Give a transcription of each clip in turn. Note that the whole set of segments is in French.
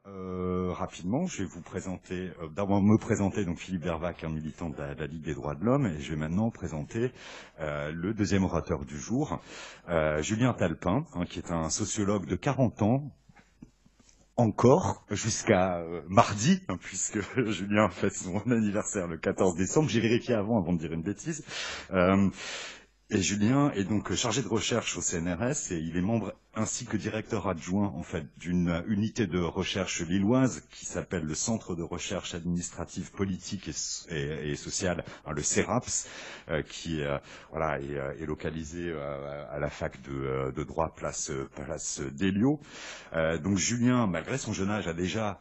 rapidement, je vais vous présenter, d'abord me présenter, donc Philippe Vervac, un militant de la Ligue des droits de l'homme, et je vais maintenant présenter le deuxième orateur du jour, Julien Talpin, qui est un sociologue de 40 ans, encore, jusqu'à mardi, puisque Julien fête son anniversaire le 14 décembre, j'ai vérifié avant de dire une bêtise. Et Julien est donc chargé de recherche au CNRS et il est membre ainsi que directeur adjoint en fait d'une unité de recherche lilloise qui s'appelle le Centre de recherche administrative politique et sociale, le CERAPS, qui est localisé à la fac de droit place d'Hélios. Donc Julien, malgré son jeune âge, a déjà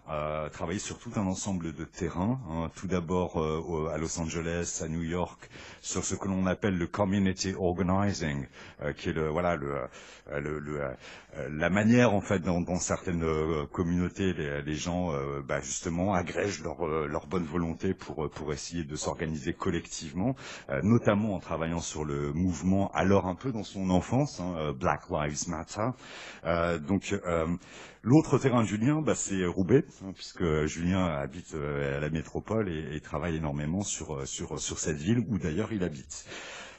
travaillé sur tout un ensemble de terrains. Tout d'abord à Los Angeles, à New York, sur ce que l'on appelle le community organizing, qui est la manière en fait dans certaines communautés les gens justement agrègent leur bonne volonté pour essayer de s'organiser collectivement, notamment en travaillant sur le mouvement alors un peu dans son enfance, Black Lives Matter. L'autre terrain de Julien, c'est Roubaix, puisque Julien habite à la métropole et travaille énormément sur cette ville où d'ailleurs il habite.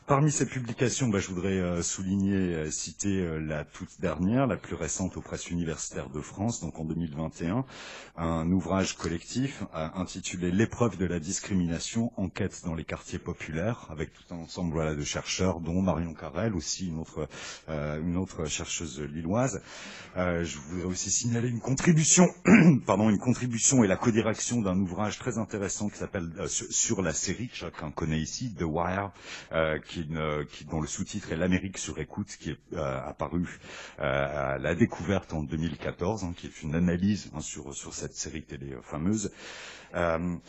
Parmi ces publications, je voudrais citer la toute dernière, la plus récente aux presses universitaires de France, donc en 2021, un ouvrage collectif intitulé L'épreuve de la discrimination, enquête dans les quartiers populaires, avec tout un ensemble de chercheurs, dont Marion Carrel, aussi une autre chercheuse lilloise. Je voudrais aussi signaler une contribution et la codirection d'un ouvrage très intéressant qui s'appelle sur la série que chacun connaît ici, The Wire, dont le sous-titre est L'Amérique sur écoute, qui est apparu à la découverte en 2014, qui est une analyse sur cette série télé fameuse. Un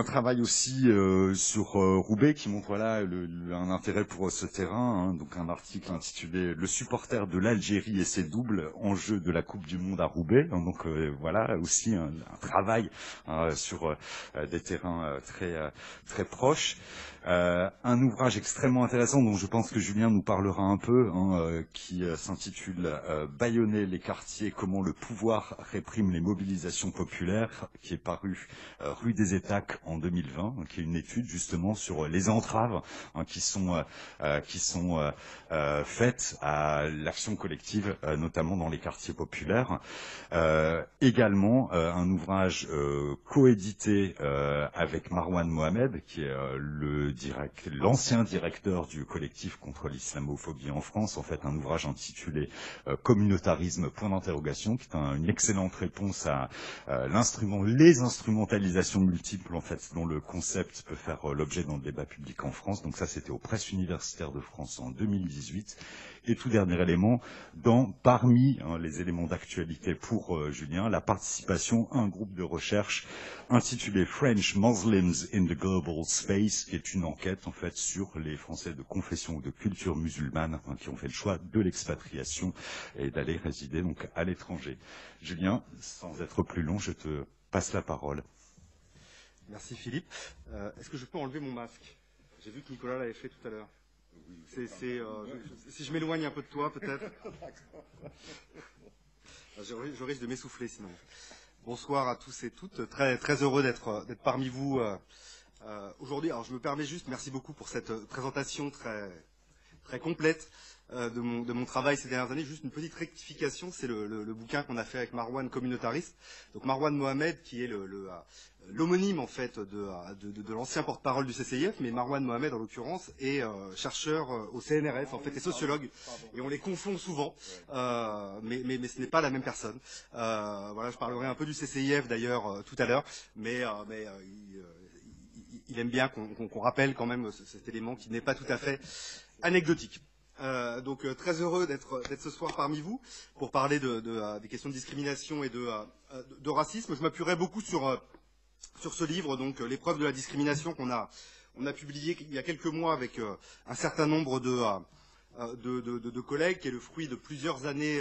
travail aussi sur Roubaix qui montre un intérêt pour ce terrain, donc un article intitulé Le supporter de l'Algérie et ses doubles, enjeux de la Coupe du Monde à Roubaix. Donc aussi un travail sur des terrains très proches. Un ouvrage extrêmement intéressant dont je pense que Julien nous parlera un peu, qui s'intitule Bâillonner les quartiers, comment le pouvoir réprime les mobilisations populaires, qui est paru rue des Étaques en 2020, qui est une étude justement sur les entraves qui sont faites à l'action collective, notamment dans les quartiers populaires. Également un ouvrage coédité avec Marwan Mohamed, qui est l'ancien directeur du collectif contre l'islamophobie en France, en fait un ouvrage intitulé Communautarisme, point d'interrogation, qui est une excellente réponse à les instrumentalisations multiples en fait dont le concept peut faire l'objet dans le débat public en France. Donc ça, c'était aux presses universitaires de France en 2018. Et tout dernier élément, parmi les éléments d'actualité pour Julien, la participation à un groupe de recherche intitulé French Muslims in the Global Space, qui est une enquête en fait sur les Français de confession ou de culture musulmane qui ont fait le choix de l'expatriation et d'aller résider donc à l'étranger. Julien, sans être plus long, je te passe la parole. Merci Philippe. Est-ce que je peux enlever mon masque? J'ai vu que Nicolas l'avait fait tout à l'heure. Si je m'éloigne un peu de toi, peut-être. Je risque de m'essouffler sinon. Bonsoir à tous et toutes. Très, très heureux d'être parmi vous aujourd'hui. Alors je me permets juste, merci beaucoup pour cette présentation très, très complète de mon travail ces dernières années. Juste une petite rectification, c'est le bouquin qu'on a fait avec Marwan, communautariste. Donc Marwan Mohamed, qui est l'homonyme en fait de l'ancien porte-parole du CCIF, mais Marwan Mohamed en l'occurrence est chercheur au CNRS en fait et sociologue, et on les confond souvent, mais ce n'est pas la même personne. Voilà, je parlerai un peu du CCIF d'ailleurs tout à l'heure, mais il aime bien qu'on rappelle quand même cet élément qui n'est pas tout à fait anecdotique. Donc très heureux d'être ce soir parmi vous pour parler des questions de discrimination et de racisme. Je m'appuierai beaucoup sur ce livre, donc l'épreuve de la discrimination qu'on a publié il y a quelques mois avec un certain nombre de collègues, qui est le fruit de plusieurs années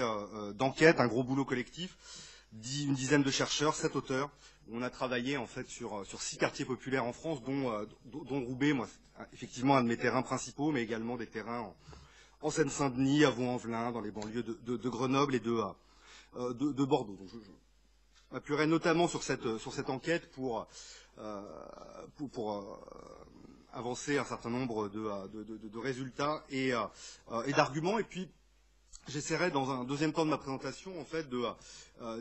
d'enquête, un gros boulot collectif, une dizaine de chercheurs, 7 auteurs. On a travaillé en fait sur 6 quartiers populaires en France, dont Roubaix, moi, c'est effectivement un de mes terrains principaux, mais également des terrains en Seine-Saint-Denis, à Vaux-en-Velin, dans les banlieues de Grenoble et de Bordeaux. Donc m'appuierai notamment sur cette enquête pour avancer un certain nombre de résultats et d'arguments. Et puis, j'essaierai dans un deuxième temps de ma présentation, en fait,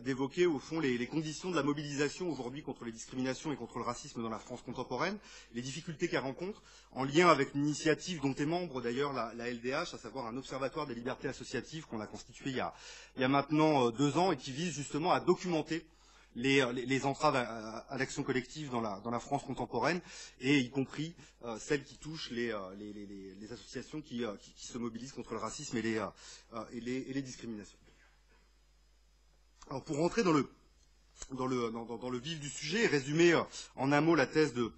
d'évoquer au fond les conditions de la mobilisation aujourd'hui contre les discriminations et contre le racisme dans la France contemporaine, les difficultés qu'elle rencontre, en lien avec une initiative dont est membre d'ailleurs la LDH, à savoir un observatoire des libertés associatives qu'on a constitué il y a maintenant 2 ans et qui vise justement à documenter les entraves à l'action collective dans la France contemporaine, et y compris celles qui touchent les associations qui se mobilisent contre le racisme et les discriminations. Alors pour rentrer dans le vif du sujet et résumer en un mot la thèse de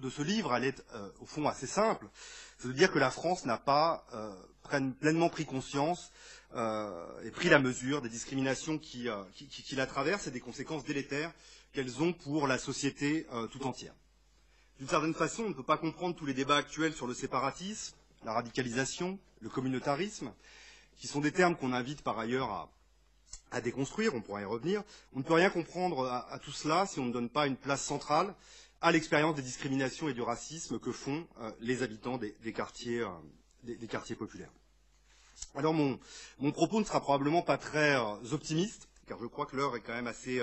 ce livre, elle est au fond assez simple. C'est de dire que la France n'a pas pleinement pris conscience et pris la mesure des discriminations qui la traversent et des conséquences délétères qu'elles ont pour la société tout entière. D'une certaine façon, on ne peut pas comprendre tous les débats actuels sur le séparatisme, la radicalisation, le communautarisme, qui sont des termes qu'on invite par ailleurs à déconstruire, on pourra y revenir. On ne peut rien comprendre à tout cela si on ne donne pas une place centrale à l'expérience des discriminations et du racisme que font les habitants des quartiers populaires. Alors mon propos ne sera probablement pas très optimiste, car je crois que l'heure est quand même assez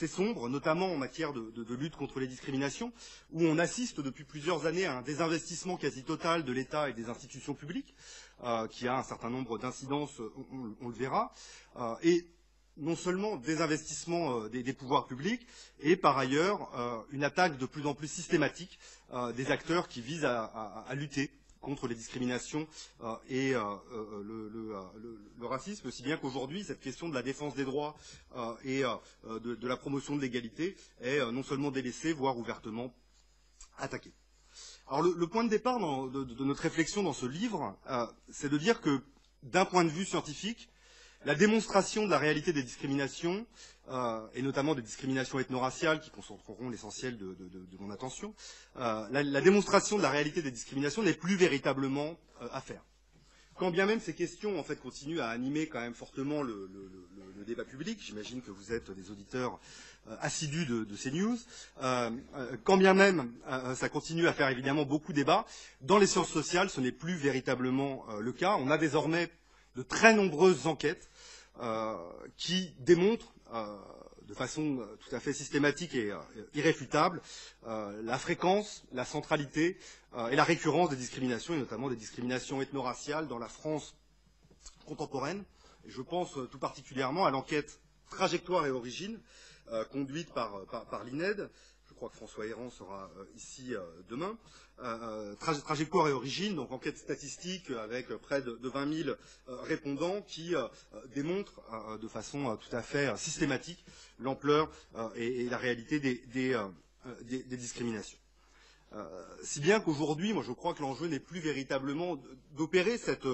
sombre, notamment en matière de lutte contre les discriminations, où on assiste depuis plusieurs années à un désinvestissement quasi total de l'État et des institutions publiques, qui a un certain nombre d'incidences, on le verra, et non seulement désinvestissement des pouvoirs publics, et par ailleurs une attaque de plus en plus systématique des acteurs qui visent à lutter contre les discriminations et le racisme, si bien qu'aujourd'hui, cette question de la défense des droits et de la promotion de l'égalité est non seulement délaissée, voire ouvertement attaquée. Alors le point de départ de notre réflexion dans ce livre, c'est de dire que, d'un point de vue scientifique, la démonstration de la réalité des discriminations, et notamment des discriminations ethno-raciales qui concentreront l'essentiel de mon attention, la démonstration de la réalité des discriminations n'est plus véritablement à faire. Quand bien même ces questions en fait continuent à animer quand même fortement le débat public, j'imagine que vous êtes des auditeurs assidus de CNews, quand bien même ça continue à faire évidemment beaucoup débat, dans les sciences sociales ce n'est plus véritablement le cas. On a désormais de très nombreuses enquêtes qui démontrent de façon tout à fait systématique et irréfutable la fréquence, la centralité et la récurrence des discriminations, et notamment des discriminations ethno-raciales dans la France contemporaine. Et je pense tout particulièrement à l'enquête Trajectoire et Origine conduite par l'INED. Je crois que François Héran sera ici demain. Trajectoire et Origine, donc enquête statistique avec près de 20 000 répondants qui démontrent de façon tout à fait systématique l'ampleur et la réalité des discriminations. Si bien qu'aujourd'hui, moi je crois que l'enjeu n'est plus véritablement d'opérer cette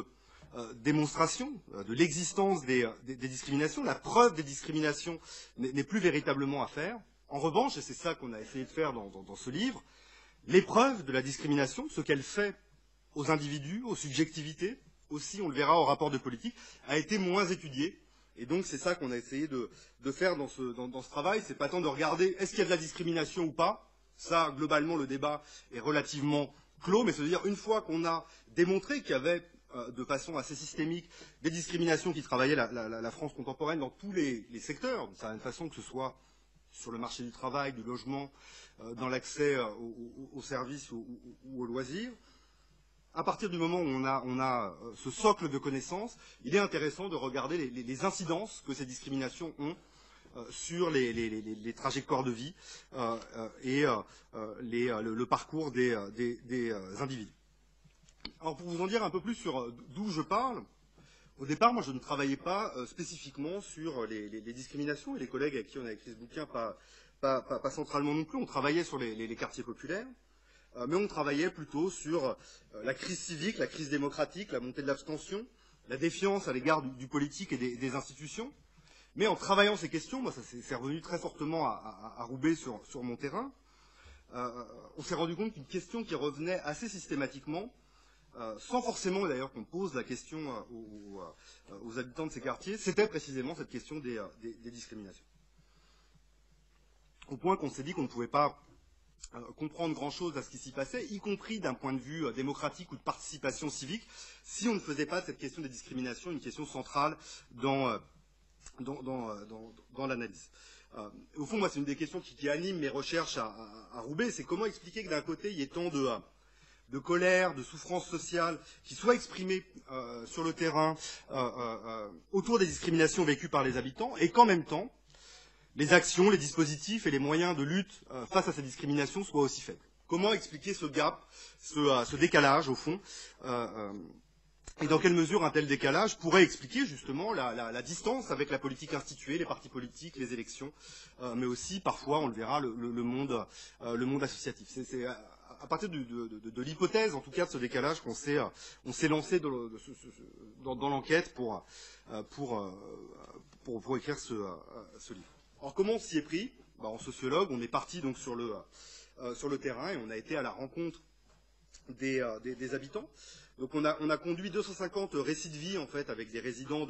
démonstration de l'existence des discriminations, la preuve des discriminations n'est plus véritablement à faire. En revanche, et c'est ça qu'on a essayé de faire dans ce livre, l'épreuve de la discrimination, ce qu'elle fait aux individus, aux subjectivités, aussi, on le verra au rapport de politique, a été moins étudiée. Et donc, c'est ça qu'on a essayé de faire dans ce travail. C'est pas tant de regarder est-ce qu'il y a de la discrimination ou pas. Ça, globalement, le débat est relativement clos, mais c'est-à-dire, une fois qu'on a démontré qu'il y avait de façon assez systémique des discriminations qui travaillaient la France contemporaine dans tous les secteurs, d'une certaine façon, que ce soit sur le marché du travail, du logement, dans l'accès aux services ou aux loisirs. À partir du moment où on a ce socle de connaissances, il est intéressant de regarder les incidences que ces discriminations ont sur les trajectoires de vie et le parcours des individus. Alors pour vous en dire un peu plus sur d'où je parle, au départ, moi, je ne travaillais pas spécifiquement sur les discriminations, et les collègues avec qui on a écrit ce bouquin, pas centralement non plus. On travaillait sur les quartiers populaires, mais on travaillait plutôt sur la crise civique, la crise démocratique, la montée de l'abstention, la défiance à l'égard du politique et des institutions. Mais en travaillant ces questions, moi, ça c'est revenu très fortement à Roubaix sur mon terrain, on s'est rendu compte qu'une question qui revenait assez systématiquement, sans forcément d'ailleurs qu'on pose la question aux habitants de ces quartiers, c'était précisément cette question des discriminations. Au point qu'on s'est dit qu'on ne pouvait pas comprendre grand-chose à ce qui s'y passait, y compris d'un point de vue démocratique ou de participation civique, si on ne faisait pas de cette question des discriminations une question centrale dans l'analyse. Au fond, moi, c'est une des questions qui anime mes recherches à Roubaix, c'est comment expliquer que d'un côté, il y ait tant de colère, de souffrance sociale qui soit exprimée sur le terrain autour des discriminations vécues par les habitants, et qu'en même temps, les actions, les dispositifs et les moyens de lutte face à ces discriminations soient aussi faibles. Comment expliquer ce gap, ce décalage, au fond, et dans quelle mesure un tel décalage pourrait expliquer justement la distance avec la politique instituée, les partis politiques, les élections, mais aussi parfois, on le verra, le monde associatif. C'est à partir de l'hypothèse, en tout cas, de ce décalage qu'on s'est lancé dans l'enquête pour écrire ce livre. Alors comment on s'y est pris? En sociologue, on est parti donc sur le terrain et on a été à la rencontre des habitants. Donc on a conduit 250 récits de vie en fait avec des résidents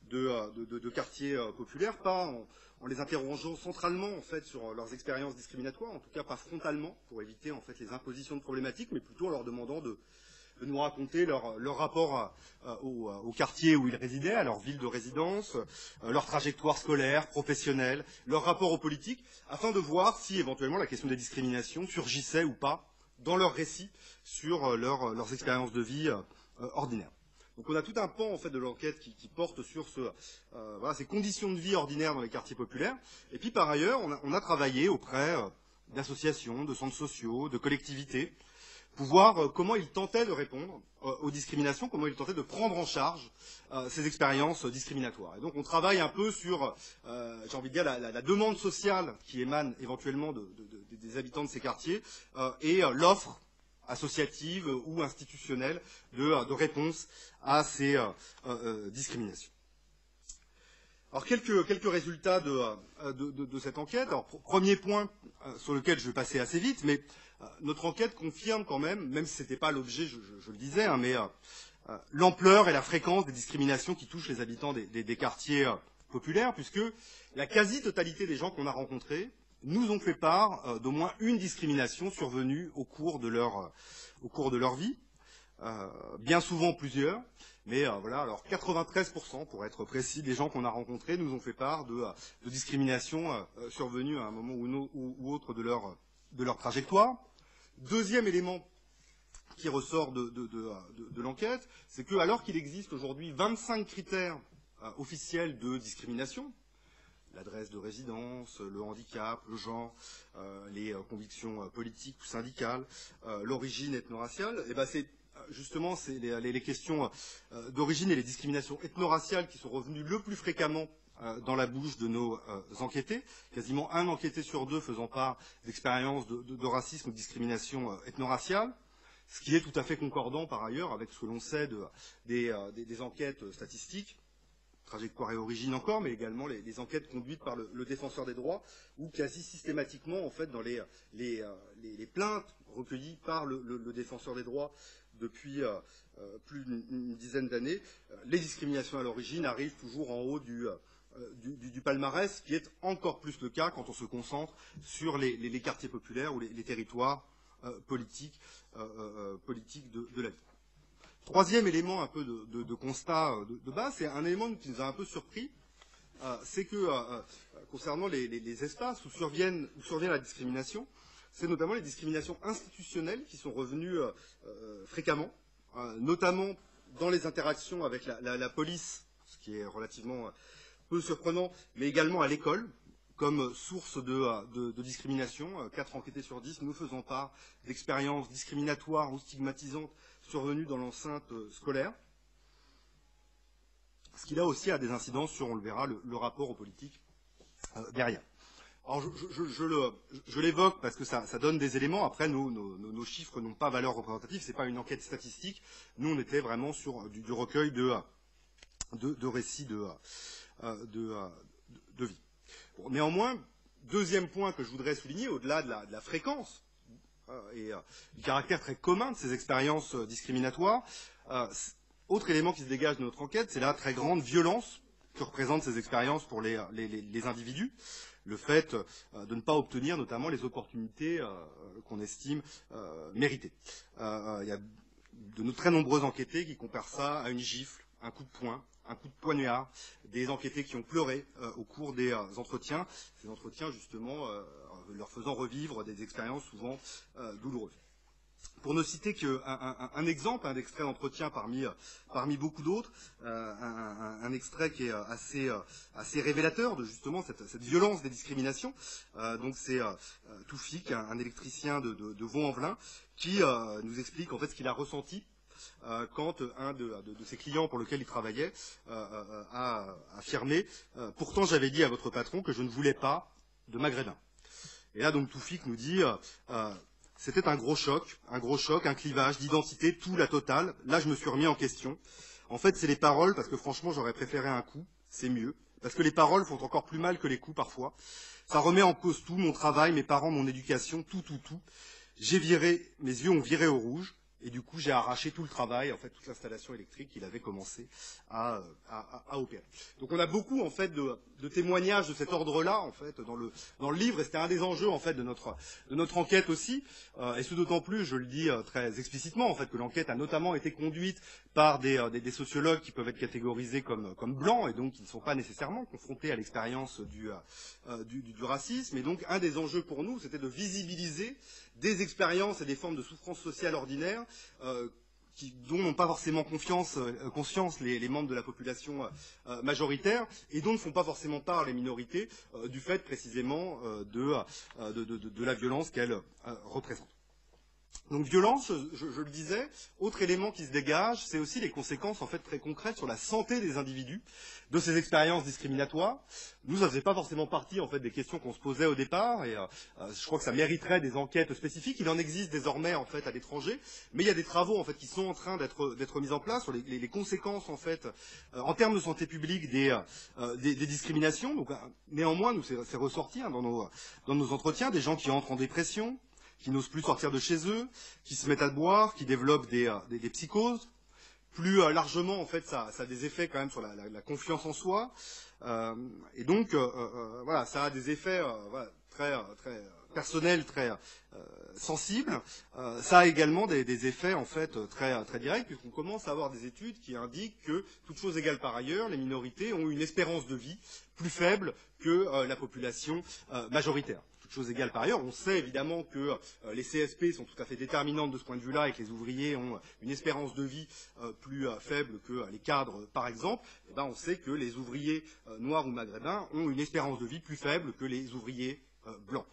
de quartiers populaires, pas en les interrogeant centralement en fait sur leurs expériences discriminatoires, en tout cas pas frontalement pour éviter en fait les impositions de problématiques, mais plutôt en leur demandant de nous raconter leur rapport au quartier où ils résidaient, à leur ville de résidence, leur trajectoire scolaire, professionnelle, leur rapport aux politiques, afin de voir si éventuellement la question des discriminations surgissait ou pas dans leurs récits sur leurs expériences de vie ordinaires. Donc on a tout un pan en fait de l'enquête qui porte sur ces conditions de vie ordinaires dans les quartiers populaires. Et puis par ailleurs, on a travaillé auprès d'associations, de centres sociaux, de collectivités, pour voir comment ils tentaient de répondre aux discriminations, comment ils tentaient de prendre en charge ces expériences discriminatoires. Et donc on travaille un peu sur, j'ai envie de dire, la demande sociale qui émane éventuellement des habitants de ces quartiers et l'offre associative ou institutionnelle de réponse à ces discriminations. Alors quelques résultats de cette enquête. Alors premier point sur lequel je vais passer assez vite, mais notre enquête confirme quand même si ce n'était pas l'objet, je le disais, mais l'ampleur et la fréquence des discriminations qui touchent les habitants des quartiers populaires, puisque la quasi-totalité des gens qu'on a rencontrés nous ont fait part d'au moins une discrimination survenue au cours de leur vie, bien souvent plusieurs, mais voilà, alors 93% pour être précis des gens qu'on a rencontrés nous ont fait part de discriminations survenues à un moment ou autre de leur trajectoire. Deuxième élément qui ressort de l'enquête, c'est que alors qu'il existe aujourd'hui 25 critères officiels de discrimination, l'adresse de résidence, le handicap, le genre, les convictions politiques ou syndicales, l'origine ethno-raciale, et ben c'est justement les questions d'origine et les discriminations ethno-raciales qui sont revenues le plus fréquemment dans la bouche de nos enquêtés, quasiment un enquêté sur deux faisant part d'expériences de racisme ou de discrimination ethno-raciale, ce qui est tout à fait concordant par ailleurs avec ce que l'on sait des enquêtes statistiques, trajectoire et origine encore, mais également les enquêtes conduites par le défenseur des droits, où quasi systématiquement, en fait, dans les plaintes recueillies par le défenseur des droits depuis plus d'une dizaine d'années, les discriminations à l'origine arrivent toujours en haut du palmarès, ce qui est encore plus le cas quand on se concentre sur les quartiers populaires ou les territoires politiques de la vie. Troisième élément un peu de constat de base, c'est un élément qui nous a un peu surpris, c'est que concernant les espaces où survient la discrimination, c'est notamment les discriminations institutionnelles qui sont revenues fréquemment, notamment dans les interactions avec la police, ce qui est relativement peu surprenant, mais également à l'école, comme source de discrimination. 4 enquêtés sur 10 nous faisant part d'expériences discriminatoires ou stigmatisantes survenues dans l'enceinte scolaire. Ce qui là aussi a des incidences sur, on le verra, le rapport aux politiques derrière. Alors je l'évoque parce que ça donne des éléments. Après, nos chiffres n'ont pas valeur représentative, ce n'est pas une enquête statistique. Nous, on était vraiment sur du recueil de récits de vie. Bon, néanmoins, deuxième point que je voudrais souligner, au-delà de la fréquence et du caractère très commun de ces expériences discriminatoires. Autre élément qui se dégage de notre enquête, c'est la très grande violence que représentent ces expériences pour les individus. Le fait de ne pas obtenir notamment les opportunités qu'on estime méritées. Il y a de très nombreux enquêtés qui comparent ça à une gifle, un coup de poing, un coup de poignard, des enquêtés qui ont pleuré au cours des entretiens, ces entretiens justement leur faisant revivre des expériences souvent douloureuses. Pour ne citer qu'un exemple, un extrait d'entretien parmi beaucoup d'autres, un extrait qui est assez révélateur de justement cette violence des discriminations. Donc c'est Toufik, un électricien de Vaux-en-Velin, qui nous explique en fait ce qu'il a ressenti quand un de ses clients pour lequel il travaillait a affirmé « Pourtant j'avais dit à votre patron que je ne voulais pas de maghrébins ». Et là donc Toufik nous dit c'était un gros choc, un clivage d'identité, tout la totale. Là, je me suis remis en question. En fait, c'est les paroles, parce que franchement, j'aurais préféré un coup, c'est mieux. Parce que les paroles font encore plus mal que les coups, parfois. Ça remet en cause tout, mon travail, mes parents, mon éducation, tout. J'ai viré, mes yeux ont viré au rouge. Et du coup, j'ai arraché tout le travail, en fait, toute l'installation électrique qu'il avait commencé à opérer. Donc, on a beaucoup, en fait, de témoignages de cet ordre-là, en fait, dans le livre. Et c'était un des enjeux, en fait, de notre enquête aussi. Et ce d'autant plus, je le dis très explicitement, en fait, que l'enquête a notamment été conduite par des sociologues qui peuvent être catégorisés comme blancs et donc qui ne sont pas nécessairement confrontés à l'expérience du racisme. Et donc, un des enjeux pour nous, c'était de visibiliser des expériences et des formes de souffrance sociale ordinaire dont n'ont pas forcément conscience les membres de la population majoritaire et dont ne font pas forcément part les minorités du fait précisément de la violence qu'elles représentent. Donc violence, je le disais, autre élément qui se dégage, c'est aussi les conséquences en fait très concrètes sur la santé des individus de ces expériences discriminatoires. Nous, ça faisait pas forcément partie en fait des questions qu'on se posait au départ, et je crois que ça mériterait des enquêtes spécifiques. Il en existe désormais en fait à l'étranger, mais il y a des travaux en fait qui sont en train d'être mis en place sur les conséquences en fait en termes de santé publique des discriminations. Donc néanmoins, nous c'est ressorti dans nos entretiens des gens qui entrent en dépression, qui n'osent plus sortir de chez eux, qui se mettent à boire, qui développent des psychoses. Plus largement, en fait, ça a des effets quand même sur la confiance en soi. Et donc, voilà, ça a des effets voilà, très personnels, très sensibles. Ça a également des effets, en fait, très directs, puisqu'on commence à avoir des études qui indiquent que, toutes choses égales par ailleurs, les minorités ont une espérance de vie plus faible que la population majoritaire. Chose égale par ailleurs, on sait évidemment que les CSP sont tout à fait déterminantes de ce point de vue-là et que les ouvriers ont une espérance de vie plus faible que les cadres, par exemple. Et ben, on sait que les ouvriers noirs ou maghrébins ont une espérance de vie plus faible que les ouvriers blancs.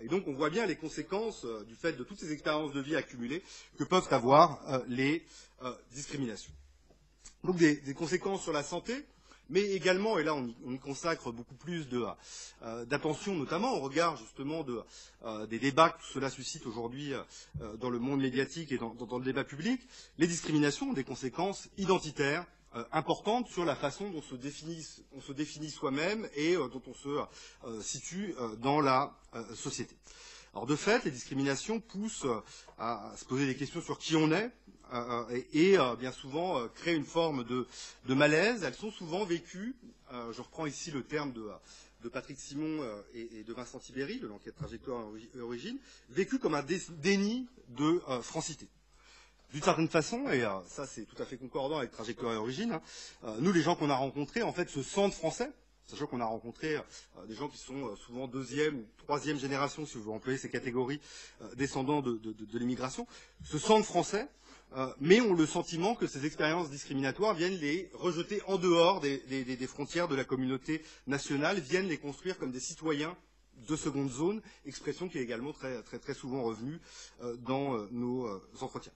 Et donc, on voit bien les conséquences du fait de toutes ces expériences de vie accumulées que peuvent avoir les discriminations. Donc, des conséquences sur la santé. Mais également, et là on y consacre beaucoup plus d'attention, notamment au regard justement des débats que cela suscite aujourd'hui dans le monde médiatique et dans le débat public, les discriminations ont des conséquences identitaires importantes sur la façon dont on se définit soi-même et dont on se situe dans la société. Alors de fait, les discriminations poussent à se poser des questions sur qui on est, et bien souvent créent une forme de malaise. Elles sont souvent vécues, je reprends ici le terme de Patrick Simon et de Vincent Tibéry, de l'enquête Trajectoire et Origine, vécues comme un déni de francité. D'une certaine façon, et ça c'est tout à fait concordant avec Trajectoire et Origine, nous les gens qu'on a rencontrés en fait se sentent français, sachant qu'on a rencontré des gens qui sont souvent deuxième ou troisième génération, si vous voulez employer ces catégories, descendants de l'immigration, se sentent français, mais ont le sentiment que ces expériences discriminatoires viennent les rejeter en dehors des frontières de la communauté nationale, viennent les construire comme des citoyens de seconde zone, expression qui est également très souvent revenue dans nos entretiens.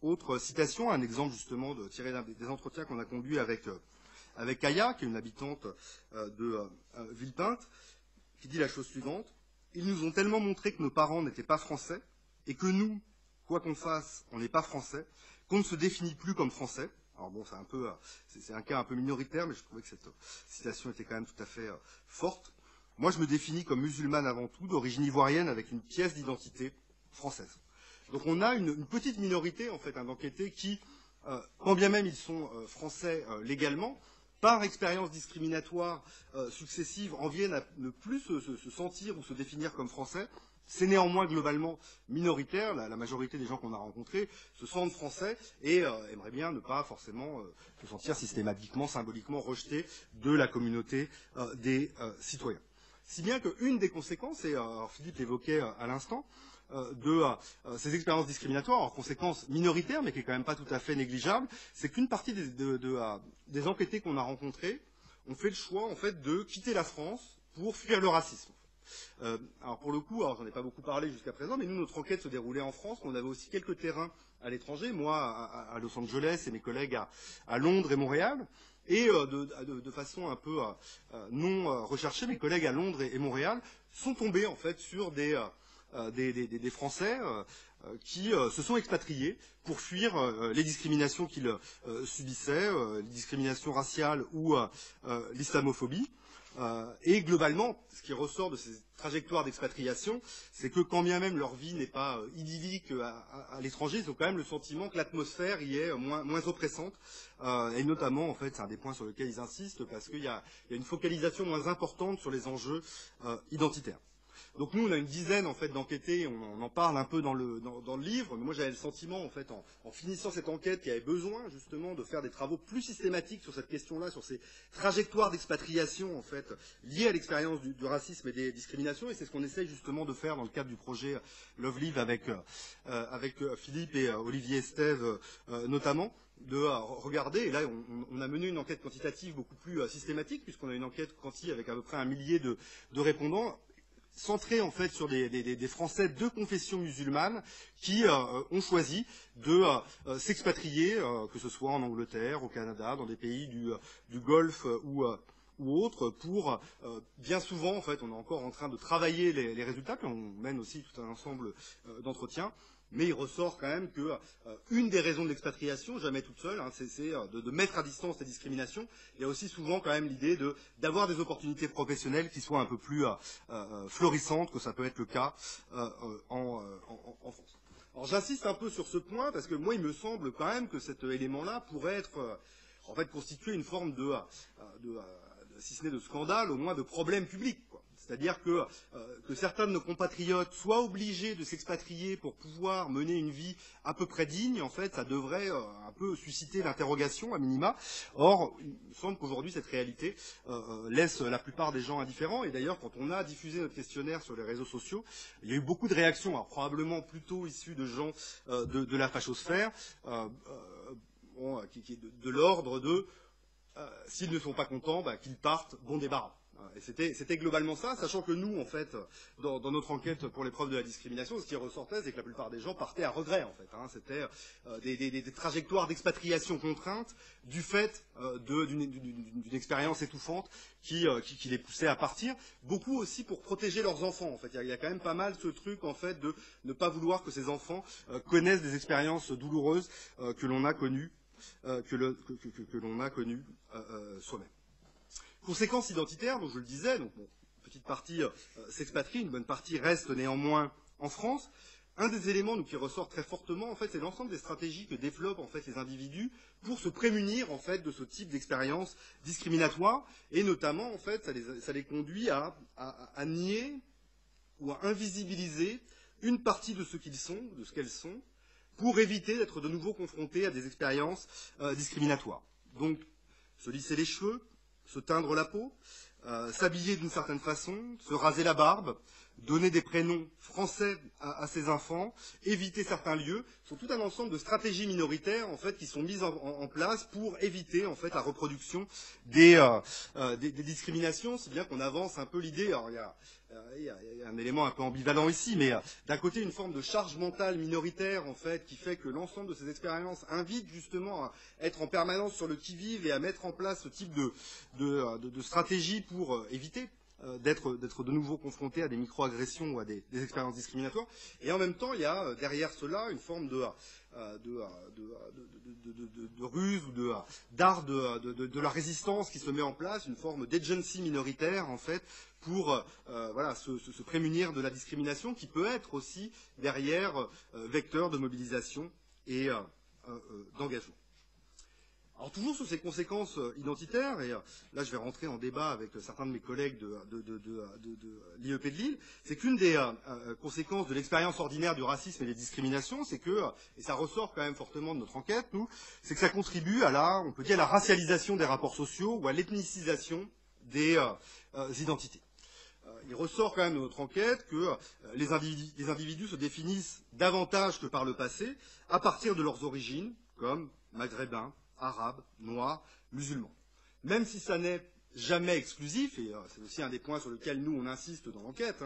Autre citation, un exemple justement tiré des entretiens qu'on a conduits avec Aya, qui est une habitante de Villepinte, qui dit la chose suivante: « Ils nous ont tellement montré que nos parents n'étaient pas français, et que nous, quoi qu'on fasse, on n'est pas français, qu'on ne se définit plus comme français. » Alors bon, c'est un cas un peu minoritaire, mais je trouvais que cette citation était quand même tout à fait forte. « Moi, je me définis comme musulmane avant tout, d'origine ivoirienne avec une pièce d'identité française. Donc on a une petite minorité en fait d'enquêtés qui, quand bien même ils sont français légalement, par expérience discriminatoire successive, en viennent à ne plus se sentir ou se définir comme français. C'est néanmoins globalement minoritaire. La majorité des gens qu'on a rencontrés se sentent français et aimeraient bien ne pas forcément se sentir systématiquement, symboliquement rejetés de la communauté des citoyens. Si bien qu'une des conséquences, et Philippe l'évoquait à l'instant, de ces expériences discriminatoires, en conséquence minoritaire, mais qui est quand même pas tout à fait négligeable, c'est qu'une partie des enquêtés qu'on a rencontrés ont fait le choix en fait de quitter la France pour fuir le racisme. Alors pour le coup, j'en ai pas beaucoup parlé jusqu'à présent, mais nous notre enquête se déroulait en France, on avait aussi quelques terrains à l'étranger, moi à Los Angeles et mes collègues à Londres et Montréal. Et de façon un peu non recherchée, mes collègues à Londres et Montréal sont tombés en fait sur des Français qui se sont expatriés pour fuir les discriminations qu'ils subissaient, les discriminations raciales ou l'islamophobie. Et globalement, ce qui ressort de ces trajectoires d'expatriation, c'est que quand bien même leur vie n'est pas idyllique à l'étranger, ils ont quand même le sentiment que l'atmosphère y est moins oppressante. Et notamment, en fait, c'est un des points sur lesquels ils insistent, parce qu'il y a une focalisation moins importante sur les enjeux identitaires. Donc nous, on a une dizaine en fait d'enquêtés, on en parle un peu dans le livre, mais moi j'avais le sentiment en fait en finissant cette enquête qu'il y avait besoin justement de faire des travaux plus systématiques sur cette question-là, sur ces trajectoires d'expatriation en fait liées à l'expérience du racisme et des discriminations, et c'est ce qu'on essaye justement de faire dans le cadre du projet Love Live avec Philippe et Olivier Estève notamment, de regarder, et là on a mené une enquête quantitative beaucoup plus systématique, puisqu'on a une enquête quanti avec à peu près 1 millier de répondants, centré en fait sur des Français de confession musulmane qui ont choisi de s'expatrier, que ce soit en Angleterre, au Canada, dans des pays du Golfe ou autres, pour bien souvent en fait, on est encore en train de travailler les résultats, puis on mène aussi tout un ensemble d'entretiens. Mais il ressort quand même que une des raisons de l'expatriation, jamais toute seule, c'est de mettre à distance les discriminations. Il y a aussi souvent quand même l'idée d'avoir des opportunités professionnelles qui soient un peu plus florissantes, que ça peut être le cas en France. Alors j'insiste un peu sur ce point parce que moi il me semble quand même que cet élément-là pourrait être en fait constituer une forme si ce n'est de scandale, au moins de problème public, quoi. C'est-à-dire que certains de nos compatriotes soient obligés de s'expatrier pour pouvoir mener une vie à peu près digne, en fait, ça devrait un peu susciter l'interrogation, à minima. Or, il me semble qu'aujourd'hui, cette réalité laisse la plupart des gens indifférents. Et d'ailleurs, quand on a diffusé notre questionnaire sur les réseaux sociaux, il y a eu beaucoup de réactions, alors probablement plutôt issues de gens de la fachosphère, qui est de l'ordre de s'ils ne sont pas contents, qu'ils partent, bon débarras. Et c'était globalement ça, sachant que nous, en fait, dans notre enquête pour l'épreuve de la discrimination, ce qui ressortait, c'est que la plupart des gens partaient à regret, en fait. C'était des trajectoires d'expatriation contraintes du fait d'une expérience étouffante qui les poussait à partir. Beaucoup aussi pour protéger leurs enfants, en fait. Il y a quand même pas mal ce truc, en fait, de ne pas vouloir que ces enfants connaissent des expériences douloureuses que l'on a connues soi-même. Conséquences identitaires, donc je le disais, donc bon, une petite partie s'expatrie, une bonne partie reste néanmoins en France. Un des éléments qui ressort très fortement, en fait, c'est l'ensemble des stratégies que développent en fait les individus pour se prémunir en fait de ce type d'expérience discriminatoire, et notamment en fait ça les conduit à nier ou à invisibiliser une partie de ce qu'ils sont, de ce qu'elles sont, pour éviter d'être de nouveau confrontés à des expériences discriminatoires. Donc, se lisser les cheveux, se teindre la peau, s'habiller d'une certaine façon, se raser la barbe, donner des prénoms français à ses enfants, éviter certains lieux, sont tout un ensemble de stratégies minoritaires en fait qui sont mises en place pour éviter en fait la reproduction des discriminations, si bien qu'on avance un peu l'idée. Alors il y a un élément un peu ambivalent ici, mais d'un côté une forme de charge mentale minoritaire en fait qui fait que l'ensemble de ces expériences invite justement à être en permanence sur le qui-vive et à mettre en place ce type de stratégie pour éviter d'être de nouveau confrontés à des micro-agressions ou à des expériences discriminatoires. Et en même temps, il y a derrière cela une forme de ruse ou d'art de la résistance qui se met en place, une forme d'agency minoritaire en fait pour voilà, se prémunir de la discrimination qui peut être aussi derrière vecteur de mobilisation et d'engagement. Alors toujours sur ces conséquences identitaires, et là je vais rentrer en débat avec certains de mes collègues de l'IEP de Lille, c'est qu'une des conséquences de l'expérience ordinaire du racisme et des discriminations, c'est que, et ça ressort quand même fortement de notre enquête, nous, c'est que ça contribue à on peut dire, à la racialisation des rapports sociaux ou à l'ethnicisation des identités. Il ressort quand même de notre enquête que les individus se définissent davantage que par le passé à partir de leurs origines, comme maghrébins, arabes, noirs, musulmans. Même si ça n'est jamais exclusif, et c'est aussi un des points sur lesquels nous on insiste dans l'enquête,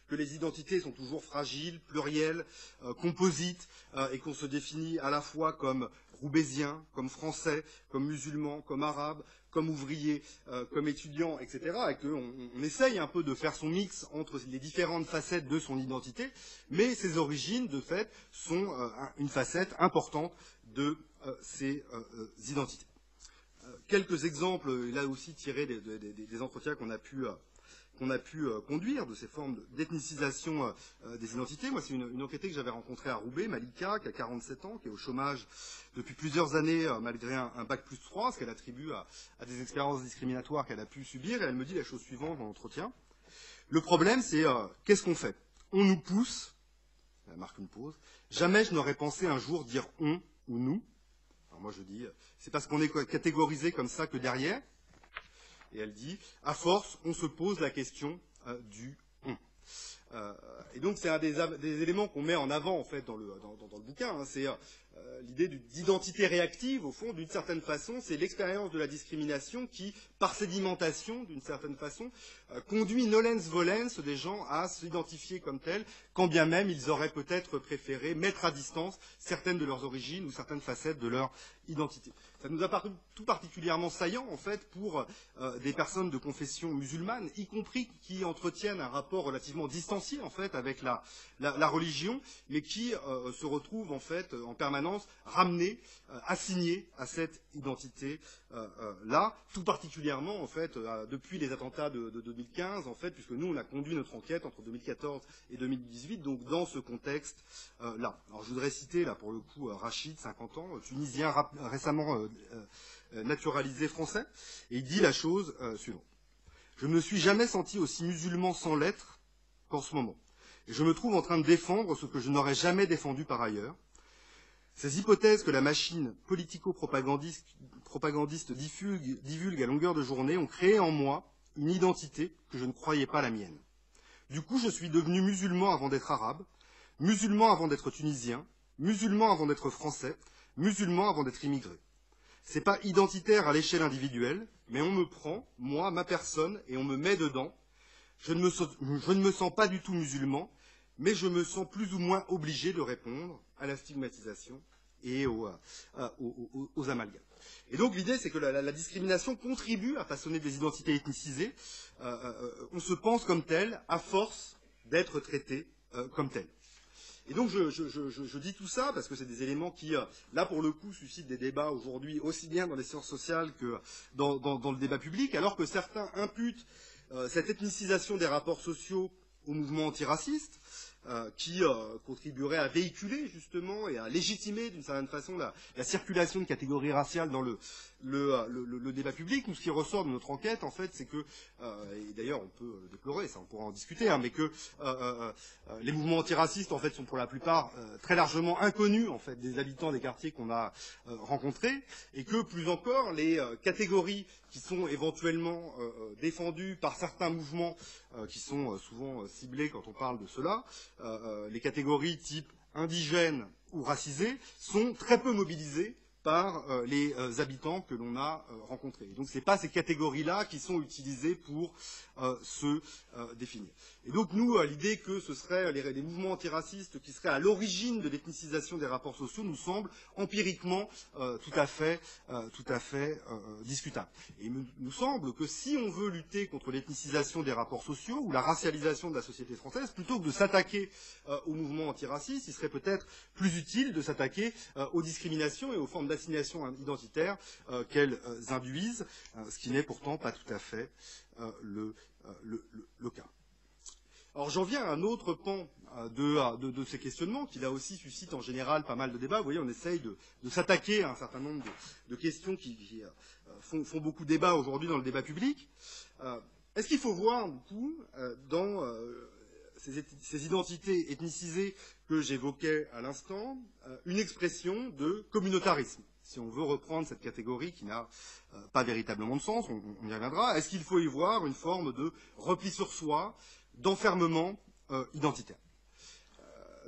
que les identités sont toujours fragiles, plurielles, composites, et qu'on se définit à la fois comme roubaisien, comme français, comme musulman, comme arabe, comme ouvrier, comme étudiant, etc., et qu'on essaye un peu de faire son mix entre les différentes facettes de son identité, mais ses origines, de fait, sont une facette importante de ces identités. Quelques exemples, là aussi tirés des entretiens qu'on a pu conduire de ces formes d'ethnicisation des identités. Moi, c'est une enquêtée que j'avais rencontrée à Roubaix, Malika, qui a 47 ans, qui est au chômage depuis plusieurs années, malgré un bac plus 3, ce qu'elle attribue à des expériences discriminatoires qu'elle a pu subir, et elle me dit la chose suivante dans l'entretien. Le problème, c'est qu'est-ce qu'on fait? On nous pousse, elle marque une pause, jamais je n'aurais pensé un jour dire on ou nous. Alors moi je dis, c'est parce qu'on est catégorisé comme ça que derrière. Et elle dit, à force, on se pose la question du on. Et donc c'est un des éléments qu'on met en avant en fait dans le bouquin. C'est l'idée d'identité réactive, au fond, d'une certaine façon, c'est l'expérience de la discrimination qui, par sédimentation, d'une certaine façon, conduit nolens volens des gens à s'identifier comme tels, quand bien même ils auraient peut-être préféré mettre à distance certaines de leurs origines ou certaines facettes de leur identité. Ça nous a paru tout particulièrement saillant, en fait, pour des personnes de confession musulmane, y compris qui entretiennent un rapport relativement distancié, en fait, avec la religion, mais qui se retrouvent, en fait, en permanence ramenés, assignés à cette identité-là, tout particulièrement, en fait, depuis les attentats de 2015, en fait, puisque nous, on a conduit notre enquête entre 2014 et 2018, donc dans ce contexte-là. Alors, je voudrais citer, là, pour le coup, Rachid, 50 ans, tunisien, récemment naturalisé français, et il dit la chose suivante. Je ne me suis jamais senti aussi musulman sans l'être qu'en ce moment. Et je me trouve en train de défendre ce que je n'aurais jamais défendu par ailleurs. Ces hypothèses que la machine politico-propagandiste divulgue à longueur de journée ont créé en moi une identité que je ne croyais pas la mienne. Du coup, je suis devenu musulman avant d'être arabe, musulman avant d'être tunisien, musulman avant d'être français, musulman avant d'être immigré. C'est pas identitaire à l'échelle individuelle, mais on me prend, moi, ma personne, et on me met dedans. Je ne me sens pas du tout musulman, mais je me sens plus ou moins obligé de répondre à la stigmatisation et aux amalgames. Et donc l'idée, c'est que la discrimination contribue à façonner des identités ethnicisées. On se pense comme tel, à force d'être traité comme tel. Et donc je dis tout ça parce que c'est des éléments qui, là pour le coup, suscitent des débats aujourd'hui aussi bien dans les sciences sociales que dans le débat public, alors que certains imputent cette ethnicisation des rapports sociaux au mouvement antiraciste, qui contribuerait à véhiculer justement et à légitimer d'une certaine façon la circulation de catégories raciales dans le débat public. Nous, ce qui ressort de notre enquête, en fait, c'est que, et d'ailleurs on peut déplorer, ça on pourra en discuter, mais que les mouvements antiracistes, en fait, sont pour la plupart très largement inconnus, en fait, des habitants des quartiers qu'on a rencontrés, et que, plus encore, les catégories qui sont éventuellement défendues par certains mouvements qui sont souvent ciblés quand on parle de cela, les catégories type indigènes ou racisées, sont très peu mobilisées par les habitants que l'on a rencontrés. Donc ce n'est pas ces catégories-là qui sont utilisées pour se définir. Et donc nous, l'idée que ce seraient les mouvements antiracistes qui seraient à l'origine de l'ethnicisation des rapports sociaux nous semble empiriquement tout à fait discutable. Et il nous semble que si on veut lutter contre l'ethnicisation des rapports sociaux ou la racialisation de la société française, plutôt que de s'attaquer aux mouvements antiracistes, il serait peut-être plus utile de s'attaquer aux discriminations et aux formes d'assignation identitaire qu'elles induisent, ce qui n'est pourtant pas tout à fait le cas. Alors j'en viens à un autre pan de ces questionnements qui là aussi suscite en général pas mal de débats. Vous voyez, on essaye de s'attaquer à un certain nombre de questions qui font beaucoup de débat aujourd'hui dans le débat public. Est-ce qu'il faut voir du coup dans ces identités ethnicisées que j'évoquais à l'instant une expression de communautarisme? Si on veut reprendre cette catégorie qui n'a pas véritablement de sens, on y reviendra, est-ce qu'il faut y voir une forme de repli sur soi, d'enfermement identitaire?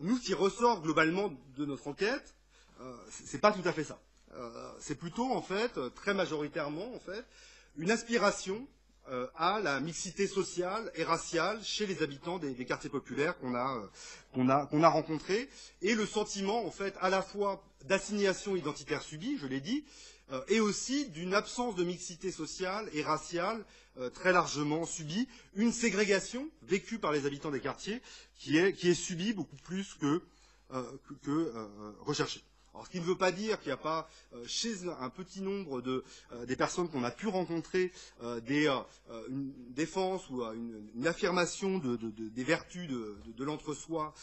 Nous, ce qui ressort globalement de notre enquête, c'est pas tout à fait ça. C'est plutôt, en fait, très majoritairement, en fait, une aspiration à la mixité sociale et raciale chez les habitants des quartiers populaires qu'on a rencontrés, et le sentiment, en fait, à la fois d'assignation identitaire subie, je l'ai dit, et aussi d'une absence de mixité sociale et raciale très largement subie, une ségrégation vécue par les habitants des quartiers qui est subie beaucoup plus que recherchée. Alors, ce qui ne veut pas dire qu'il n'y a pas chez un petit nombre des personnes qu'on a pu rencontrer une défense ou une affirmation des vertus de l'entre-soi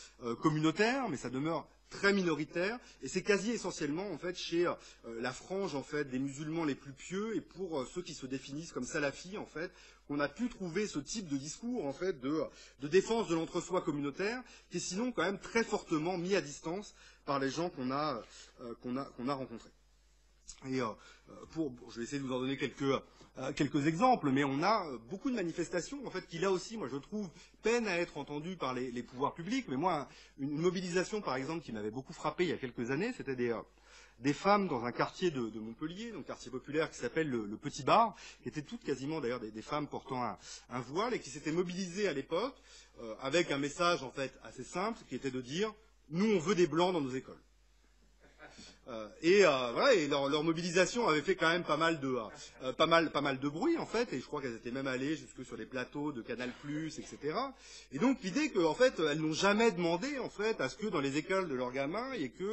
communautaire, mais ça demeure très minoritaire, et c'est quasi essentiellement en fait chez la frange en fait des musulmans les plus pieux et pour ceux qui se définissent comme salafis en fait qu'on a pu trouver ce type de discours en fait de défense de l'entre-soi communautaire qui est sinon quand même très fortement mis à distance par les gens qu'on a rencontrés. Et je vais essayer de vous en donner quelques exemples, mais on a beaucoup de manifestations en fait qui là aussi, moi je trouve, peinent à être entendues par les pouvoirs publics. Mais moi, une mobilisation par exemple qui m'avait beaucoup frappé il y a quelques années, c'était des femmes dans un quartier de Montpellier, donc quartier populaire qui s'appelle le Petit Bar, qui étaient toutes quasiment d'ailleurs des femmes portant un voile et qui s'étaient mobilisées à l'époque avec un message en fait assez simple qui était de dire nous on veut des blancs dans nos écoles. Voilà, et leur mobilisation avait fait quand même pas mal de bruit en fait, et je crois qu'elles étaient même allées jusque sur les plateaux de Canal+, etc. Et donc l'idée qu'en fait elles n'ont jamais demandé en fait à ce que dans les écoles de leurs gamins il y ait que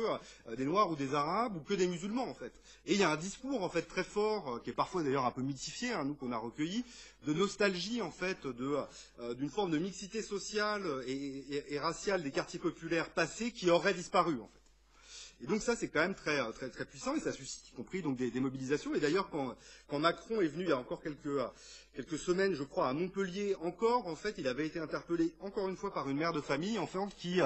des noirs ou des arabes ou que des musulmans en fait. Et il y a un discours en fait très fort qui est parfois d'ailleurs un peu mythifié, nous qu'on a recueilli, de nostalgie en fait d'une forme de mixité sociale et raciale des quartiers populaires passés qui auraient disparu en fait. Et donc ça, c'est quand même très puissant, et ça suscite y compris donc des mobilisations. Et d'ailleurs, quand Macron est venu il y a encore quelques semaines, je crois, à Montpellier encore, en fait, il avait été interpellé encore une fois par une mère de famille, en fait, qui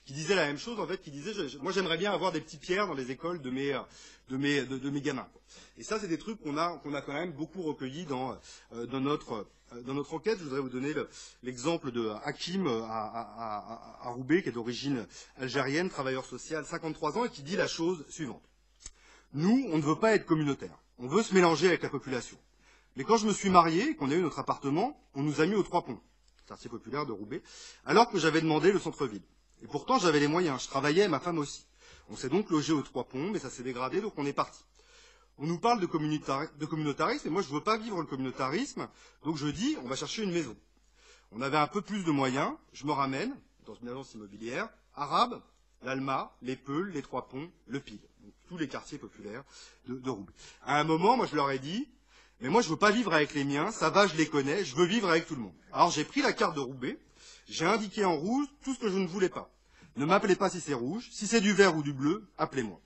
disait la même chose, en fait, qui disait, moi j'aimerais bien avoir des petits pierres dans les écoles de mes gamins. Et ça, c'est des trucs qu'on a quand même beaucoup recueillis dans notre enquête. Je voudrais vous donner l'exemple de Hakim à Roubaix, qui est d'origine algérienne, travailleur social, 53 ans, et qui dit la chose suivante. Nous, on ne veut pas être communautaire. On veut se mélanger avec la population. Mais quand je me suis marié et qu'on a eu notre appartement, on nous a mis aux Trois Ponts, quartier populaire de Roubaix, alors que j'avais demandé le centre-ville. Et pourtant, j'avais les moyens. Je travaillais, ma femme aussi. On s'est donc logé aux Trois Ponts, mais ça s'est dégradé, donc on est parti. On nous parle de communautarisme, et moi je ne veux pas vivre le communautarisme, donc je dis, on va chercher une maison. On avait un peu plus de moyens, je me ramène, dans une agence immobilière, arabe, l'Alma, les Peuls, les Trois Ponts, le Pile, donc tous les quartiers populaires de Roubaix. À un moment, moi je leur ai dit, mais moi je ne veux pas vivre avec les miens, ça va, je les connais, je veux vivre avec tout le monde. Alors j'ai pris la carte de Roubaix, j'ai indiqué en rouge tout ce que je ne voulais pas. Ne m'appelez pas si c'est rouge, si c'est du vert ou du bleu, appelez-moi.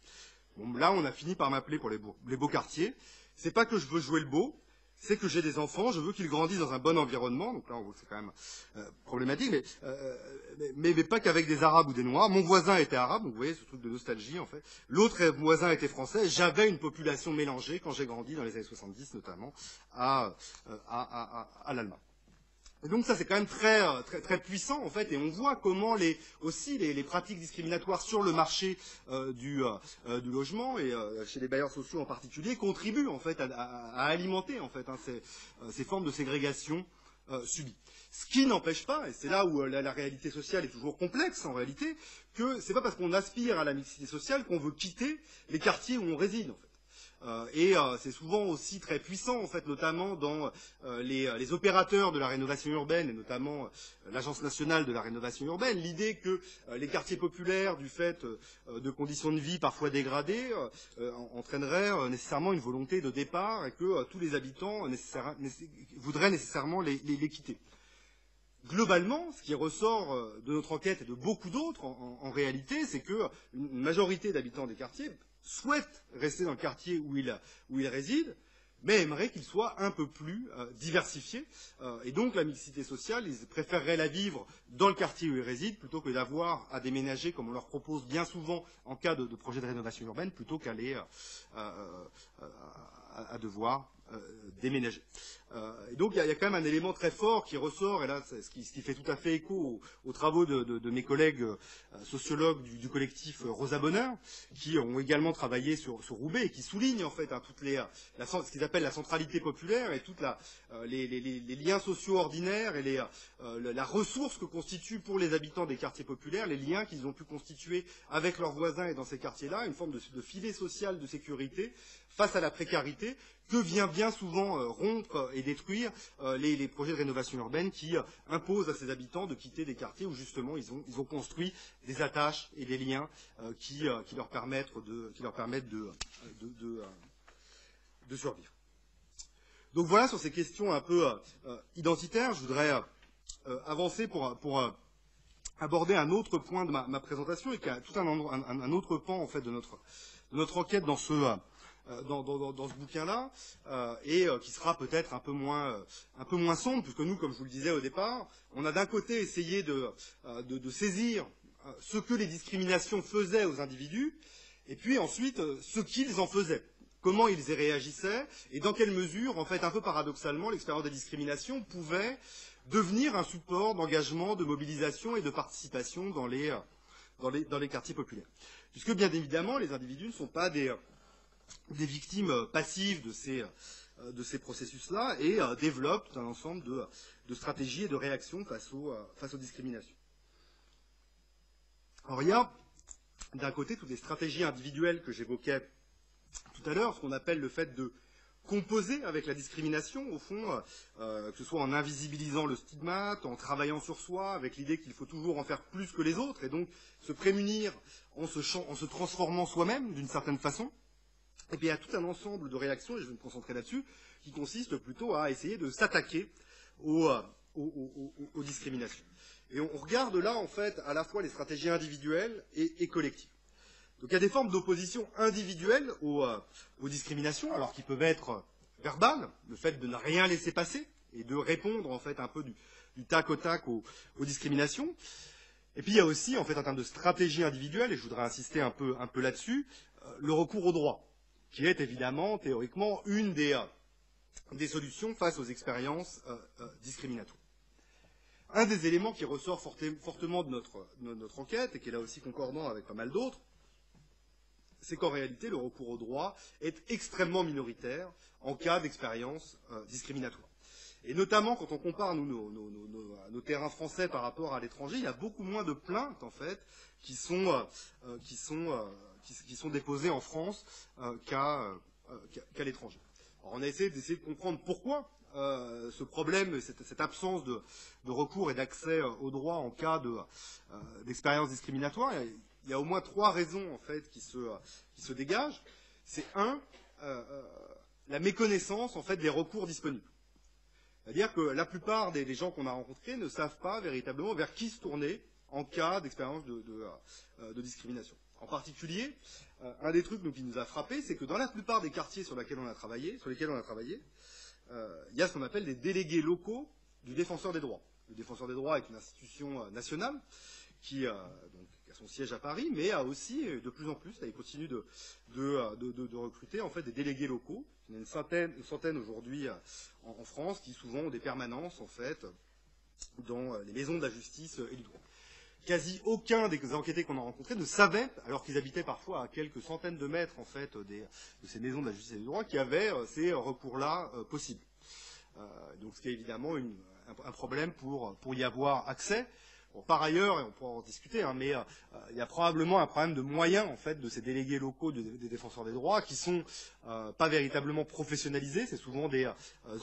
Bon, là, on a fini par m'appeler pour les beaux quartiers. C'est pas que je veux jouer le beau, c'est que j'ai des enfants, je veux qu'ils grandissent dans un bon environnement. Donc là, on voit que c'est quand même problématique, mais pas qu'avec des Arabes ou des Noirs. Mon voisin était arabe, donc vous voyez ce truc de nostalgie en fait. L'autre voisin était français. J'avais une population mélangée quand j'ai grandi dans les années 70, notamment à l'Allemagne. Et donc ça c'est quand même très puissant en fait, et on voit comment aussi les pratiques discriminatoires sur le marché du logement et chez les bailleurs sociaux en particulier contribuent en fait à alimenter en fait ces formes de ségrégation subies. Ce qui n'empêche pas, et c'est là où la réalité sociale est toujours complexe en réalité, que c'est pas parce qu'on aspire à la mixité sociale qu'on veut quitter les quartiers où on réside en fait. C'est souvent aussi très puissant, en fait, notamment dans les opérateurs de la rénovation urbaine, et notamment l'Agence nationale de la rénovation urbaine, l'idée que les quartiers populaires, du fait de conditions de vie parfois dégradées, entraîneraient nécessairement une volonté de départ et que tous les habitants voudraient nécessairement les quitter. Globalement, ce qui ressort de notre enquête et de beaucoup d'autres en réalité, c'est qu'une majorité d'habitants des quartiers souhaitent rester dans le quartier où ils résident, mais aimeraient qu'il soit un peu plus diversifié. Et donc la mixité sociale, ils préféreraient la vivre dans le quartier où ils résident plutôt que d'avoir à déménager, comme on leur propose bien souvent en cas de projet de rénovation urbaine, plutôt qu'aller à devoir déménager. Et donc il y a quand même un élément très fort qui ressort, et là ce qui fait tout à fait écho aux travaux de mes collègues sociologues du collectif Rosa Bonheur, qui ont également travaillé sur Roubaix et qui soulignent en fait ce qu'ils appellent la centralité populaire et toutes les liens sociaux ordinaires et la ressource que constitue pour les habitants des quartiers populaires les liens qu'ils ont pu constituer avec leurs voisins et dans ces quartiers-là, une forme de filet social de sécurité face à la précarité que vient bien souvent rompre et détruire les projets de rénovation urbaine qui imposent à ces habitants de quitter des quartiers où justement ils ont construit des attaches et des liens qui leur permettent de survivre. Donc voilà, sur ces questions un peu identitaires, je voudrais avancer pour aborder un autre point de ma présentation et qui a tout un autre pan en fait de notre enquête dans ce bouquin-là, et qui sera peut-être un peu moins sombre, puisque nous, comme je vous le disais au départ, on a d'un côté essayé de saisir ce que les discriminations faisaient aux individus, et puis ensuite ce qu'ils en faisaient, comment ils y réagissaient, et dans quelle mesure, en fait, un peu paradoxalement, l'expérience des discriminations pouvait devenir un support d'engagement, de mobilisation et de participation dans les quartiers populaires. Puisque, bien évidemment, les individus ne sont pas des victimes passives de ces processus-là et développent un ensemble de stratégies et de réactions face aux discriminations. Alors il y a d'un côté toutes les stratégies individuelles que j'évoquais tout à l'heure, ce qu'on appelle le fait de composer avec la discrimination, au fond, que ce soit en invisibilisant le stigmate, en travaillant sur soi, avec l'idée qu'il faut toujours en faire plus que les autres, et donc se prémunir en se transformant soi-même d'une certaine façon. Et puis il y a tout un ensemble de réactions, et je vais me concentrer là-dessus, qui consiste plutôt à essayer de s'attaquer aux discriminations. Et on regarde là, en fait, à la fois les stratégies individuelles et collectives. Donc il y a des formes d'opposition individuelle aux discriminations, alors qui peuvent être verbales, le fait de ne rien laisser passer, et de répondre, en fait, un peu du tac au tac aux discriminations. Et puis il y a aussi, en fait, en termes de stratégie individuelle, et je voudrais insister un peu là-dessus, le recours au droit, qui est évidemment, théoriquement, une des solutions face aux expériences discriminatoires. Un des éléments qui ressort fortement de notre enquête, et qui est là aussi concordant avec pas mal d'autres, c'est qu'en réalité, le recours au droit est extrêmement minoritaire en cas d'expérience discriminatoire. Et notamment, quand on compare nos terrains français par rapport à l'étranger, il y a beaucoup moins de plaintes, en fait, qui sont déposées en France qu'à l'étranger. Alors, on a essayé de comprendre pourquoi ce problème, cette absence de recours et d'accès au droit en cas d'expérience discriminatoire. Il y a au moins 3 raisons, en fait, qui se dégagent. C'est la méconnaissance, en fait, des recours disponibles. C'est-à-dire que la plupart des gens qu'on a rencontrés ne savent pas véritablement vers qui se tourner en cas d'expérience de discrimination. En particulier, un des trucs qui nous a frappé, c'est que dans la plupart des quartiers sur lesquels on a travaillé, il y a ce qu'on appelle des délégués locaux du défenseur des droits. Le défenseur des droits est une institution nationale qui a son siège à Paris, mais a aussi, de plus en plus, il continue de recruter en fait des délégués locaux. Il y en a une centaine aujourd'hui en France qui souvent ont des permanences en fait dans les maisons de la justice et du droit. Quasi aucun des enquêtés qu'on a rencontrés ne savait, alors qu'ils habitaient parfois à quelques centaines de mètres en fait de ces maisons de la justice et du droit, qu'il y avait ces recours-là possibles. Donc ce qui est évidemment un problème pour y avoir accès. Bon, par ailleurs, et on pourra en discuter, mais il y a probablement un problème de moyens en fait de ces délégués locaux des défenseurs des droits qui sont pas véritablement professionnalisés. C'est souvent des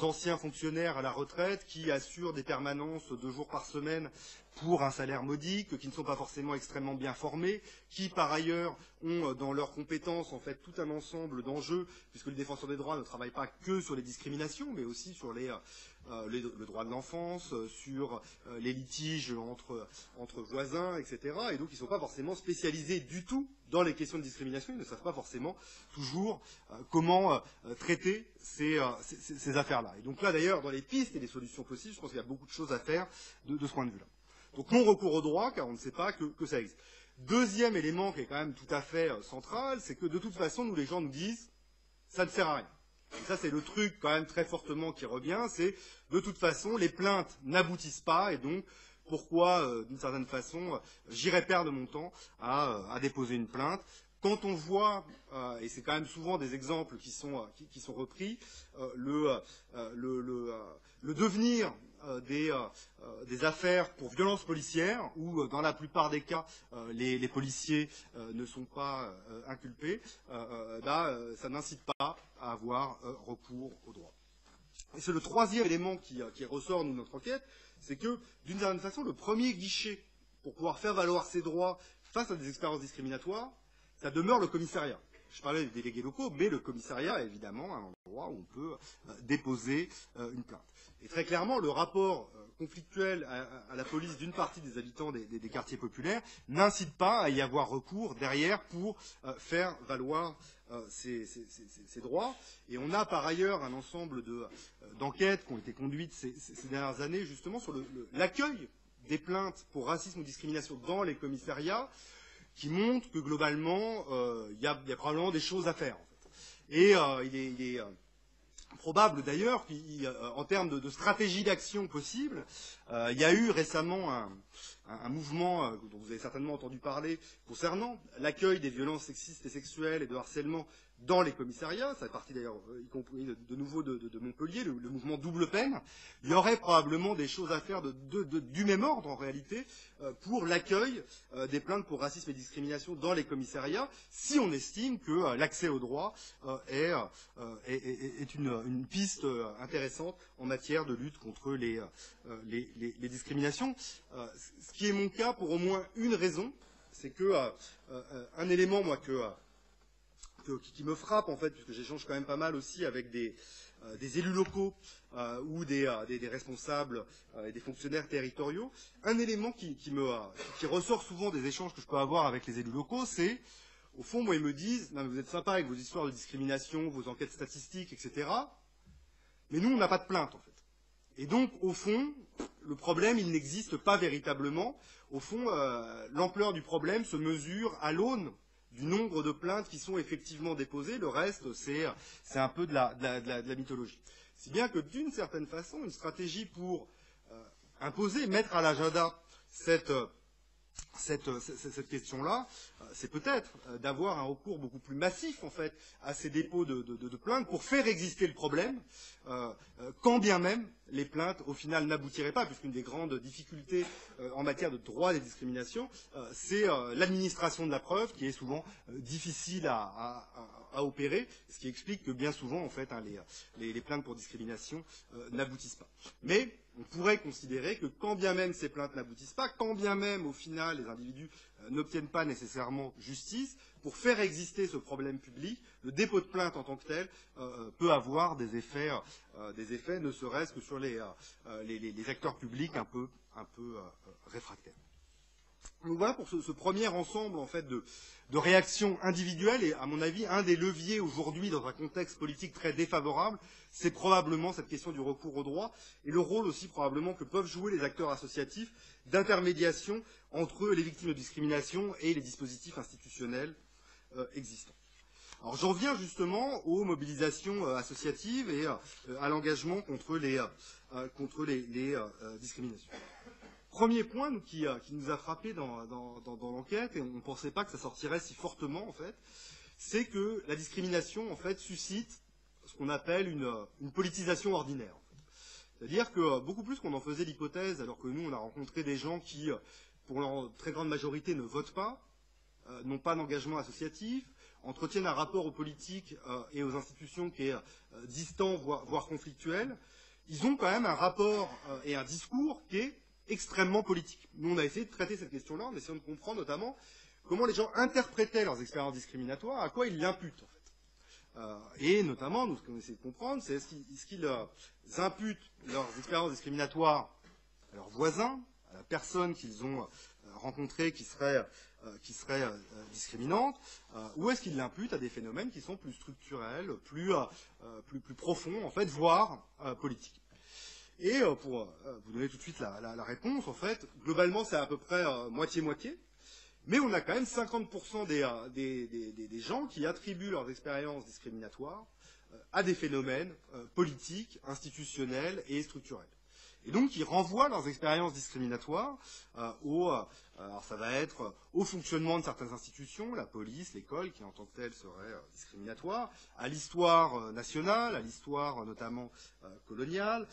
anciens fonctionnaires à la retraite qui assurent des permanences 2 jours par semaine pour un salaire modique, qui ne sont pas forcément extrêmement bien formés, qui par ailleurs ont dans leurs compétences en fait tout un ensemble d'enjeux, puisque les défenseurs des droits ne travaillent pas que sur les discriminations, mais aussi sur le droit de l'enfance, sur les litiges entre voisins, etc. Et donc ils ne sont pas forcément spécialisés du tout dans les questions de discrimination, ils ne savent pas forcément toujours comment traiter ces affaires-là. Et donc là d'ailleurs, dans les pistes et les solutions possibles, je pense qu'il y a beaucoup de choses à faire de ce point de vue-là. Donc non-recours au droit, car on ne sait pas que ça existe. Deuxième élément qui est quand même tout à fait central, c'est que de toute façon, nous les gens nous disent ça ne sert à rien. Et ça c'est le truc quand même très fortement qui revient, c'est de toute façon les plaintes n'aboutissent pas et donc pourquoi d'une certaine façon j'irais perdre mon temps à déposer une plainte. Quand on voit, et c'est quand même souvent des exemples qui sont repris, le devenir des affaires pour violences policières, où dans la plupart des cas, les policiers ne sont pas inculpés, ça n'incite pas à avoir recours au droit. Et c'est le troisième élément qui ressort de notre enquête, c'est que, d'une certaine façon, le premier guichet pour pouvoir faire valoir ses droits face à des expériences discriminatoires, ça demeure le commissariat. Je parlais des délégués locaux, mais le commissariat est évidemment un endroit où on peut déposer une plainte. Et très clairement, le rapport conflictuel à la police d'une partie des habitants des quartiers populaires n'incite pas à y avoir recours derrière pour faire valoir ces droits. Et on a par ailleurs un ensemble d'enquêtes qui ont été conduites ces dernières années justement sur l'accueil des plaintes pour racisme ou discrimination dans les commissariats, qui montre que globalement, il y a probablement des choses à faire. En fait. Et il est probable d'ailleurs qu'en termes de stratégie d'action possible, il y a eu récemment un mouvement dont vous avez certainement entendu parler concernant l'accueil des violences sexistes et sexuelles et de harcèlement dans les commissariats. Ça fait partie d'ailleurs, y compris de nouveau de Montpellier, le mouvement double peine. Il y aurait probablement des choses à faire du même ordre en réalité pour l'accueil des plaintes pour racisme et discrimination dans les commissariats, si on estime que l'accès au droit est une piste intéressante en matière de lutte contre les discriminations. Ce qui est mon cas pour au moins une raison, c'est que un élément moi qui me frappe en fait, puisque j'échange quand même pas mal aussi avec des élus locaux ou des responsables et des fonctionnaires territoriaux, un élément qui ressort souvent des échanges que je peux avoir avec les élus locaux, c'est au fond, moi ils me disent non, mais vous êtes sympa avec vos histoires de discrimination, vos enquêtes statistiques, etc. Mais nous on n'a pas de plainte en fait. Et donc au fond, le problème il n'existe pas véritablement. Au fond, l'ampleur du problème se mesure à l'aune du nombre de plaintes qui sont effectivement déposées. Le reste, c'est un peu de la mythologie. Si bien que, d'une certaine façon, une stratégie pour imposer, mettre à l'agenda cette question-là, c'est peut-être d'avoir un recours beaucoup plus massif, en fait, à ces dépôts de plaintes pour faire exister le problème, quand bien même les plaintes, au final, n'aboutiraient pas, puisqu'une des grandes difficultés en matière de droit des discriminations, c'est l'administration de la preuve, qui est souvent difficile à opérer, ce qui explique que bien souvent, en fait, les plaintes pour discrimination n'aboutissent pas. Mais on pourrait considérer que quand bien même ces plaintes n'aboutissent pas, quand bien même au final les individus n'obtiennent pas nécessairement justice, pour faire exister ce problème public, le dépôt de plainte en tant que tel peut avoir des effets ne serait-ce que sur les acteurs publics un peu réfractaires. Donc voilà pour ce premier ensemble en fait de réactions individuelles et à mon avis un des leviers aujourd'hui dans un contexte politique très défavorable, c'est probablement cette question du recours au droit et le rôle aussi probablement que peuvent jouer les acteurs associatifs d'intermédiation entre les victimes de discrimination et les dispositifs institutionnels existants. Alors j'en viens justement aux mobilisations associatives et à l'engagement contre les discriminations. Premier point qui nous a frappé dans l'enquête, et on ne pensait pas que ça sortirait si fortement en fait, c'est que la discrimination en fait suscite ce qu'on appelle une politisation ordinaire. C'est-à-dire que beaucoup plus qu'on en faisait l'hypothèse, alors que nous on a rencontré des gens qui, pour leur très grande majorité, ne votent pas, n'ont pas d'engagement associatif, entretiennent un rapport aux politiques et aux institutions qui est distant, voire conflictuel, ils ont quand même un rapport et un discours qui est extrêmement politique. Nous, on a essayé de traiter cette question-là en essayant de comprendre notamment comment les gens interprétaient leurs expériences discriminatoires, à quoi ils l'imputent en fait. Et notamment, nous, ce qu'on essaie de comprendre, c'est est-ce qu'ils imputent leurs expériences discriminatoires à leurs voisins, à la personne qu'ils ont rencontrée qui serait discriminante, ou est-ce qu'ils l'imputent à des phénomènes qui sont plus structurels, plus profonds, en fait, voire politiques. Et pour vous donner tout de suite la réponse, en fait, globalement, c'est à peu près moitié-moitié, mais on a quand même 50% des gens qui attribuent leurs expériences discriminatoires à des phénomènes politiques, institutionnels et structurels. Et donc, qui renvoient leurs expériences discriminatoires alors ça va être au fonctionnement de certaines institutions, la police, l'école, qui en tant que telle serait discriminatoire, à l'histoire nationale, à l'histoire notamment coloniale,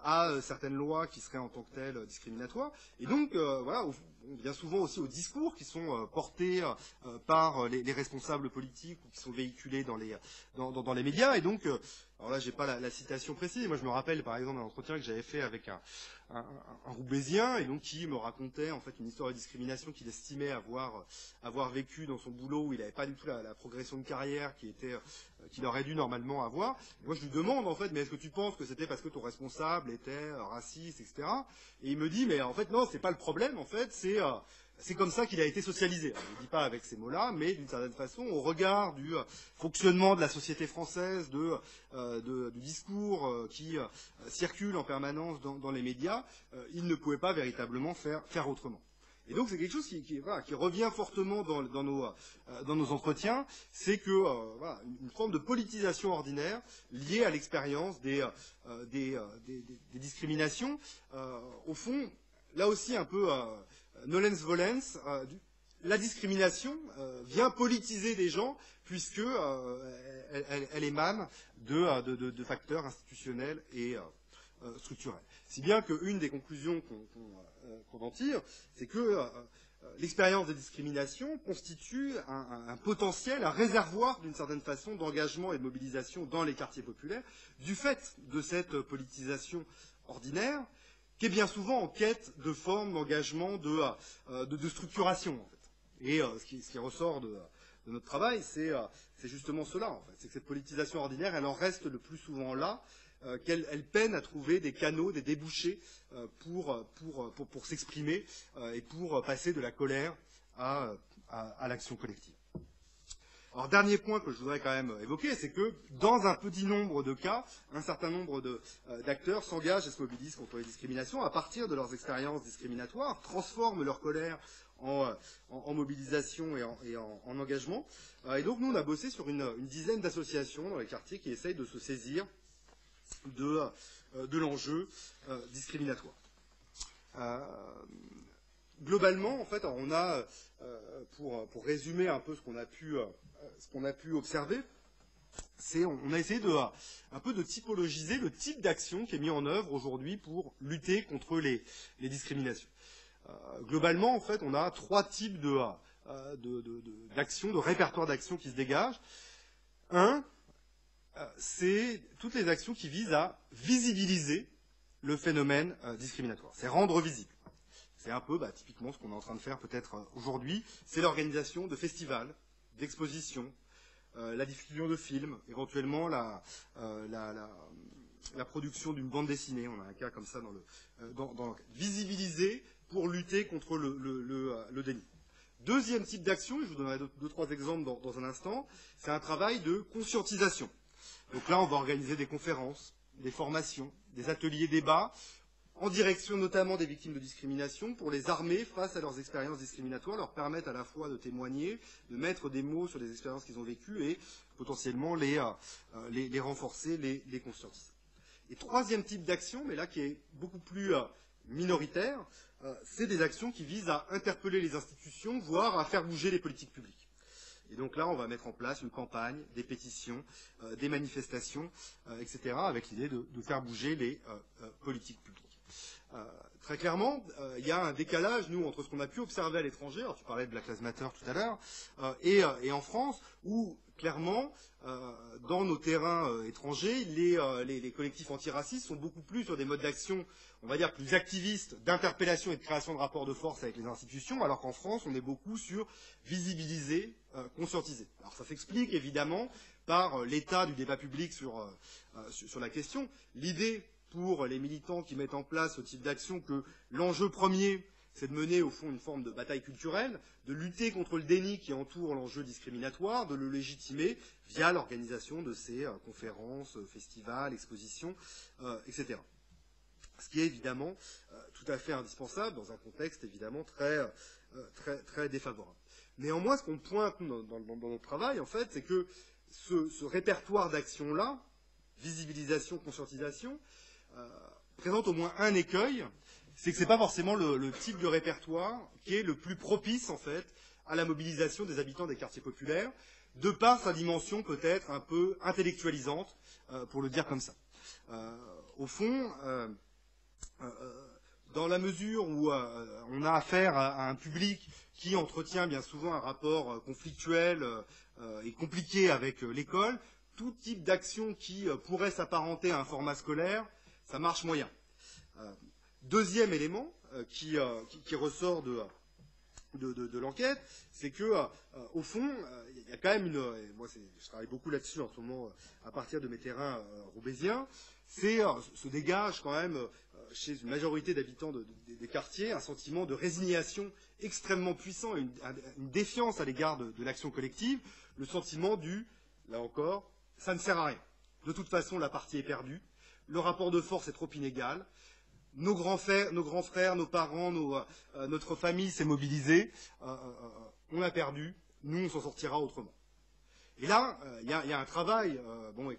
à certaines lois qui seraient en tant que telles discriminatoires. Et donc, voilà, on vient souvent aussi aux discours qui sont portés par les responsables politiques ou qui sont véhiculés dans les médias. Et donc, alors là, j'ai pas la citation précise. Moi, je me rappelle, par exemple, un entretien que j'avais fait avec un Roubaisien, et donc qui me racontait en fait une histoire de discrimination qu'il estimait avoir vécu dans son boulot où il n'avait pas du tout la progression de carrière qu'il aurait dû normalement avoir. Et moi, je lui demande en fait, mais est-ce que tu penses que c'était parce que ton responsable était raciste, etc. Et il me dit, mais en fait non, c'est pas le problème. En fait, c'est comme ça qu'il a été socialisé. Alors, je ne dis pas avec ces mots-là, mais d'une certaine façon, au regard du fonctionnement de la société française, du discours qui circule en permanence dans les médias, il ne pouvait pas véritablement faire autrement. Et donc c'est quelque chose qui revient fortement dans nos entretiens, c'est que voilà, une forme de politisation ordinaire liée à l'expérience des discriminations, au fond, là aussi un peu nolens volens, la discrimination vient politiser des gens puisque elle émane de facteurs institutionnels et structurels. Si bien qu'une des conclusions qu'on en tire, c'est que l'expérience de discrimination constitue un potentiel, un réservoir d'une certaine façon d'engagement et de mobilisation dans les quartiers populaires du fait de cette politisation ordinaire, qui est bien souvent en quête de formes d'engagement, de structuration. En fait. Et ce qui ressort de notre travail, c'est justement cela. En fait. C'est que cette politisation ordinaire, elle en reste le plus souvent là, qu'elle peine à trouver des canaux, des débouchés pour s'exprimer et pour passer de la colère à l'action collective. Alors, dernier point que je voudrais quand même évoquer, c'est que dans un petit nombre de cas, un certain nombre d'acteurs s'engagent et se mobilisent contre les discriminations à partir de leurs expériences discriminatoires, transforment leur colère en mobilisation et en engagement. Et donc, nous, on a bossé sur une dizaine d'associations dans les quartiers qui essayent de se saisir de l'enjeu discriminatoire. Globalement, en fait, on a, pour résumer un peu ce qu'on a pu observer, on a essayé un peu de typologiser le type d'action qui est mis en œuvre aujourd'hui pour lutter contre les discriminations. Globalement, en fait, on a trois types d'actions, de répertoire d'actions qui se dégagent. Un, c'est toutes les actions qui visent à visibiliser le phénomène discriminatoire. C'est rendre visible. C'est un peu typiquement ce qu'on est en train de faire peut-être aujourd'hui. C'est l'organisation de festivals, d'expositions, la diffusion de films, éventuellement la production d'une bande dessinée. On a un cas comme ça dans visibiliser pour lutter contre le déni. Deuxième type d'action, et je vous donnerai deux, trois exemples dans un instant, c'est un travail de conscientisation. Donc là, on va organiser des conférences, des formations, des ateliers débats, en direction notamment des victimes de discrimination, pour les armer face à leurs expériences discriminatoires, leur permettre à la fois de témoigner, de mettre des mots sur les expériences qu'ils ont vécues et potentiellement les renforcer, les conscientiser. Et troisième type d'action, mais là qui est beaucoup plus minoritaire, c'est des actions qui visent à interpeller les institutions, voire à faire bouger les politiques publiques. Et donc là, on va mettre en place une campagne, des pétitions, des manifestations, etc., avec l'idée de faire bouger les politiques publiques. Très clairement, il y a un décalage, nous, entre ce qu'on a pu observer à l'étranger, alors tu parlais de Black Lives Matter tout à l'heure, et en France, où clairement, dans nos terrains étrangers, les collectifs antiracistes sont beaucoup plus sur des modes d'action, on va dire, plus activistes, d'interpellation et de création de rapports de force avec les institutions, alors qu'en France, on est beaucoup sur visibiliser, conscientiser. Alors ça s'explique évidemment par l'état du débat public sur la question. L'idée pour les militants qui mettent en place ce type d'action que l'enjeu premier, c'est de mener au fond une forme de bataille culturelle, de lutter contre le déni qui entoure l'enjeu discriminatoire, de le légitimer via l'organisation de ces conférences, festivals, expositions, etc. Ce qui est évidemment tout à fait indispensable dans un contexte évidemment très défavorable. Néanmoins, ce qu'on pointe dans notre travail, en fait, c'est que ce répertoire d'actions-là, visibilisation, conscientisation, présente au moins un écueil, c'est que ce n'est pas forcément le type de répertoire qui est le plus propice, en fait, à la mobilisation des habitants des quartiers populaires, de par sa dimension peut-être un peu intellectualisante, pour le dire comme ça. Au fond, dans la mesure où on a affaire à un public qui entretient bien souvent un rapport conflictuel et compliqué avec l'école, tout type d'action qui pourrait s'apparenter à un format scolaire, ça marche moyen. Deuxième élément qui ressort de l'enquête, c'est que au fond, il y a quand même moi je travaille beaucoup là-dessus en ce moment à partir de mes terrains roubaisiens, se dégage quand même chez une majorité d'habitants des quartiers un sentiment de résignation extrêmement puissant, une défiance à l'égard de l'action collective, le sentiment là encore, ça ne sert à rien. De toute façon, la partie est perdue, le rapport de force est trop inégal, nos grands frères, nos parents, notre famille s'est mobilisée, on a perdu, nous on s'en sortira autrement. Et là, il y a un travail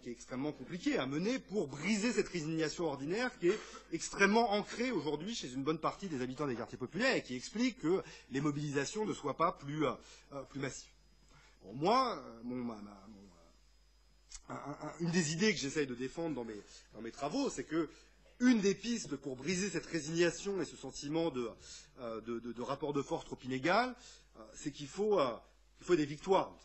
qui est extrêmement compliqué à mener pour briser cette résignation ordinaire qui est extrêmement ancrée aujourd'hui chez une bonne partie des habitants des quartiers populaires et qui explique que les mobilisations ne soient pas plus massives. Bon, moi, une des idées que j'essaye de défendre dans mes travaux, c'est que une des pistes pour briser cette résignation et ce sentiment de rapport de force trop inégal, c'est qu'il faut des victoires.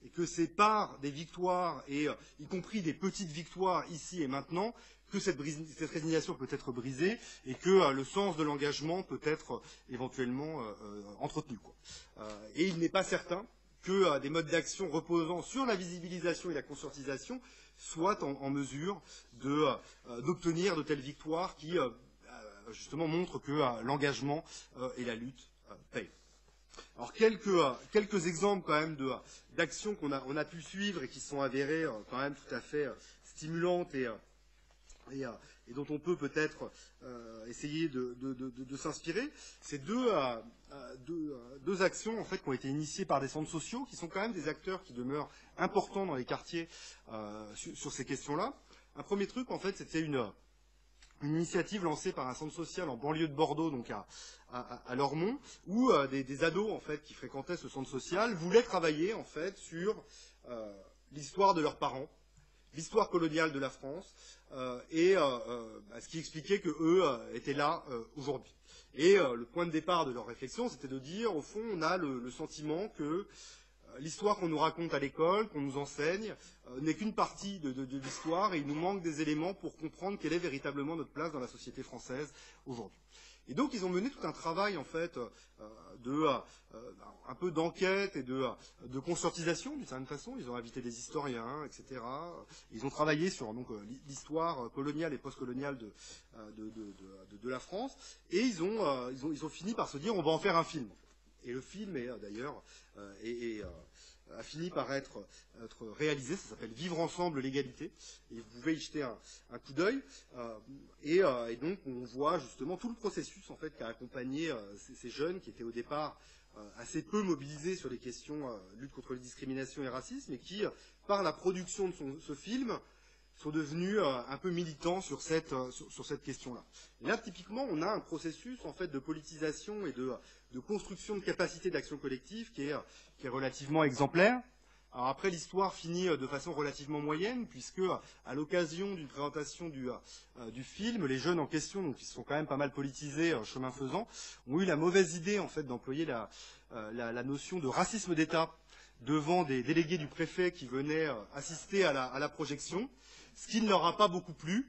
Et que c'est par des victoires, et y compris des petites victoires ici et maintenant, que cette résignation peut être brisée et que le sens de l'engagement peut être éventuellement entretenu. Et il n'est pas certain que des modes d'action reposant sur la visibilisation et la conscientisation soient en mesure d'obtenir de telles victoires qui justement montrent que l'engagement et la lutte payent. Alors quelques exemples quand même d'actions qu'on a pu suivre et qui sont avérées quand même tout à fait stimulantes et dont on peut peut-être essayer de s'inspirer. C'est deux actions en fait qui ont été initiées par des centres sociaux, qui sont quand même des acteurs qui demeurent importants dans les quartiers sur ces questions-là. Un premier truc, en fait, c'était une initiative lancée par un centre social en banlieue de Bordeaux, donc à Lormont, où des ados en fait qui fréquentaient ce centre social voulaient travailler en fait sur l'histoire de leurs parents, l'histoire coloniale de la France, ce qui expliquait que eux étaient là aujourd'hui. Et le point de départ de leur réflexion, c'était de dire, au fond, on a le sentiment que l'histoire qu'on nous raconte à l'école, qu'on nous enseigne, n'est qu'une partie de l'histoire et il nous manque des éléments pour comprendre quelle est véritablement notre place dans la société française aujourd'hui. Et donc ils ont mené tout un travail en fait un peu d'enquête et de conscientisation d'une certaine façon. Ils ont invité des historiens, etc. Ils ont travaillé sur l'histoire coloniale et postcoloniale de la France et ils ont fini par se dire on va en faire un film. Et le film est d'ailleurs a fini par être réalisé. Ça s'appelle Vivre ensemble l'égalité. Et vous pouvez y jeter un coup d'œil. Et donc on voit justement tout le processus en fait qui a accompagné ces jeunes qui étaient au départ assez peu mobilisés sur les questions lutte contre les discriminations et racisme, et qui, par la production de ce film, sont devenus un peu militants sur cette question-là. Et là, typiquement, on a un processus en fait de politisation et de construction de capacité d'action collective qui est relativement exemplaire. Alors après, l'histoire finit de façon relativement moyenne, puisque à l'occasion d'une présentation du film, les jeunes en question, donc qui sont quand même pas mal politisés chemin faisant, ont eu la mauvaise idée en fait d'employer la notion de racisme d'État devant des délégués du préfet qui venaient assister à la projection, ce qui ne leur a pas beaucoup plu.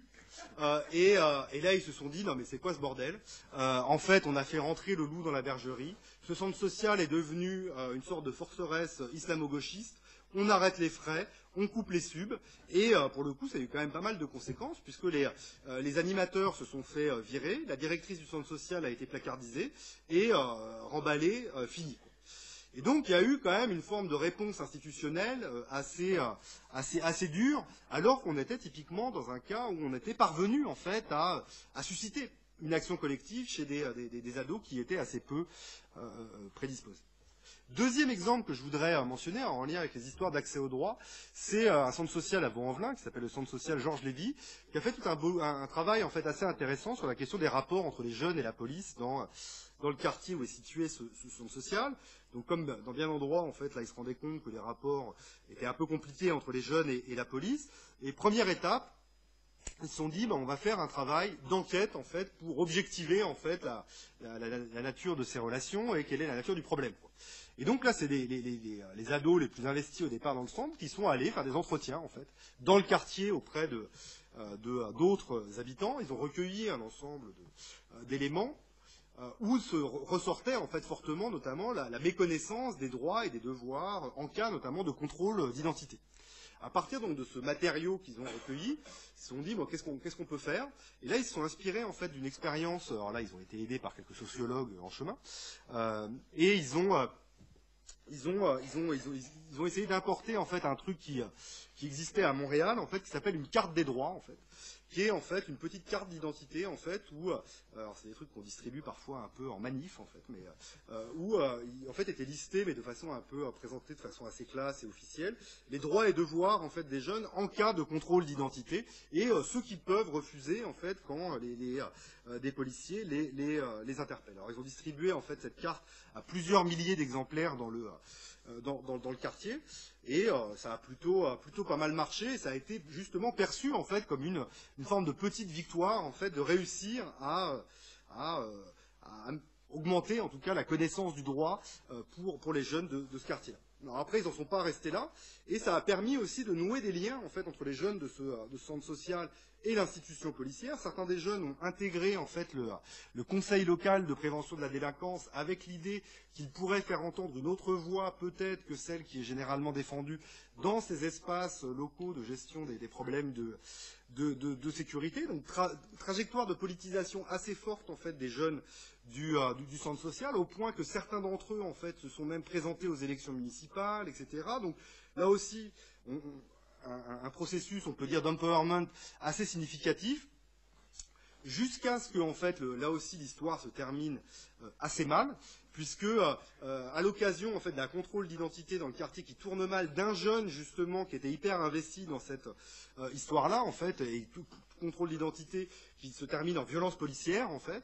Et là, ils se sont dit, non mais c'est quoi ce bordel? En fait, on a fait rentrer le loup dans la bergerie. Ce centre social est devenu une sorte de forteresse islamo-gauchiste. On arrête les frais, on coupe les subs, et pour le coup, ça a eu quand même pas mal de conséquences, puisque les animateurs se sont fait virer, la directrice du centre social a été placardisée, et remballée, finie. Et donc, il y a eu quand même une forme de réponse institutionnelle assez dure, alors qu'on était typiquement dans un cas où on était parvenu, en fait, à susciter une action collective chez des ados qui étaient assez peu prédisposés. Deuxième exemple que je voudrais mentionner en lien avec les histoires d'accès au droit, c'est un centre social à Vaux-en-Velin qui s'appelle le centre social Georges Lévy, qui a fait tout un travail en fait assez intéressant sur la question des rapports entre les jeunes et la police dans le quartier où est situé ce centre social. Donc comme dans bien d'endroits, en fait, là, ils se rendaient compte que les rapports étaient un peu compliqués entre les jeunes et la police. Et première étape, ils se sont dit, on va faire un travail d'enquête, en fait, pour objectiver, en fait, la nature de ces relations et quelle est la nature du problème, quoi. Et donc là, c'est les ados les plus investis au départ dans le centre qui sont allés faire des entretiens, en fait, dans le quartier auprès d'autres habitants. Ils ont recueilli un ensemble d'éléments où se ressortait en fait fortement notamment la méconnaissance des droits et des devoirs en cas notamment de contrôle d'identité. À partir donc de ce matériau qu'ils ont recueilli, ils se sont dit qu'est-ce qu'on peut faire? Et là ils se sont inspirés en fait d'une expérience. Alors là ils ont été aidés par quelques sociologues en chemin, et ils ont essayé d'importer en fait un truc qui existait à Montréal en fait qui s'appelle une carte des droits en fait, qui est en fait une petite carte d'identité en fait où alors c'est des trucs qu'on distribue parfois un peu en manif en fait, mais où en fait étaient listés mais de façon un peu présentée de façon assez classe et officielle les droits et devoirs en fait des jeunes en cas de contrôle d'identité et ceux qui peuvent refuser en fait quand des policiers les interpellent. Alors ils ont distribué en fait cette carte à plusieurs milliers d'exemplaires dans le quartier, et ça a plutôt pas mal marché, et ça a été justement perçu en fait comme une forme de petite victoire en fait de réussir à augmenter en tout cas la connaissance du droit pour les jeunes de ce quartier-là. Alors après, ils n'en sont pas restés là, et ça a permis aussi de nouer des liens en fait entre les jeunes de ce centre social et l'institution policière. Certains des jeunes ont intégré en fait le conseil local de prévention de la délinquance avec l'idée qu'ils pourraient faire entendre une autre voix peut-être que celle qui est généralement défendue dans ces espaces locaux de gestion des problèmes de sécurité. Donc trajectoire de politisation assez forte en fait des jeunes du centre social, au point que certains d'entre eux en fait se sont même présentés aux élections municipales, etc. Donc là aussi un processus, on peut dire, d'empowerment assez significatif, jusqu'à ce que, en fait, là aussi, l'histoire se termine assez mal, puisque à l'occasion, en fait, d'un contrôle d'identité dans le quartier qui tourne mal, d'un jeune justement qui était hyper investi dans cette histoire-là, en fait, et tout contrôle d'identité qui se termine en violence policière, en fait,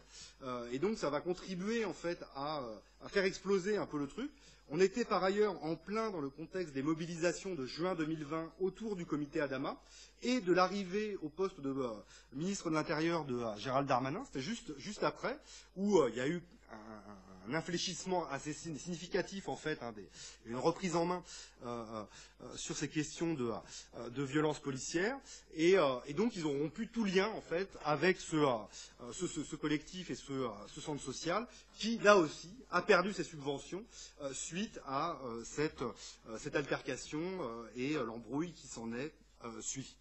et donc ça va contribuer, en fait, à faire exploser un peu le truc. On était par ailleurs en plein dans le contexte des mobilisations de juin 2020 autour du comité Adama et de l'arrivée au poste de ministre de l'Intérieur de Gérald Darmanin. C'était juste après, où il y a eu un infléchissement assez significatif en fait, une reprise en main sur ces questions de violence policière, et donc ils ont rompu tout lien en fait avec ce collectif et ce centre social qui là aussi a perdu ses subventions suite à cette altercation et l'embrouille qui s'en est suivi.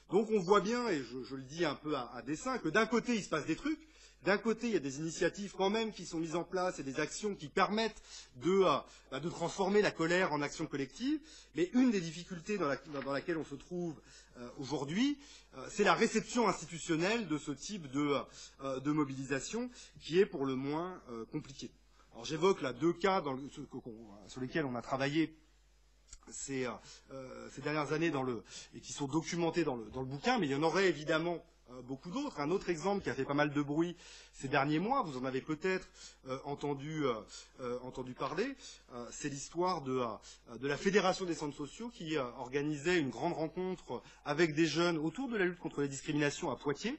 Donc on voit bien, et je le dis un peu à dessein, que d'un côté il se passe des trucs, d'un côté, il y a des initiatives quand même qui sont mises en place et des actions qui permettent de transformer la colère en action collective, mais une des difficultés dans laquelle on se trouve aujourd'hui, c'est la réception institutionnelle de ce type de mobilisation qui est pour le moins compliquée. Alors j'évoque là 2 cas sur lesquels on a travaillé ces dernières années et qui sont documentés dans le bouquin, mais il y en aurait évidemment beaucoup d'autres. Un autre exemple qui a fait pas mal de bruit ces derniers mois, vous en avez peut-être entendu parler, c'est l'histoire de la Fédération des centres sociaux qui organisait une grande rencontre avec des jeunes autour de la lutte contre les discriminations à Poitiers,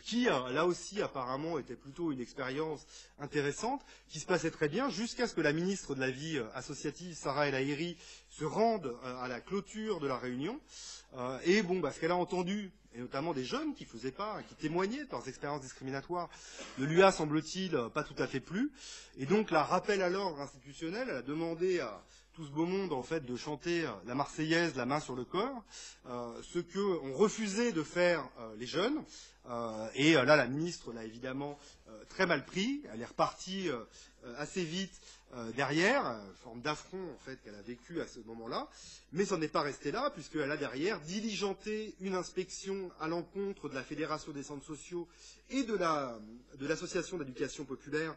qui là aussi apparemment était plutôt une expérience intéressante, qui se passait très bien jusqu'à ce que la ministre de la Vie associative, Sarah El Haïry, se rende à la clôture de la réunion. Et bon, ce qu'elle a entendu, et notamment des jeunes qui faisaient part, qui témoignaient de leurs expériences discriminatoires, ne lui a, semble-t-il, pas tout à fait plu. Et donc, la rappel à l'ordre institutionnel, elle a demandé à tout ce beau monde, en fait, de chanter la Marseillaise, la main sur le corps, ce qu'ont refusé de faire les jeunes. Et là, la ministre l'a évidemment très mal pris. Elle est repartie assez vite derrière, une forme d'affront en fait qu'elle a vécu à ce moment-là, mais ça n'est pas resté là, puisqu'elle a derrière diligenté une inspection à l'encontre de la Fédération des centres sociaux et de l'association d'éducation populaire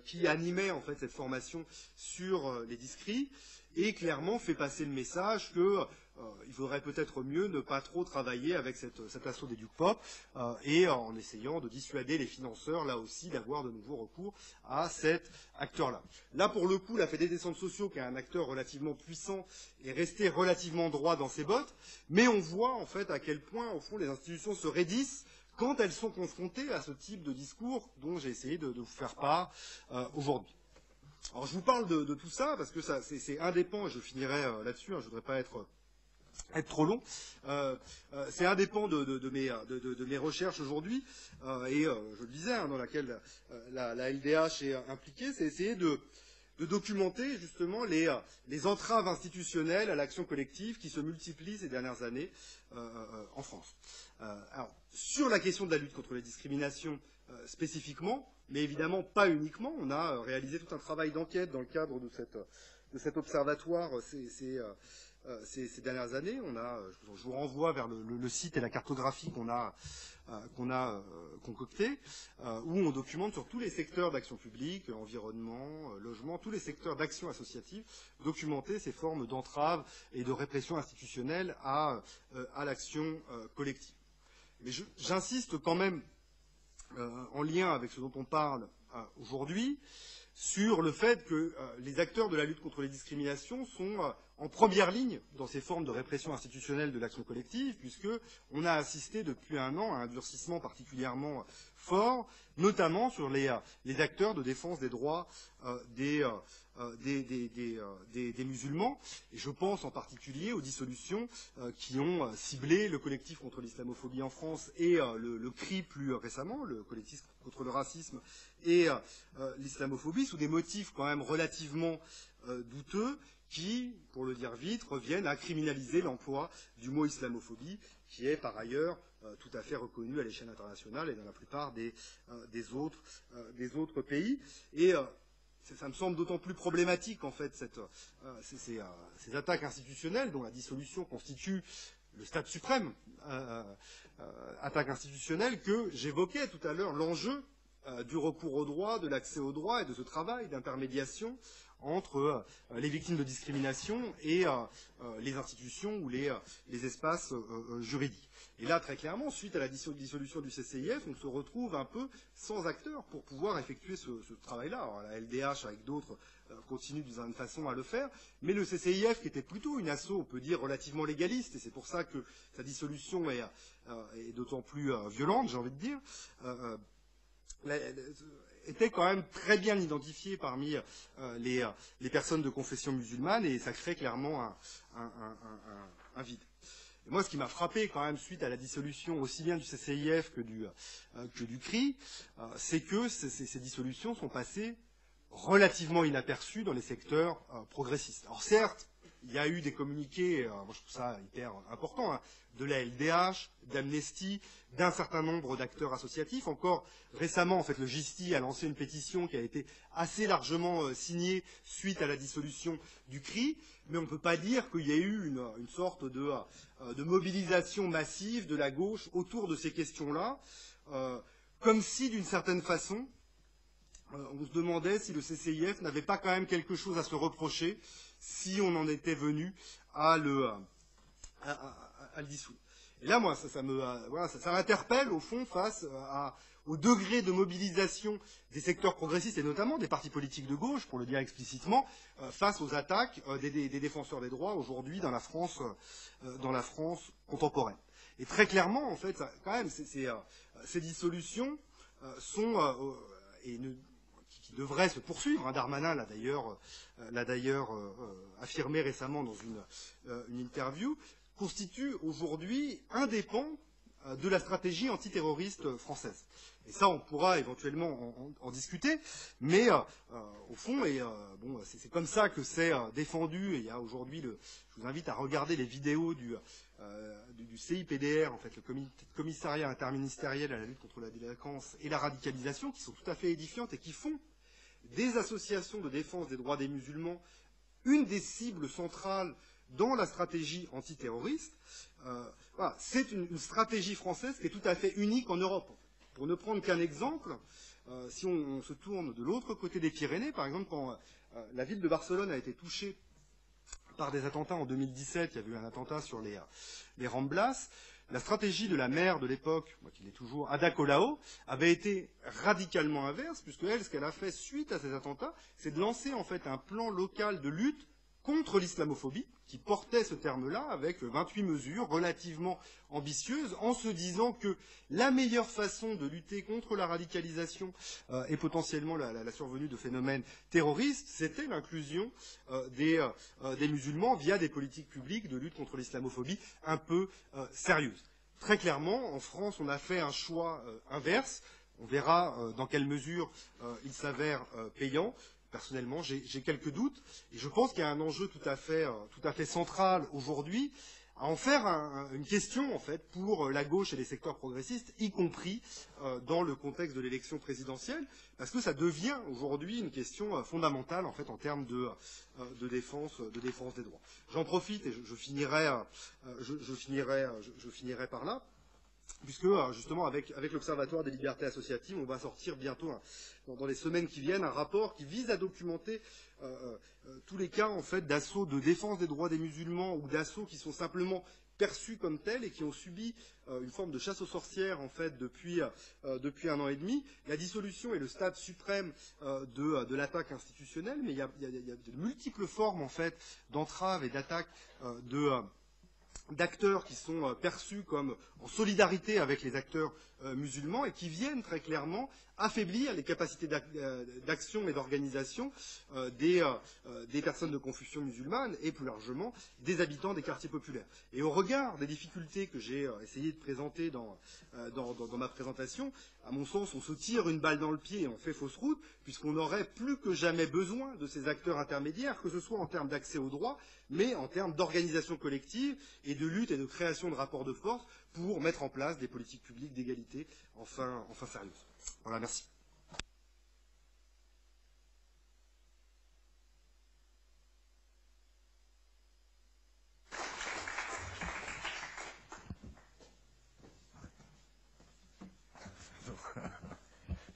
qui animait en fait cette formation sur les discris, et clairement fait passer le message que il faudrait peut-être mieux ne pas trop travailler avec cet assaut des Duc Pop et en essayant de dissuader les financeurs, là aussi, d'avoir de nouveau recours à cet acteur-là. Là, pour le coup, la Fédération des centres sociaux, qui est un acteur relativement puissant, est resté relativement droit dans ses bottes, mais on voit en fait à quel point, au fond, les institutions se raidissent quand elles sont confrontées à ce type de discours dont j'ai essayé de vous faire part aujourd'hui. Alors, je vous parle de tout ça parce que c'est un des pans, et je finirai là-dessus, je ne voudrais pas être trop long. C'est un des pans de mes recherches aujourd'hui, et je le disais, dans laquelle la LDH est impliquée, c'est essayer de documenter justement les entraves institutionnelles à l'action collective qui se multiplient ces dernières années en France. Alors, sur la question de la lutte contre les discriminations spécifiquement, mais évidemment pas uniquement, on a réalisé tout un travail d'enquête dans le cadre de cet observatoire ces dernières années. Je vous renvoie vers le site et la cartographie qu'on a concocté, où on documente sur tous les secteurs d'action publique, environnement, logement, tous les secteurs d'action associative, documenter ces formes d'entrave et de répression institutionnelle à l'action collective. Mais j'insiste quand même, en lien avec ce dont on parle aujourd'hui, sur le fait que les acteurs de la lutte contre les discriminations sont en première ligne dans ces formes de répression institutionnelle de l'action collective, puisqu'on a assisté depuis 1 an à un durcissement particulièrement fort, notamment sur les acteurs de défense des droits des musulmans. Et je pense en particulier aux dissolutions qui ont ciblé le collectif contre l'islamophobie en France et le CRI plus récemment, le collectif contre le racisme et l'islamophobie, sous des motifs quand même relativement douteux qui, pour le dire vite, reviennent à criminaliser l'emploi du mot islamophobie, qui est par ailleurs tout à fait reconnu à l'échelle internationale et dans la plupart des autres pays. Et ça me semble d'autant plus problématique, en fait, ces attaques institutionnelles dont la dissolution constitue le stade suprême attaque institutionnelle, que j'évoquais tout à l'heure l'enjeu du recours au droit, de l'accès au droit et de ce travail d'intermédiation entre les victimes de discrimination et les institutions ou les espaces juridiques. Et là, très clairement, suite à la dissolution du CCIF, on se retrouve un peu sans acteurs pour pouvoir effectuer ce travail-là. Alors, la LDH, avec d'autres, continue d'une certaine façon à le faire, mais le CCIF, qui était plutôt une asso, on peut dire, relativement légaliste, et c'est pour ça que sa dissolution est d'autant plus violente, j'ai envie de dire, était quand même très bien identifié parmi les personnes de confession musulmane, et ça crée clairement un vide. Et moi, ce qui m'a frappé quand même suite à la dissolution aussi bien du CCIF que du CRI, c'est que ces dissolutions sont passées relativement inaperçues dans les secteurs progressistes. Alors certes, il y a eu des communiqués, moi je trouve ça hyper important, hein, de la LDH, d'Amnesty, d'un certain nombre d'acteurs associatifs. Encore récemment, en fait, le GISTI a lancé une pétition qui a été assez largement signée suite à la dissolution du CRI, mais on ne peut pas dire qu'il y ait eu une sorte de mobilisation massive de la gauche autour de ces questions-là, comme si, d'une certaine façon, on se demandait si le CCIF n'avait pas quand même quelque chose à se reprocher si on en était venu à le dissoudre. Et là, moi, ça m'interpelle, au fond, face au degré de mobilisation des secteurs progressistes, et notamment des partis politiques de gauche, pour le dire explicitement, face aux attaques des défenseurs des droits aujourd'hui dans la France contemporaine. Et très clairement, en fait, quand même, ces dissolutions sont... qui devrait se poursuivre. Hein. Darmanin l'a d'ailleurs affirmé récemment dans une interview, constitue aujourd'hui un des pans de la stratégie antiterroriste française. Et ça, on pourra éventuellement en discuter, mais au fond, c'est comme ça que c'est défendu. Et il y a aujourd'hui, je vous invite à regarder les vidéos du CIPDR, en fait, le commissariat interministériel à la lutte contre la délinquance et la radicalisation, qui sont tout à fait édifiantes et qui font des associations de défense des droits des musulmans une des cibles centrales dans la stratégie antiterroriste. Voilà, c'est une stratégie française qui est tout à fait unique en Europe. Pour ne prendre qu'un exemple, si on se tourne de l'autre côté des Pyrénées, par exemple, quand la ville de Barcelone a été touchée par des attentats en 2017, il y avait eu un attentat sur les Ramblas, la stratégie de la maire de l'époque, qui l'est toujours, Ada Colau, avait été radicalement inverse, puisque elle, ce qu'elle a fait suite à ces attentats, c'est de lancer en fait un plan local de lutte contre l'islamophobie, qui portait ce terme-là, avec 28 mesures relativement ambitieuses, en se disant que la meilleure façon de lutter contre la radicalisation et potentiellement la survenue de phénomènes terroristes, c'était l'inclusion des musulmans via des politiques publiques de lutte contre l'islamophobie un peu sérieuses. Très clairement, en France, on a fait un choix inverse. On verra dans quelle mesure il s'avère payant. Personnellement, j'ai quelques doutes, et je pense qu'il y a un enjeu tout à fait central aujourd'hui à en faire une question en fait pour la gauche et les secteurs progressistes, y compris dans le contexte de l'élection présidentielle, parce que ça devient aujourd'hui une question fondamentale en fait en termes de défense des droits. J'en profite et je finirai par là. Puisque, justement, avec l'Observatoire des libertés associatives, on va sortir bientôt, dans les semaines qui viennent, un rapport qui vise à documenter tous les cas, en fait, d'assauts de défense des droits des musulmans ou d'assauts qui sont simplement perçus comme tels et qui ont subi une forme de chasse aux sorcières, en fait, depuis 1 an et demi. La dissolution est le stade suprême de l'attaque institutionnelle, mais il y a de multiples formes, en fait, d'entraves et d'attaques d'acteurs qui sont perçus comme en solidarité avec les acteurs musulmans et qui viennent très clairement affaiblir les capacités d'action et d'organisation des personnes de confession musulmane et plus largement des habitants des quartiers populaires. Et au regard des difficultés que j'ai essayé de présenter dans ma présentation, à mon sens, on se tire une balle dans le pied et on fait fausse route, puisqu'on aurait plus que jamais besoin de ces acteurs intermédiaires, que ce soit en termes d'accès aux droits, mais en termes d'organisation collective et de lutte et de création de rapports de force pour mettre en place des politiques publiques d'égalité enfin sérieuses. Voilà, merci.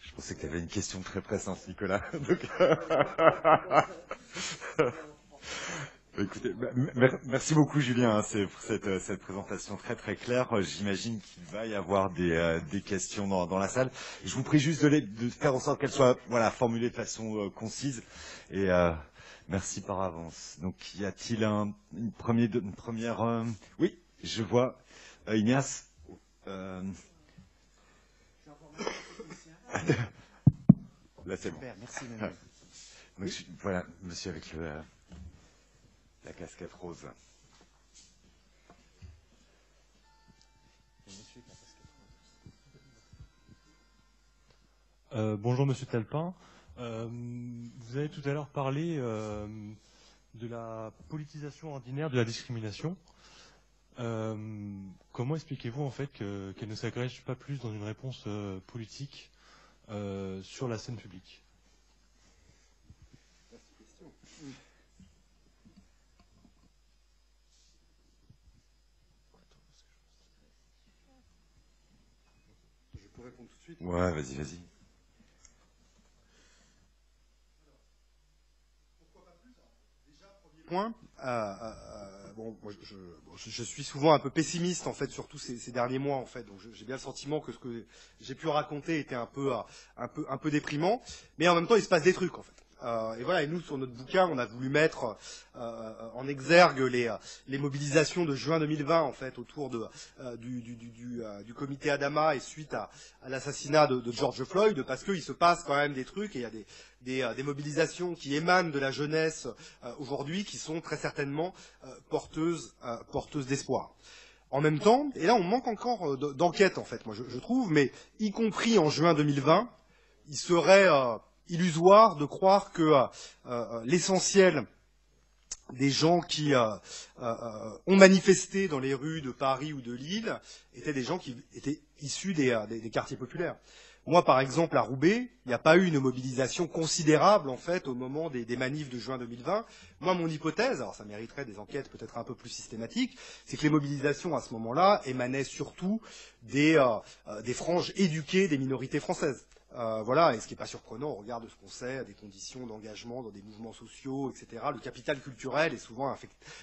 Je pensais que tu avais une question très pressante, Nicolas. Donc... Écoutez, merci beaucoup Julien pour cette présentation très très claire. J'imagine qu'il va y avoir des questions dans la salle. Je vous prie juste de faire en sorte qu'elles soient formulées de façon concise. Et merci par avance. Donc y a-t-il une première... Oui, je vois Ignace. Là c'est bon. Super, merci Manuel. Donc, voilà, monsieur avec la casquette rose. Bonjour Monsieur Talpin. Vous avez tout à l'heure parlé de la politisation ordinaire de la discrimination. Comment expliquez-vous en fait qu'elle ne s'agrège pas plus dans une réponse politique sur la scène publique? Je peux répondre tout de suite. Ouais, vas-y, vas-y. Point. Bon, moi, je suis souvent un peu pessimiste en fait, surtout ces derniers mois en fait. Donc j'ai bien le sentiment que ce que j'ai pu raconter était un peu déprimant, mais en même temps il se passe des trucs en fait. Et voilà, et nous sur notre bouquin, on a voulu mettre en exergue les mobilisations de juin 2020 en fait autour du comité Adama et suite à l'assassinat de George Floyd, parce qu'il se passe quand même des trucs et il y a des mobilisations qui émanent de la jeunesse aujourd'hui qui sont très certainement porteuses d'espoir. En même temps, et là on manque encore d'enquête en fait, moi je trouve, mais y compris en juin 2020, il serait illusoire de croire que l'essentiel des gens qui ont manifesté dans les rues de Paris ou de Lille étaient des gens qui étaient issus des quartiers populaires. Moi, par exemple, à Roubaix, il n'y a pas eu une mobilisation considérable, en fait, au moment des manifs de juin 2020. Moi, mon hypothèse, alors ça mériterait des enquêtes peut-être un peu plus systématiques, c'est que les mobilisations à ce moment-là émanaient surtout des franges éduquées des minorités françaises. Voilà, et ce qui n'est pas surprenant au regard de ce qu'on sait, des conditions d'engagement dans des mouvements sociaux, etc. Le capital culturel est souvent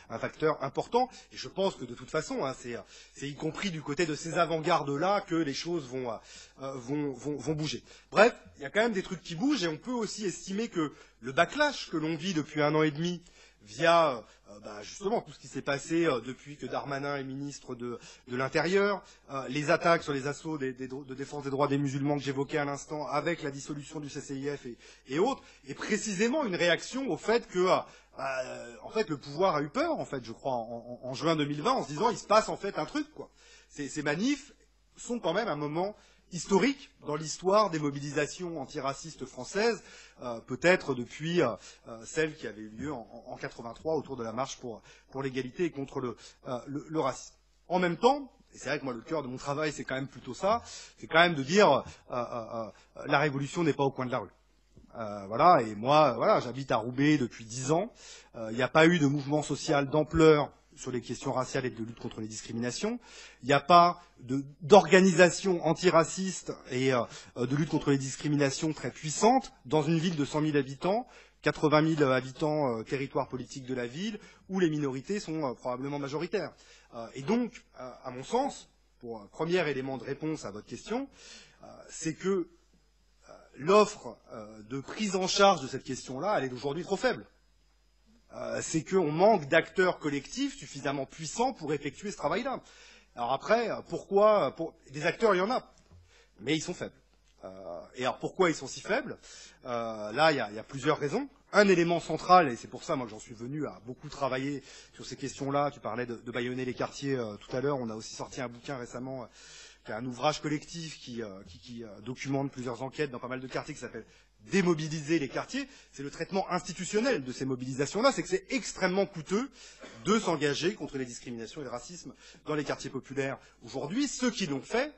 un facteur important, et je pense que de toute façon, hein, c'est y compris du côté de ces avant-gardes-là que les choses vont bouger. Bref, il y a quand même des trucs qui bougent, et on peut aussi estimer que le backlash que l'on vit depuis 1 an et demi, via justement tout ce qui s'est passé depuis que Darmanin est ministre de l'Intérieur, les attaques sur les assauts de défense des droits des musulmans que j'évoquais à l'instant, avec la dissolution du CCIF et autres, est précisément une réaction au fait que en fait le pouvoir a eu peur, en fait, je crois, en juin 2020, en se disant il se passe en fait un truc, quoi. Ces manifs sont quand même un moment historique dans l'histoire des mobilisations antiracistes françaises, peut-être depuis celle qui avait eu lieu en 83 autour de la marche pour l'égalité et contre le racisme. En même temps, et c'est vrai que moi le cœur de mon travail c'est quand même plutôt ça, c'est quand même de dire la révolution n'est pas au coin de la rue. Voilà, et moi, voilà, j'habite à Roubaix depuis 10 ans. Il n'y a pas eu de mouvement social d'ampleur sur les questions raciales et de lutte contre les discriminations. Il n'y a pas d'organisation antiraciste et de lutte contre les discriminations très puissante dans une ville de 100 000 habitants, 80 000 habitants, territoire politique de la ville, où les minorités sont probablement majoritaires. Et donc, à mon sens, pour un premier élément de réponse à votre question, c'est que l'offre de prise en charge de cette question-là, elle est aujourd'hui trop faible. C'est qu'on manque d'acteurs collectifs suffisamment puissants pour effectuer ce travail-là. Alors après, pourquoi des acteurs, il y en a, mais ils sont faibles. Et alors pourquoi ils sont si faibles? Là, il y a plusieurs raisons. Un élément central, et c'est pour ça moi que j'en suis venu à beaucoup travailler sur ces questions-là, tu parlais de bâillonner les quartiers tout à l'heure, on a aussi sorti un bouquin récemment qui est un ouvrage collectif qui documente plusieurs enquêtes dans pas mal de quartiers qui s'appelle démobiliser les quartiers, c'est le traitement institutionnel de ces mobilisations-là, c'est que c'est extrêmement coûteux de s'engager contre les discriminations et le racisme dans les quartiers populaires. Aujourd'hui, ceux qui l'ont fait,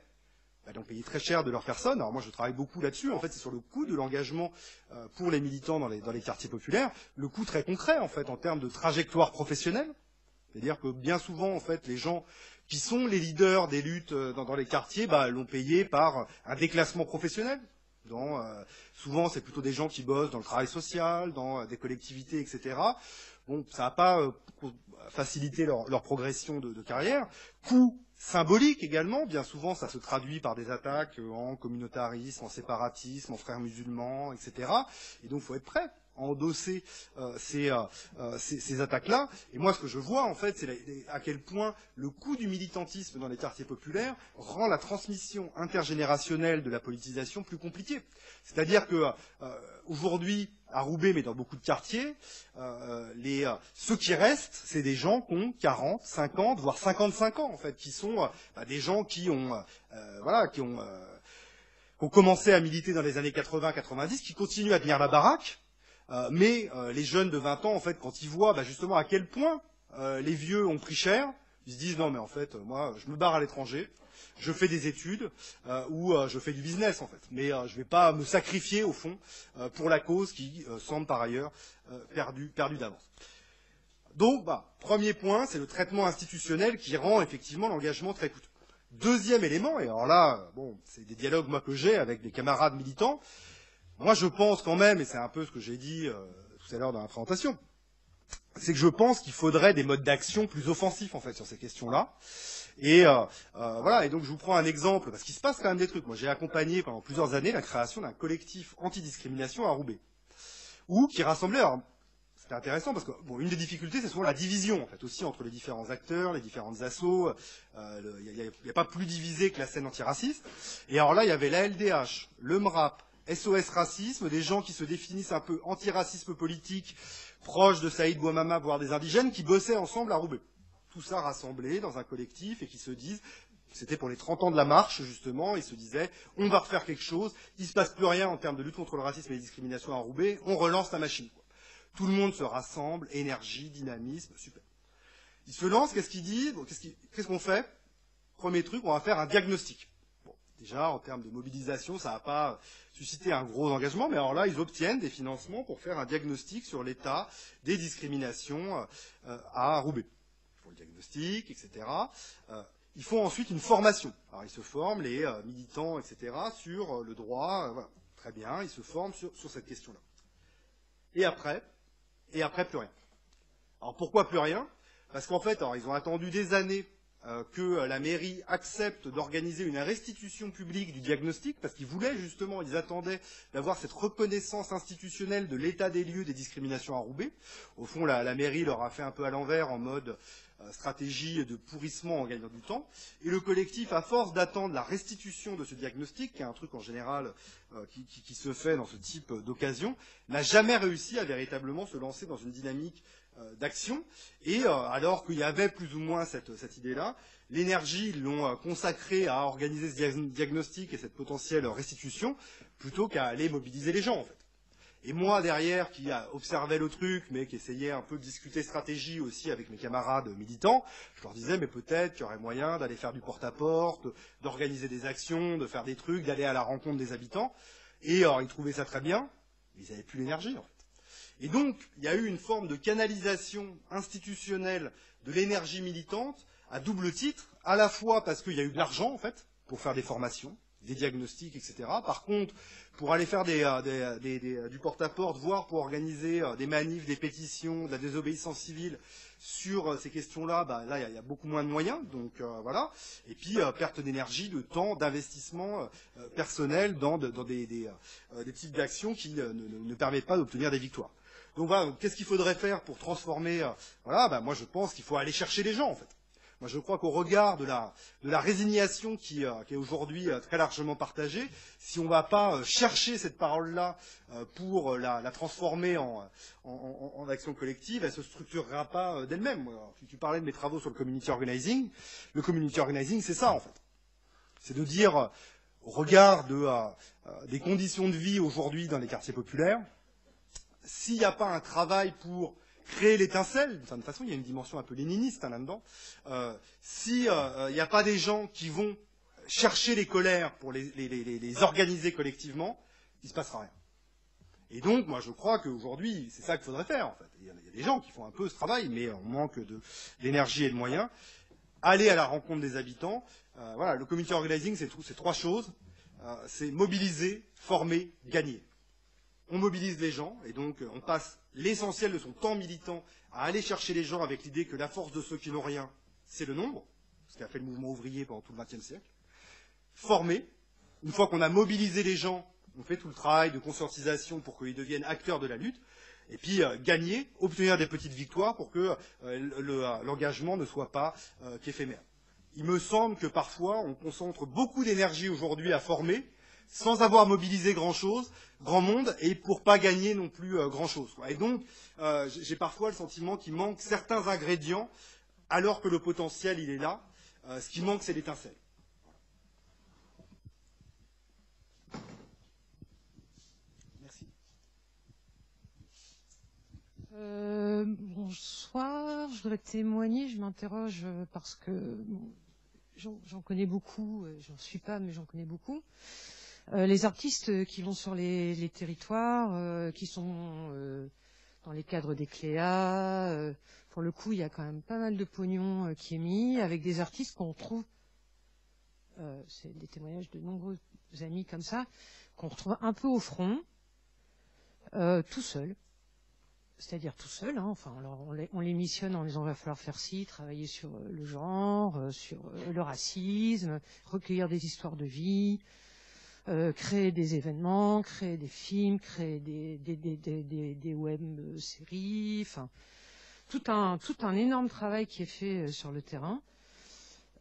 l'ont payé très cher de leur personne. Alors moi, je travaille beaucoup là-dessus. En fait, c'est sur le coût de l'engagement pour les militants dans les quartiers populaires, le coût très concret, en fait, en termes de trajectoire professionnelle. C'est-à-dire que bien souvent, en fait, les gens qui sont les leaders des luttes dans les quartiers, l'ont payé par un déclassement professionnel. Souvent, c'est plutôt des gens qui bossent dans le travail social, dans des collectivités, etc. Bon, ça n'a pas facilité leur progression de carrière. Coût symbolique également, bien souvent, ça se traduit par des attaques en communautarisme, en séparatisme, en frères musulmans, etc. Et donc, il faut être prêt à endosser ces attaques-là. Et moi, ce que je vois, en fait, c'est à quel point le coût du militantisme dans les quartiers populaires rend la transmission intergénérationnelle de la politisation plus compliquée. C'est-à-dire que aujourd'hui, à Roubaix, mais dans beaucoup de quartiers, ceux qui restent, c'est des gens qui ont 40, 50, voire 55 ans, en fait, qui sont des gens qui ont commencé à militer dans les années 80-90, qui continuent à tenir la baraque, mais les jeunes de 20 ans, en fait, quand ils voient justement à quel point les vieux ont pris cher, ils se disent non mais en fait, moi je me barre à l'étranger, je fais des études ou je fais du business en fait, mais je ne vais pas me sacrifier au fond pour la cause qui semble par ailleurs perdue d'avance. Donc, premier point, c'est le traitement institutionnel qui rend effectivement l'engagement très coûteux. Deuxième élément, et alors là, bon, c'est des dialogues moi que j'ai avec des camarades militants. Moi, je pense quand même, et c'est un peu ce que j'ai dit tout à l'heure dans la présentation, c'est que je pense qu'il faudrait des modes d'action plus offensifs en fait sur ces questions-là. Et voilà. Et donc je vous prends un exemple parce qu'il se passe quand même des trucs. Moi, j'ai accompagné pendant plusieurs années la création d'un collectif anti-discrimination à Roubaix, qui rassemblait. Alors, c'était intéressant parce que bon, une des difficultés, c'est souvent la division en fait aussi entre les différents acteurs, les différentes assos. Il n'y a pas plus divisé que la scène antiraciste. Et alors là, il y avait la LDH, le MRAP, SOS Racisme, des gens qui se définissent un peu antiracisme politique, proches de Saïd Bouamama, voire des indigènes, qui bossaient ensemble à Roubaix. Tout ça rassemblé dans un collectif et qui se disent, c'était pour les 30 ans de la marche justement, ils se disaient, on va refaire quelque chose, il ne se passe plus rien en termes de lutte contre le racisme et les discriminations à Roubaix, on relance la machine. Tout le monde se rassemble, énergie, dynamisme, super. Ils se lancent, qu'est-ce qu'ils disent? Bon, qu'est-ce qu'on fait? Premier truc, on va faire un diagnostic. Bon, déjà, en termes de mobilisation, ça n'a pas suscité un gros engagement, mais alors là, ils obtiennent des financements pour faire un diagnostic sur l'état des discriminations à Roubaix. Ils font le diagnostic, etc. Ils font ensuite une formation. Alors, ils se forment, les militants, etc., sur le droit. Voilà. Très bien, ils se forment sur cette question-là. Et après, plus rien. Alors pourquoi plus rien? Parce qu'en fait, ils ont attendu des années que la mairie accepte d'organiser une restitution publique du diagnostic, parce qu'ils voulaient justement, ils attendaient d'avoir cette reconnaissance institutionnelle de l'état des lieux des discriminations à Roubaix. Au fond, la mairie leur a fait un peu à l'envers en mode stratégie de pourrissement en gagnant du temps. Et le collectif, à force d'attendre la restitution de ce diagnostic, qui est un truc en général qui se fait dans ce type d'occasion, n'a jamais réussi à véritablement se lancer dans une dynamique d'action. Et alors qu'il y avait plus ou moins cette idée-là, l'énergie, ils l'ont consacrée à organiser ce diagnostic et cette potentielle restitution, plutôt qu'à aller mobiliser les gens, en fait. Et moi, derrière, qui observais le truc, mais qui essayait un peu de discuter stratégie aussi avec mes camarades militants, je leur disais, mais peut-être qu'il y aurait moyen d'aller faire du porte-à-porte, d'organiser des actions, de faire des trucs, d'aller à la rencontre des habitants. Et alors, ils trouvaient ça très bien, mais ils n'avaient plus l'énergie, en fait. Et donc, il y a eu une forme de canalisation institutionnelle de l'énergie militante à double titre, à la fois parce qu'il y a eu de l'argent, en fait, pour faire des formations, des diagnostics, etc. Par contre, pour aller faire du porte-à-porte, voire pour organiser des manifs, des pétitions, de la désobéissance civile sur ces questions-là, là, il y a beaucoup moins de moyens. Donc, voilà. Et puis, perte d'énergie, de temps, d'investissement personnel dans des types d'actions qui ne permettent pas d'obtenir des victoires. Donc, voilà. Qu'est-ce qu'il faudrait faire pour transformer moi, je pense qu'il faut aller chercher les gens, en fait. Moi, je crois qu'au regard de la résignation qui est aujourd'hui très largement partagée, si on ne va pas chercher cette parole-là pour la transformer en action collective, elle ne se structurera pas d'elle-même. Tu parlais de mes travaux sur le community organizing. Le community organizing, c'est ça, en fait. C'est de dire, au regard des conditions de vie aujourd'hui dans les quartiers populaires, s'il n'y a pas un travail pour créer l'étincelle, d'une certaine façon, il y a une dimension un peu léniniste là-dedans. Si il n'y a pas des gens qui vont chercher les colères pour les organiser collectivement, il ne se passera rien. Et donc, moi, je crois qu'aujourd'hui, c'est ça qu'il faudrait faire, en fait. Il y a des gens qui font un peu ce travail, mais on manque d'énergie et de moyens. Aller à la rencontre des habitants. Voilà, le community organizing, c'est trois choses. C'est mobiliser, former, gagner. On mobilise les gens, et donc on passe l'essentiel de son temps militant à aller chercher les gens avec l'idée que la force de ceux qui n'ont rien, c'est le nombre, ce qu'a fait le mouvement ouvrier pendant tout le XXe siècle. Former, une fois qu'on a mobilisé les gens, on fait tout le travail de conscientisation pour qu'ils deviennent acteurs de la lutte, et puis gagner, obtenir des petites victoires pour que l'engagement ne soit pas qu'éphémère. Il me semble que parfois on concentre beaucoup d'énergie aujourd'hui à former, sans avoir mobilisé grand monde, et pour pas gagner non plus grand-chose. Et donc, j'ai parfois le sentiment qu'il manque certains ingrédients, alors que le potentiel, il est là. Ce qui manque, c'est l'étincelle. Merci. Bonsoir, je voudrais témoigner, je m'interroge parce que bon, j'en connais beaucoup, j'en suis pas, mais j'en connais beaucoup. Les artistes qui vont sur les territoires, qui sont dans les cadres des Cléas, pour le coup, il y a quand même pas mal de pognon qui est mis, avec des artistes qu'on retrouve, c'est des témoignages de nombreux amis comme ça, qu'on retrouve un peu au front, tout seul. C'est-à-dire tout seul, hein. Enfin, alors on les missionne en disant il va falloir faire ci, travailler sur le genre, sur le racisme, recueillir des histoires de vie, créer des événements, créer des films, créer des web-séries, enfin tout un énorme travail qui est fait sur le terrain.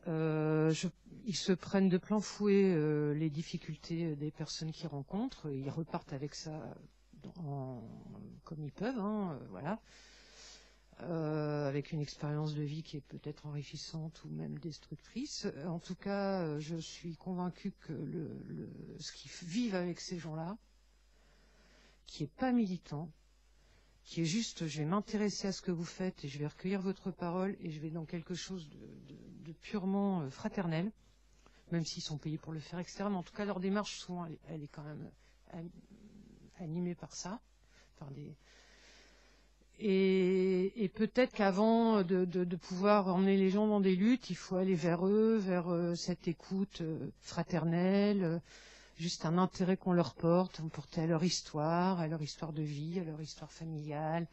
Ils se prennent de plein fouet les difficultés des personnes qu'ils rencontrent, ils repartent avec ça comme ils peuvent, hein, voilà, avec une expérience de vie qui est peut-être enrichissante ou même destructrice. En tout cas, je suis convaincue que ce qu'ils vivent avec ces gens-là, qui est pas militant, qui est juste, je vais m'intéresser à ce que vous faites et je vais recueillir votre parole et je vais dans quelque chose de purement fraternel, même s'ils sont payés pour le faire, etc. Mais en tout cas, leur démarche, souvent, elle est quand même animé par ça, et peut-être qu'avant de pouvoir emmener les gens dans des luttes, il faut aller vers eux, vers cette écoute fraternelle, juste un intérêt qu'on leur porte, porter à leur histoire de vie, à leur histoire familiale,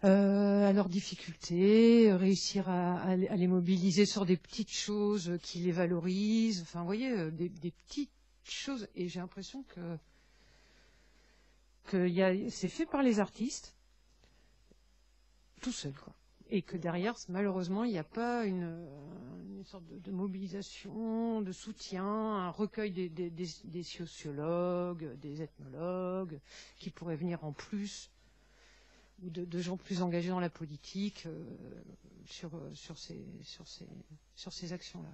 à leurs difficultés, réussir à les mobiliser sur des petites choses qui les valorisent, enfin vous voyez, des petites choses, et j'ai l'impression que c'est fait par les artistes tout seul, quoi. Et que derrière, malheureusement, il n'y a pas une sorte de mobilisation, de soutien, un recueil des sociologues, des ethnologues, qui pourraient venir en plus, ou de gens plus engagés dans la politique sur ces actions-là.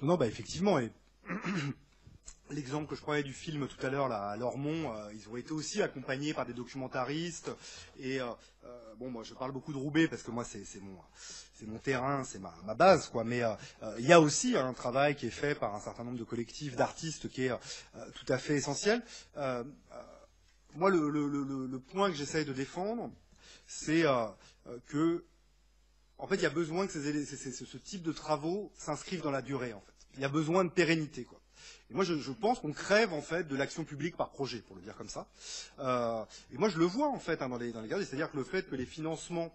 Non, bah effectivement, et l'exemple que je prenais du film tout à l'heure là, à Lormont, ils ont été aussi accompagnés par des documentaristes. Et bon, moi je parle beaucoup de Roubaix parce que moi c'est mon terrain, c'est ma base, quoi. Mais il y a aussi un travail qui est fait par un certain nombre de collectifs d'artistes qui est tout à fait essentiel. Moi, le point que j'essaye de défendre, c'est que en fait, il y a besoin que ce type de travaux s'inscrivent dans la durée, en fait. Il y a besoin de pérennité, quoi. Et moi, je pense qu'on crève, en fait, de l'action publique par projet, pour le dire comme ça. Et moi, je le vois, en fait, hein, dans les quartiers, c'est-à-dire que le fait que les financements,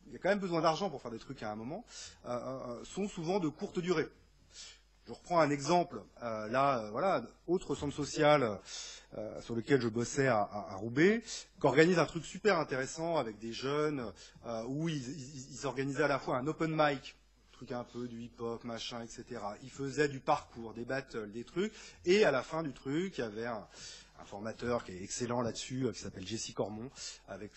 il y a quand même besoin d'argent pour faire des trucs à un moment, sont souvent de courte durée. Je reprends un exemple, voilà, autre centre social sur lequel je bossais à Roubaix, qui organise un truc super intéressant avec des jeunes, où ils organisaient à la fois un open mic, truc un peu du hip-hop, machin, etc. Ils faisaient du parcours, des battles, des trucs, et à la fin du truc, il y avait un formateur qui est excellent là-dessus, qui s'appelle Jessie Cormon, avec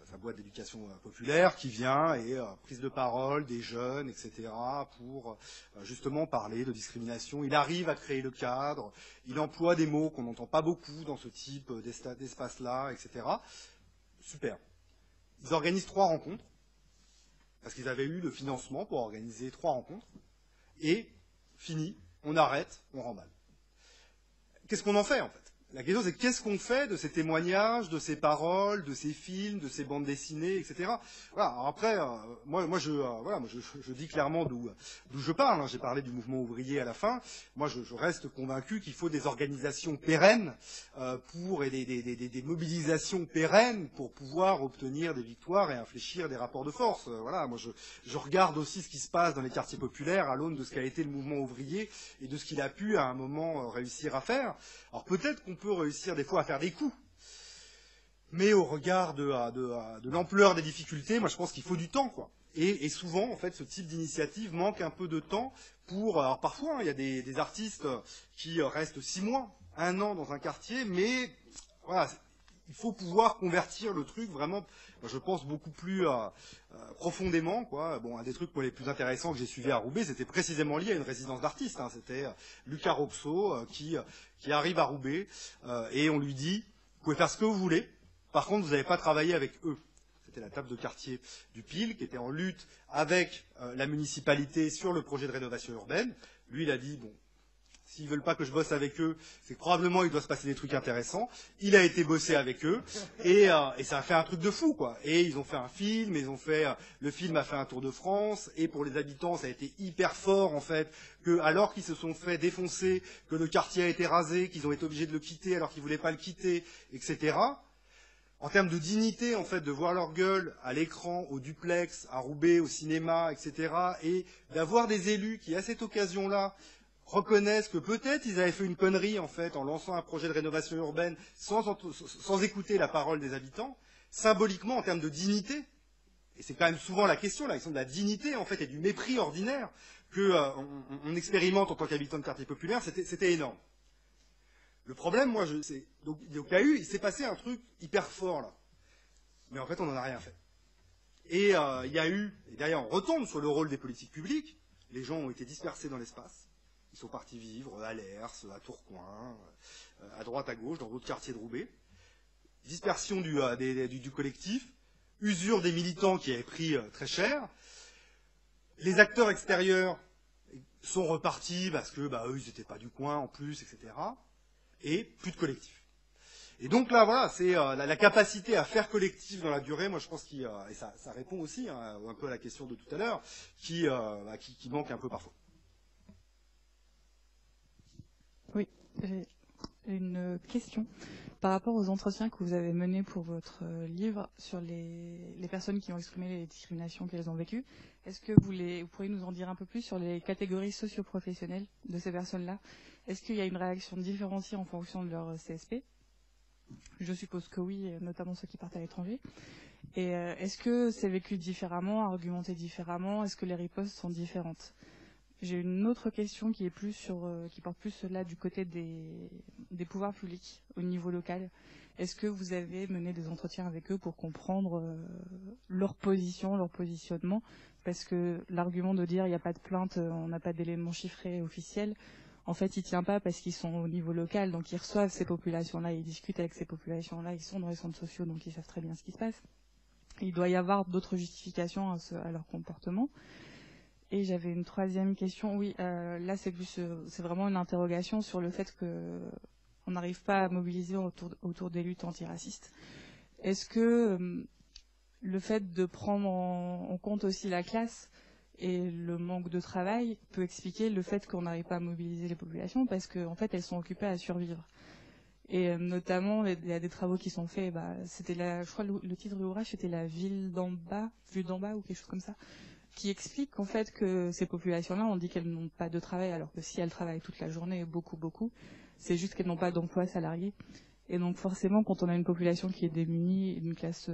sa boîte d'éducation populaire, qui vient et prise de parole des jeunes, etc., pour justement parler de discrimination. Il arrive à créer le cadre, il emploie des mots qu'on n'entend pas beaucoup dans ce type d'espace-là, etc. Super. Ils organisent 3 rencontres, parce qu'ils avaient eu le financement pour organiser 3 rencontres, et fini, on arrête, on remballe. Qu'est-ce qu'on en fait, en fait? La question, c'est qu'est-ce qu'on fait de ces témoignages, de ces paroles, de ces films, de ces bandes dessinées, etc. Voilà. Alors après, moi, je dis clairement d'où je parle. Hein. J'ai parlé du mouvement ouvrier à la fin. Moi, je reste convaincu qu'il faut des organisations pérennes et des mobilisations pérennes pour pouvoir obtenir des victoires et infléchir des rapports de force. Voilà. Moi, je regarde aussi ce qui se passe dans les quartiers populaires à l'aune de ce qu'a été le mouvement ouvrier et de ce qu'il a pu à un moment réussir à faire. Alors peut-être qu'on peut réussir des fois à faire des coups, mais au regard de l'ampleur des difficultés, moi je pense qu'il faut du temps, quoi. Et souvent, en fait, ce type d'initiative manque un peu de temps pour... Alors parfois, hein, il y a des artistes qui restent 6 mois, 1 an dans un quartier, mais voilà, il faut pouvoir convertir le truc vraiment, je pense, beaucoup plus profondément, quoi. Bon, un des trucs les plus intéressants que j'ai suivi à Roubaix, c'était précisément lié à une résidence d'artiste, hein. C'était Luca Ropso qui arrive à Roubaix et on lui dit, vous pouvez faire ce que vous voulez, par contre, vous n'avez pas travaillé avec eux. C'était la table de quartier du PIL qui était en lutte avec la municipalité sur le projet de rénovation urbaine. Lui, il a dit, bon, s'ils veulent pas que je bosse avec eux, c'est que probablement il doit se passer des trucs intéressants. Il a été bossé avec eux et ça a fait un truc de fou, quoi. Et ils ont fait un film, le film a fait un tour de France et pour les habitants ça a été hyper fort en fait que alors qu'ils se sont fait défoncer, que le quartier a été rasé, qu'ils ont été obligés de le quitter alors qu'ils voulaient pas le quitter, etc. En termes de dignité, en fait, de voir leur gueule à l'écran, au duplex, à Roubaix, au cinéma, etc. Et d'avoir des élus qui, à cette occasion-là, reconnaissent que peut-être ils avaient fait une connerie en fait en lançant un projet de rénovation urbaine sans écouter la parole des habitants, symboliquement en termes de dignité, et c'est quand même souvent la question, la question de la dignité en fait et du mépris ordinaire que on expérimente en tant qu'habitant de quartier populaire, c'était énorme. Le problème, moi, donc il s'est passé un truc hyper fort là, mais en fait on n'en a rien fait. Et il y a eu, et derrière on retombe sur le rôle des politiques publiques, les gens ont été dispersés dans l'espace. Ils sont partis vivre à Lers, à Tourcoing, à droite, à gauche, dans d'autres quartiers de Roubaix. Dispersion du collectif, usure des militants qui avaient pris très cher. Les acteurs extérieurs sont repartis parce que eux, ils n'étaient pas du coin en plus, etc. Et plus de collectif. Et donc là, voilà, c'est la capacité à faire collectif dans la durée, moi je pense et ça répond aussi un peu à la question de tout à l'heure, qui manque un peu parfois. Oui, j'ai une question par rapport aux entretiens que vous avez menés pour votre livre sur les personnes qui ont exprimé les discriminations qu'elles ont vécues. Est-ce que vous pourriez nous en dire un peu plus sur les catégories socio-professionnelles de ces personnes-là? Est-ce qu'il y a une réaction différenciée en fonction de leur CSP? Je suppose que oui, notamment ceux qui partent à l'étranger. Et est-ce que c'est vécu différemment, argumenté différemment? Est-ce que les ripostes sont différentes? J'ai une autre question qui est qui porte plus là du côté des pouvoirs publics au niveau local. Est-ce que vous avez mené des entretiens avec eux pour comprendre leur position, leur positionnement? Parce que l'argument de dire il n'y a pas de plainte, on n'a pas d'éléments chiffrés officiels, en fait il ne tient pas parce qu'ils sont au niveau local, donc ils reçoivent ces populations-là, ils discutent avec ces populations-là, ils sont dans les centres sociaux, donc ils savent très bien ce qui se passe. Il doit y avoir d'autres justifications à leur comportement. Et j'avais une troisième question. Oui, là c'est vraiment une interrogation sur le fait qu'on n'arrive pas à mobiliser autour des luttes antiracistes. Est-ce que le fait de prendre en compte aussi la classe et le manque de travail peut expliquer le fait qu'on n'arrive pas à mobiliser les populations parce qu'en fait elles sont occupées à survivre? Et notamment, il y a des travaux qui sont faits. C'était je crois le titre de l'ouvrage c'était la ville d'en bas, vue d'en bas ou quelque chose comme ça, qui explique qu'en fait que ces populations-là, on dit qu'elles n'ont pas de travail, alors que si elles travaillent toute la journée, beaucoup, c'est juste qu'elles n'ont pas d'emploi salarié. Et donc forcément, quand on a une population qui est démunie, une classe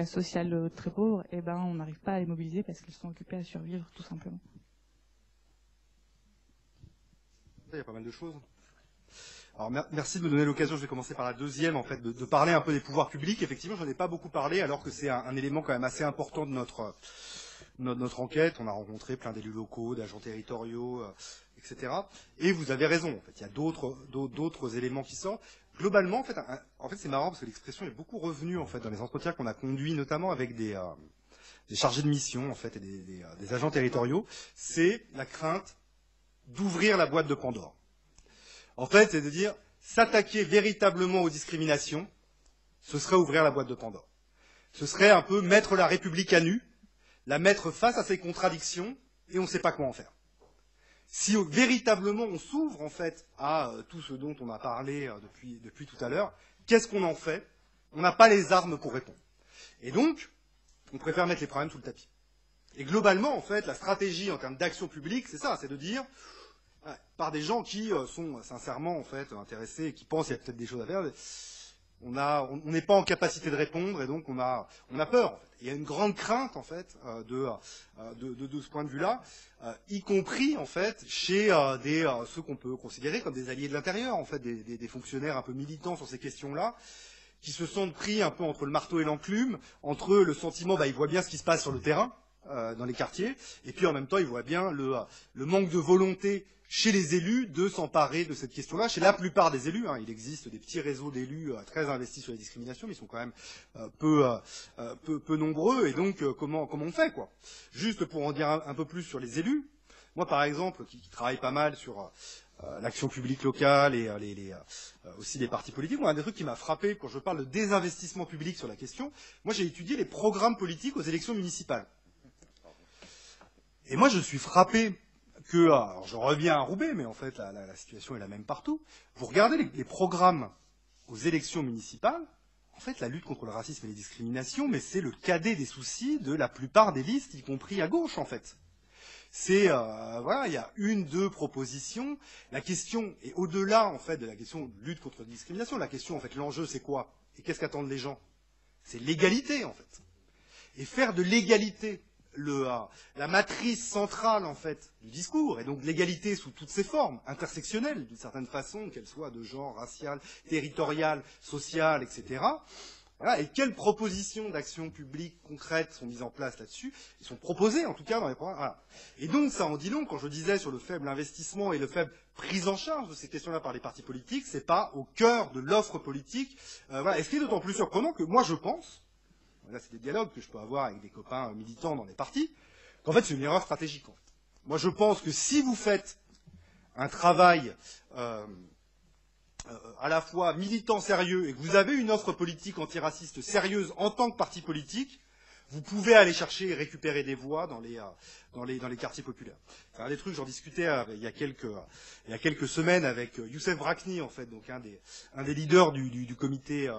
sociale très pauvre, on n'arrive pas à les mobiliser parce qu'elles sont occupées à survivre, tout simplement. Il y a pas mal de choses. Alors merci de me donner l'occasion, je vais commencer par la deuxième, en fait, de parler un peu des pouvoirs publics. Effectivement, j'en ai pas beaucoup parlé, alors que c'est un élément quand même assez important de notre enquête. On a rencontré plein d'élus locaux, d'agents territoriaux, etc. Et vous avez raison, en fait, il y a d'autres éléments qui sortent. Globalement, en fait, c'est marrant parce que l'expression est beaucoup revenue, en fait, dans les entretiens qu'on a conduits, notamment avec des chargés de mission, en fait, et des agents territoriaux. C'est la crainte d'ouvrir la boîte de Pandore. En fait, c'est de dire, s'attaquer véritablement aux discriminations, ce serait ouvrir la boîte de Pandore. Ce serait un peu mettre la République à nu, la mettre face à ses contradictions, et on ne sait pas quoi en faire. Si véritablement on s'ouvre, en fait, à tout ce dont on a parlé depuis tout à l'heure, qu'est-ce qu'on en fait? On n'a pas les armes pour répondre. Et donc, on préfère mettre les problèmes sous le tapis. Et globalement, en fait, la stratégie en termes d'action publique, c'est ça, c'est de dire... par des gens qui sont sincèrement en fait intéressés et qui pensent qu'il y a peut-être des choses à faire, on n'est pas en capacité de répondre et donc on a peur. En fait. Il y a une grande crainte en fait de ce point de vue-là, y compris en fait chez ceux qu'on peut considérer comme des alliés de l'intérieur, en fait des fonctionnaires un peu militants sur ces questions-là, qui se sentent pris un peu entre le marteau et l'enclume, entre le sentiment, ils voient bien ce qui se passe sur le terrain, dans les quartiers, et puis en même temps, ils voient bien le manque de volonté chez les élus de s'emparer de cette question-là. Chez la plupart des élus, il existe des petits réseaux d'élus très investis sur la discrimination, mais ils sont quand même peu nombreux, et donc comment on fait, quoi. Juste pour en dire un peu plus sur les élus, moi par exemple, qui travaille pas mal sur l'action publique locale et aussi les partis politiques, un des trucs qui m'a frappé quand je parle de désinvestissement public sur la question, moi j'ai étudié les programmes politiques aux élections municipales. Et moi je suis frappé que, alors je reviens à Roubaix, mais en fait la situation est la même partout. Vous regardez les programmes aux élections municipales, en fait la lutte contre le racisme et les discriminations, mais c'est le cadet des soucis de la plupart des listes, y compris à gauche en fait. C'est, voilà, il y a 1-2 propositions. La question est au-delà en fait de la question de lutte contre la discrimination. La question en fait, l'enjeu c'est quoi? Et qu'est-ce qu'attendent les gens? C'est l'égalité en fait. Et faire de l'égalité la matrice centrale en fait du discours, et donc l'égalité sous toutes ses formes, intersectionnelles d'une certaine façon, qu'elle soit de genre, raciale, territoriale, sociale, etc. Voilà. Et quelles propositions d'action publique concrètes sont mises en place là-dessus? Ils sont proposés en tout cas dans les programmes. Voilà. Et donc ça en dit long quand je disais sur le faible investissement et le faible prise en charge de ces questions-là par les partis politiques, c'est pas au cœur de l'offre politique. Voilà. Et ce qui est d'autant plus surprenant que moi je pense, là c'est des dialogues que je peux avoir avec des copains militants dans les partis, qu'en fait c'est une erreur stratégique. En fait. Moi je pense que si vous faites un travail à la fois militant sérieux et que vous avez une offre politique antiraciste sérieuse en tant que parti politique, vous pouvez aller chercher et récupérer des voix dans les quartiers populaires. C'est un des trucs, j'en discutais il y a quelques semaines avec Youssef Brakni, en fait, donc un des leaders du comité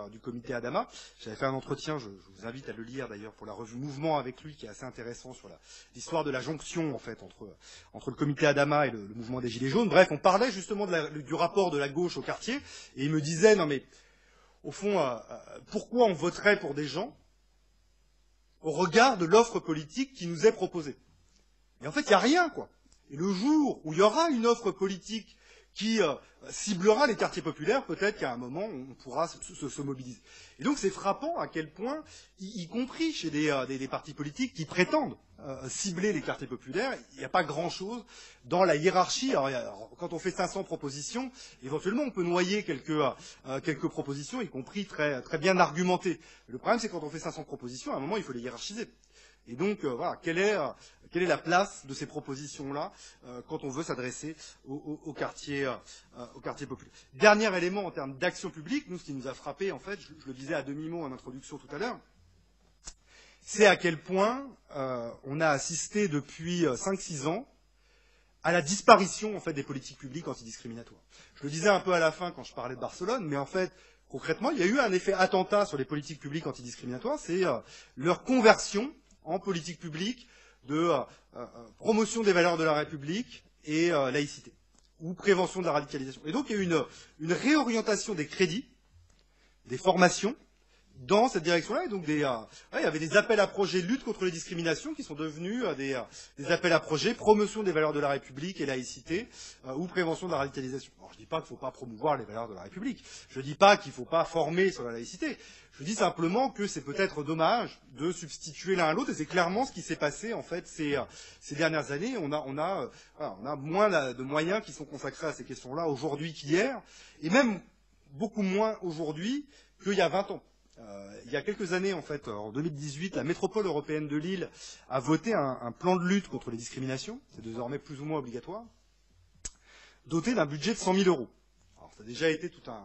Adama. J'avais fait un entretien, je vous invite à le lire d'ailleurs pour la revue Mouvement avec lui, qui est assez intéressant sur l'histoire de la jonction, en fait, entre le comité Adama et le mouvement des Gilets jaunes. Bref, on parlait justement du rapport de la gauche au quartier, et il me disait, non mais, au fond, pourquoi on voterait pour des gens au regard de l'offre politique qui nous est proposée. Et en fait, il n'y a rien, quoi. Et le jour où il y aura une offre politique qui ciblera les quartiers populaires, peut-être qu'à un moment, on pourra se mobiliser. Et donc, c'est frappant à quel point, y compris chez des partis politiques qui prétendent cibler les quartiers populaires, il n'y a pas grand-chose dans la hiérarchie. Alors, quand on fait 500 propositions, éventuellement, on peut noyer quelques propositions, y compris très, très bien argumentées. Le problème, c'est quand on fait 500 propositions, à un moment, il faut les hiérarchiser. Et donc, voilà, quelle est la place de ces propositions-là quand on veut s'adresser au quartier populaire. Dernier élément en termes d'action publique, nous, ce qui nous a frappé, en fait, je le disais à demi-mot en introduction tout à l'heure, c'est à quel point on a assisté depuis 5-6 ans à la disparition en fait des politiques publiques antidiscriminatoires. Je le disais un peu à la fin quand je parlais de Barcelone, mais en fait, concrètement, il y a eu un effet attentat sur les politiques publiques antidiscriminatoires, c'est leur conversion en politique publique de promotion des valeurs de la République et laïcité, ou prévention de la radicalisation. Et donc il y a eu une réorientation des crédits, des formations, dans cette direction-là, et donc il y avait des appels à projets lutte contre les discriminations qui sont devenus des appels à projets promotion des valeurs de la République et laïcité ou prévention de la radicalisation. Alors, je ne dis pas qu'il ne faut pas promouvoir les valeurs de la République, je ne dis pas qu'il ne faut pas former sur la laïcité, je dis simplement que c'est peut-être dommage de substituer l'un à l'autre, et c'est clairement ce qui s'est passé en fait ces dernières années. On a moins de moyens qui sont consacrés à ces questions-là aujourd'hui qu'hier, et même beaucoup moins aujourd'hui qu'il y a 20 ans. Il y a quelques années, en fait, en 2018, la métropole européenne de Lille a voté un plan de lutte contre les discriminations, c'est désormais plus ou moins obligatoire, doté d'un budget de 100 000 euros. Alors, ça a déjà été tout un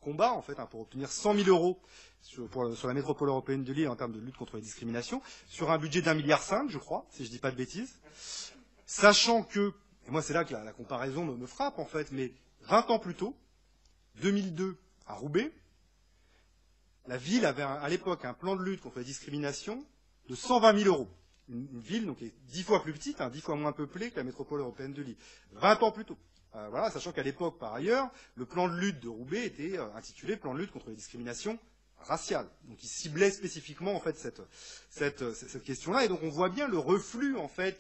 combat, en fait, pour obtenir 100 000 euros sur la métropole européenne de Lille en termes de lutte contre les discriminations, sur un budget d'1,5 milliard, je crois, si je dis pas de bêtises, sachant que, et moi c'est là que la comparaison me frappe, en fait, mais 20 ans plus tôt, 2002, à Roubaix, la ville avait à l'époque un plan de lutte contre la discrimination de 120 000 euros. Une ville donc, qui est 10 fois plus petite, 10 fois moins peuplée que la métropole européenne de Lille. 20 ans plus tôt. Voilà, sachant qu'à l'époque, par ailleurs, le plan de lutte de Roubaix était intitulé Plan de lutte contre les discriminations raciale. Donc il ciblait spécifiquement en fait cette question-là, et donc on voit bien le reflux en fait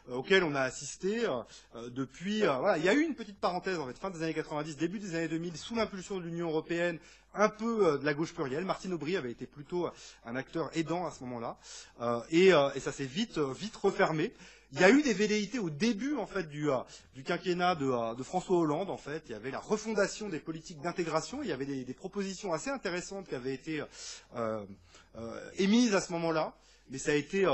auquel on a assisté depuis. Voilà, il y a eu une petite parenthèse en fait, fin des années 90, début des années 2000, sous l'impulsion de l'Union européenne, un peu de la gauche plurielle. Martine Aubry avait été plutôt un acteur aidant à ce moment-là, et ça s'est vite refermé. Il y a eu des velléités au début en fait du quinquennat de François Hollande. En fait, il y avait la refondation des politiques d'intégration. Il y avait des propositions assez intéressantes qui avaient été émises à ce moment-là, mais ça a été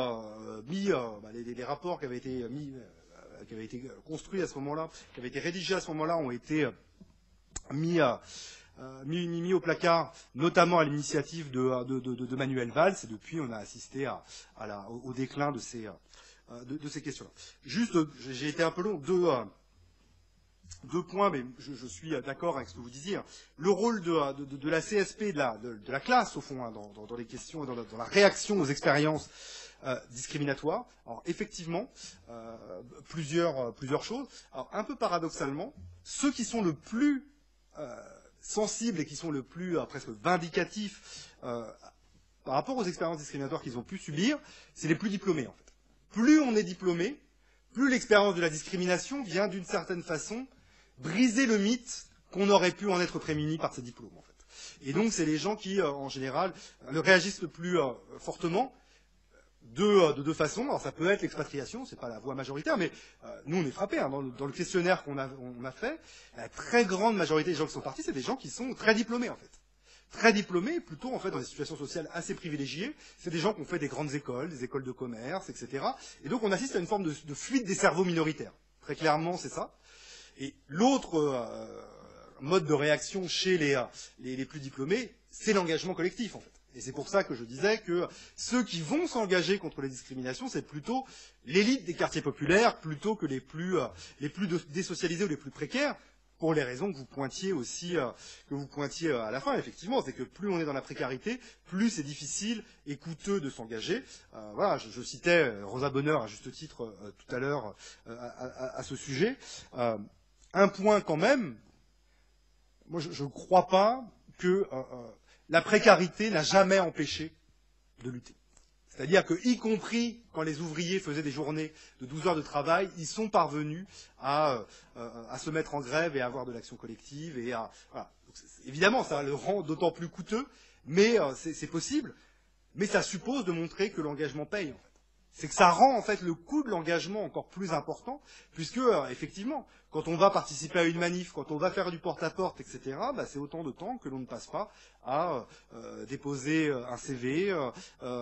mis. Les rapports qui avaient été construits à ce moment-là, qui avaient été rédigés à ce moment-là, ont été mis au placard, notamment à l'initiative de Manuel Valls. Et depuis, on a assisté au déclin de ces questions-là. Juste, j'ai été un peu long, deux points, mais je suis d'accord avec ce que vous disiez. Le rôle de la CSP, de la classe, au fond, dans les questions, dans la réaction aux expériences discriminatoires. Alors, effectivement, plusieurs choses. Alors, un peu paradoxalement, ceux qui sont le plus sensibles et qui sont le plus presque vindicatifs par rapport aux expériences discriminatoires qu'ils ont pu subir, c'est les plus diplômés, en fait. Plus on est diplômé, plus l'expérience de la discrimination vient d'une certaine façon briser le mythe qu'on aurait pu en être prémuni par ces diplômes, en fait. Et donc, c'est les gens qui, en général, le réagissent le plus fortement de deux façons. Alors, ça peut être l'expatriation, c'est pas la voie majoritaire, mais nous, on est frappés. Hein, dans le questionnaire qu'on a fait, la très grande majorité des gens qui sont partis, c'est des gens qui sont très diplômés, en fait. Très diplômés, plutôt en fait dans des situations sociales assez privilégiées. C'est des gens qui ont fait des grandes écoles, des écoles de commerce, etc. Et donc on assiste à une forme de fuite des cerveaux minoritaires. Très clairement, c'est ça. Et l'autre mode de réaction chez les plus diplômés, c'est l'engagement collectif, en fait. Et c'est pour ça que je disais que ceux qui vont s'engager contre les discriminations, c'est plutôt l'élite des quartiers populaires, plutôt que les plus désocialisés ou les plus précaires. Pour les raisons que vous pointiez aussi, à la fin, effectivement, c'est que plus on est dans la précarité, plus c'est difficile et coûteux de s'engager. Voilà, je citais Rosa Bonheur à juste titre tout à l'heure à ce sujet. Un point quand même, moi je ne crois pas que la précarité n'a jamais empêché de lutter. C'est-à-dire que, y compris quand les ouvriers faisaient des journées de 12 heures de travail, ils sont parvenus à se mettre en grève et à avoir de l'action collective. Et voilà. Donc, évidemment, ça le rend d'autant plus coûteux, mais c'est possible. Mais ça suppose de montrer que l'engagement paye, en fait. C'est que ça rend en fait le coût de l'engagement encore plus important, puisque effectivement, quand on va participer à une manif, quand on va faire du porte-à-porte, etc., c'est autant de temps que l'on ne passe pas à déposer un CV,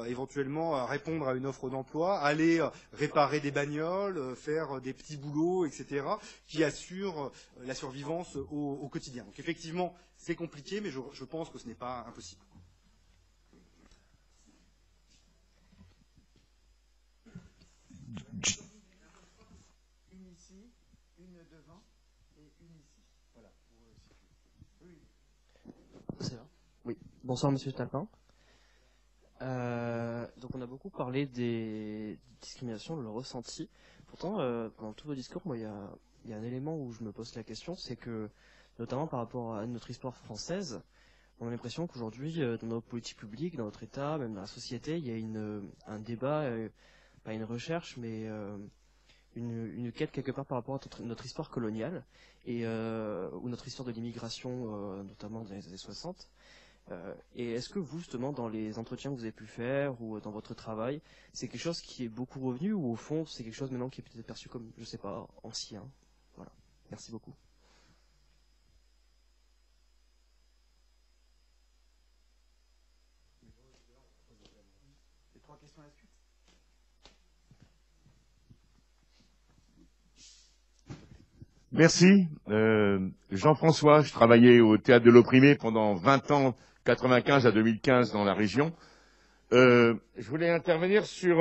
éventuellement répondre à une offre d'emploi, aller réparer des bagnoles, faire des petits boulots, etc., qui assurent la survivance au quotidien. Donc effectivement, c'est compliqué, mais je pense que ce n'est pas impossible. Une ici, une devant et une ici. Voilà. Oui. C'est là. Oui. Bonsoir Monsieur Talpin. Donc on a beaucoup parlé des discriminations, de le ressenti. Pourtant, dans tout vos discours, moi, il y a un élément où je me pose la question, c'est que, notamment par rapport à notre histoire française, on a l'impression qu'aujourd'hui, dans nos politiques publiques, dans notre État, même dans la société, il y a un débat, pas une recherche, mais une quête quelque part par rapport à notre histoire coloniale et ou notre histoire de l'immigration, notamment dans les années 60. Et est-ce que vous, justement, dans les entretiens que vous avez pu faire ou dans votre travail, c'est quelque chose qui est beaucoup revenu ou au fond, c'est quelque chose maintenant qui est peut-être perçu comme, je sais pas, ancien? Voilà. Merci beaucoup. Les trois questions à la suite. Merci. Jean-François, je travaillais au Théâtre de l'Opprimé pendant 20 ans, 95 à 2015 dans la région. Je voulais intervenir sur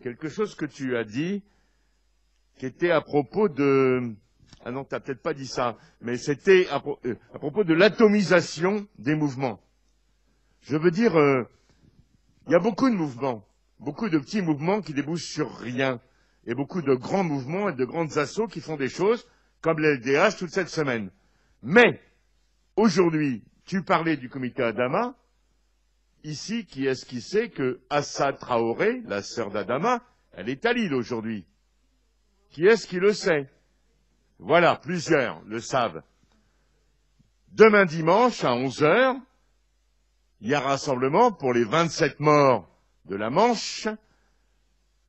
quelque chose que tu as dit, qui était à propos de... Ah non, tu n'as peut-être pas dit ça, mais c'était à propos de l'atomisation des mouvements. Je veux dire, il y a beaucoup de mouvements, beaucoup de petits mouvements qui débouchent sur rien. Et beaucoup de grands mouvements et de grandes assos qui font des choses comme l'LDH toute cette semaine. Mais, aujourd'hui, tu parlais du comité Adama, Ici, qui est-ce qui sait que Assa Traoré, la sœur d'Adama, elle est à Lille aujourd'hui? Qui est-ce qui le sait? Voilà, plusieurs le savent. Demain dimanche, à 11h, il y a rassemblement pour les 27 morts de la Manche.